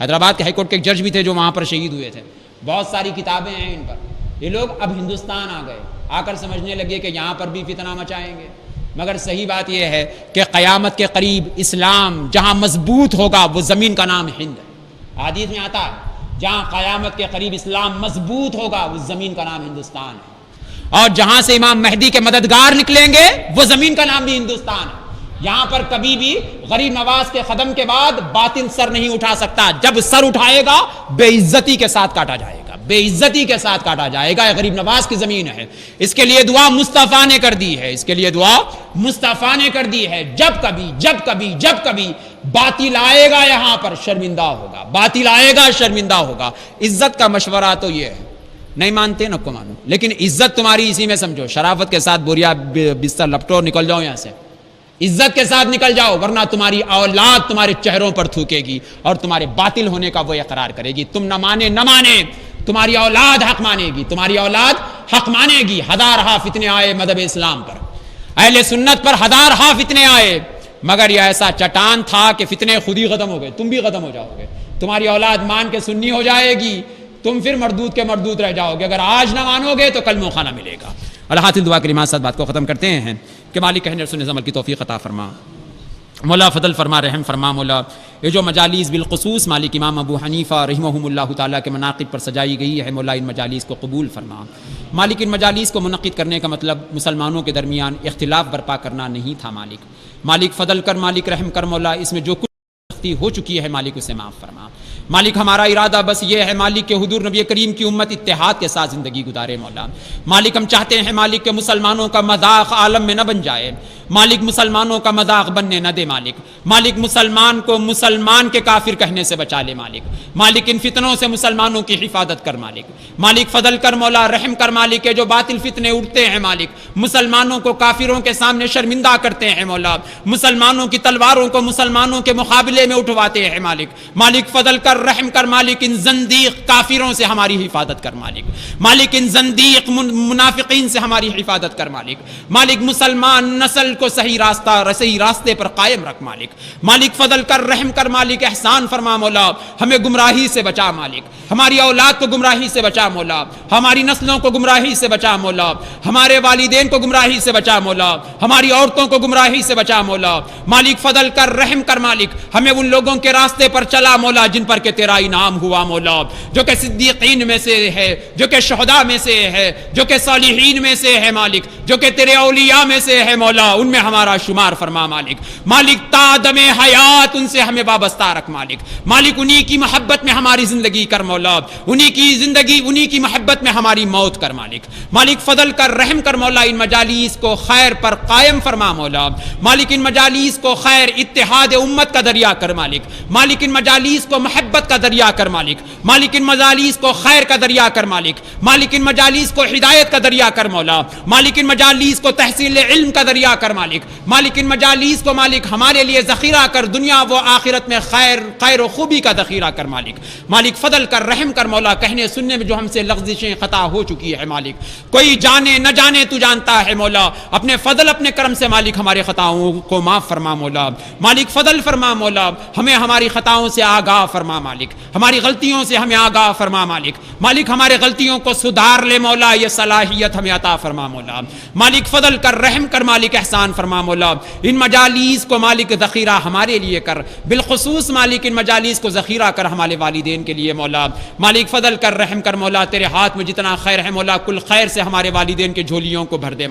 حیدرآباد کے ہائی کورٹ کے ایک جج بھی تھے جو وہاں پر شہید ہوئے تھے. بہت ساری کتابیں ہیں ان پر. یہ لوگ اب ہندوستان آ گئے، آ کر سمجھنے لگے کہ یہاں پر بھی فتنہ مچائیں گے، مگر صحیح بات یہ ہے کہ قیامت کے قریب اسلام جہاں مضبوط ہوگا وہ زمین کا نام ہند ہے۔ حدیث میں آتا ہے جہاں قیامت کے قریب اسلام مضبوط ہوگا اس زمین کا نام ہندوستان ہے، اور جہاں سے امام مہدی کے مددگار نکلیں گے وہ زمین کا نام بھی ہندوستان ہے۔ یہاں پر کبھی بھی غریب نواز کے قدم کے بعد باطل سر نہیں اٹھا سکتا، جب سر اٹھائے گا بے عزتی کے ساتھ کاٹا جائے گا، بے عزتی کے ساتھ کاٹا جائے گا۔ یہ غریب نواز کی زمین ہے، اس کے لیے دعا مصطفیٰ نے کر دی ہے، اس کے لیے دعا مصطفیٰ نے کر دی ہے۔ جب کبھی باطل آئے گا یہاں پر شرمندہ ہوگا، باطل آئے گا شرمندہ ہوگا۔ عزت کا مشورہ تو یہ ہے، نہیں مانتے نہ کو مانو، لیکن عزت تمہاری اسی میں سمجھو، شرافت کے ساتھ بوریا بستر لپٹو، نکل جاؤ یہاں سے، عزت کے ساتھ نکل جاؤ، ورنہ تمہاری اولاد تمہارے چہروں پر تھوکے گی اور تمہارے باطل ہونے کا وہ اقرار کرے گی۔ تم نہ مانے تمہاری اولاد حق مانے گی، تمہاری اولاد حق مانے گی۔ ہزارہا فتنے آئے مذہب اسلام پر، اہل سنت پر ہزارہا فتنے آئے، مگر یہ ایسا چٹان تھا کہ فتنے خود ہی ختم ہو گئے، تم بھی ختم ہو جاؤ گے، تمہاری اولاد مان کے سنی ہو جائے گی، تم پھر مردود کے مردود رہ جاؤ گے۔ اگر آج نہ مانو گے تو کل موقع نہ ملے گا۔ اللہ حاصل دعا کلمات ساتھ بات کو ختم کرتے ہیں کہ مالک کہنے رسول عمل کی توفیق عطا فرما، مولا فضل فرما، رحم فرما۔ مولا یہ جو مجالس بالخصوص مالک امام ابو حنیفہ رحمہم اللہ تعالیٰ کے مناقب پر سجائی گئی ہے، مولا ان مجالس کو قبول فرما۔ مالک ان مجالس کو منعقد کرنے کا مطلب مسلمانوں کے درمیان اختلاف برپا کرنا نہیں تھا۔ مالک فضل کر، مالک رحم کر، مولا اس میں جو کچھ غلطی ہو چکی ہے مالک اسے معاف فرما۔ مالک ہمارا ارادہ بس یہ ہے مالک کہ حضور نبی کریم کی امت اتحاد کے ساتھ زندگی گزارے۔ مولا مالک ہم چاہتے ہیں مالک کہ مسلمانوں کا مذاق عالم میں نہ بن جائے، مالک مسلمانوں کا مذاق بننے نہ دے۔ مالک مسلمان کو مسلمان کے کافر کہنے سے بچا لے۔ مالک ان فتنوں سے مسلمانوں کی حفاظت کر۔ مالک فضل کر، مولا رحم کر۔ مالک کے جو باطل فتنے اٹھتے ہیں مالک مسلمانوں کو کافروں کے سامنے شرمندہ کرتے ہیں، مولا مسلمانوں کی تلواروں کو مسلمانوں کے مقابلے میں اٹھواتے ہیں، مالک فضل کر، رحم کر۔ مالک ان زندیق کافروں سے ہماری حفاظت کر۔ مالک ان زندیق منافقین سے ہماری حفاظت کر۔ مالک مسلمان نسل کو صحیح راستے پر قائم رکھ۔ مالک فضل کر، رحم کر۔ مالک احسان فرما، مولا ہمیں گمراہی سے بچا۔ مالک ہماری اولاد کو گمراہی سے بچا، مولا ہماری نسلوں کو گمراہی سے بچا، مولا ہمارے والدین کو گمراہی سے بچا، مولا ہماری عورتوں کو گمراہی سے بچا، مولا مالک فضل کر، رحم کر۔ مالک ہمیں ان لوگوں کے راستے پر چلا، مولا جن پر کہ تیرا انعام ہوا، مولا جو کہ صدیقین میں سے ہے، جو کہ شہداء میں سے ہے، جو کہ صالحین میں سے ہے، مالک جو کہ تیرے اولیاء میں سے ہے، مولا ان میں ہمارا شمار فرما۔ مالک تا دم حیات ان سے ہمیں وابستہ رکھ۔ مالک انہی کی محبت میں ہماری زندگی کر، مولا انہی کی زندگی انہی کی محبت میں ہماری موت کر۔ مالک فضل کر، رحم کر۔ مولا ان مجالس کو خیر پر قائم فرما، مولا مالک ان مجالس کو خیر اتحاد امت کا ذریعہ کر۔ مالک ان مجالس کو محبت کا ذریعہ کر۔ مالک ان مجالس کو خیر کا ذریعہ کر۔ مالک ان مجالس کو ہدایت کا ذریعہ کر، مولا مالک ان مجالس کو تحصیل علم کا ذریعہ کر۔ مالک ان مجالس کو مالک ہمارے لیے ذخیرہ کر، دنیا و آخرت میں خیر و خوبی کا ذخیرہ کر۔ مالک فضل کر، رحم کر۔ مولا کہنے سننے میں جو ہم سے لغزشیں خطا ہو چکی ہے مالک، کوئی جانے نہ جانے تو جانتا ہے، مولا اپنے فضل اپنے کرم سے مالک ہمارے خطاؤں کو معاف فرما۔ مولا مالک فضل فرما، مولا ہمیں ہماری خطاؤں سے آگاہ فرما۔ ہماری غلطیوں سے ہمیں آگاہ فرما۔ مالک ہمارے غلطیوں کو سدھار لے، مولا یہ صلاحیت ہمیں عطا فرما۔ مولا مالک فضل کر، رحم کر۔ مالک احسان فرما، مولا ان مجالس کو مالک ذخیرہ ہمارے لیے کر، بالخصوص مالک ان مجالس کو ذخیرہ کر ہمارے والدین کے لیے۔ مولا مالک فضل کر، رحم کر۔ مولا تیرے ہاتھ میں جتنا خیر ہے، مولا کل خیر سے ہمارے والدین کے جھولیوں کو بھر دے۔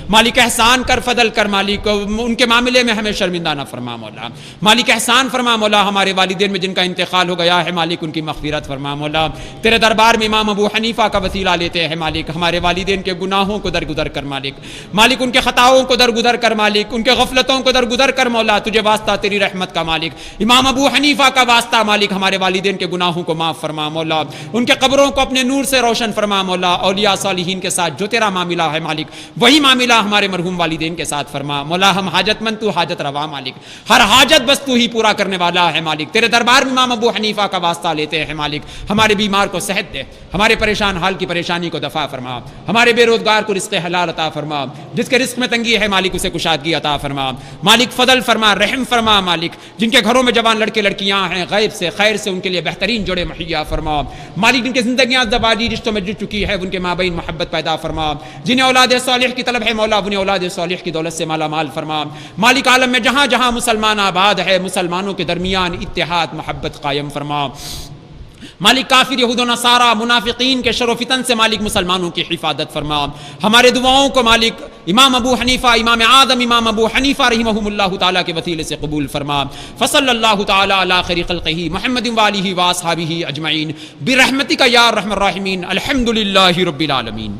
مالک احسان کر، فضل کر۔ مالک ان کے معاملے میں ہمیں شرمندہ نہ فرما۔ مولا مالک احسان فرما، مولا ہمارے والدین میں جن کا انتقال ہو گیا ہے مالک ان کی مغفرت فرما۔ مولا تیرے دربار میں امام ابو حنیفہ کا وسیلہ لیتے ہیں، مالک ہمارے والدین کے گناہوں کو درگزر کر۔ مالک ان کے خطاؤں کو درگزر کر، مالک ان کے غفلتوں کو درگزر کر۔ مولا تجھے واسطہ تیری رحمت کا، مالک امام ابو حنیفہ کا واسطہ، مالک ہمارے والدین کے گناہوں کو معاف فرما۔ مولا ان کے قبروں کو اپنے نور سے روشن فرما۔ مولا اولیاء صالحین کے ساتھ جو تیرا معاملہ ہے مالک وہی معاملہ ہمارے مرحوم والدین کے ساتھ فرما۔ مولا ہم حاجت مند، تو حاجت روا، مالک ہر حاجت بس تو ہی پورا کرنے والا ہے۔ مالک تیرے دربار میں امام ابو حنیفہ کا واسطہ لیتے ہیں، مالک ہمارے بیمار کو صحت دے، ہمارے پریشان حال کی پریشانی کو دفع فرما، ہمارے بے روزگار کو رزق حلال عطا فرما، جس کے رزق میں تنگی ہے مالک اسے کشادگی عطا فرما، مالک فضل فرما، رحم فرما، مالک جن کے گھروں میں جوان لڑکے لڑکیاں ہیں غیب سے خیر سے ان کے لیے بہترین جوڑے مہیا فرما، مالک جن کی زندگیاں زبانی رشتوں میں جڑ چکی ہے ان کے مابین محبت پیدا فرما، جنہیں اولاد صالح کی طلب ہے مولا انہیں اولاد صالح کی دولت سے مالا مال فرما، مالک عالم میں جہاں جہاں مسلمان آباد ہے مسلمانوں کے درمیان اتحاد محبت قائم فرما، مالک کافر یہود و نصارہ منافقین کے شر و فتن سے مالک مسلمانوں کی حفاظت فرما، ہمارے دعاؤں کو مالک امام ابو حنیفہ امام اعظم امام ابو حنیفہ رحمہم اللہ تعالیٰ کے وسیلے سے قبول فرما، فصلی اللہ تعالیٰ علی خیر خلقہ محمد وآلہ واصحابہ اجمعین برحمتک یا ارحم الراحمین، الحمد للہ رب العالمین۔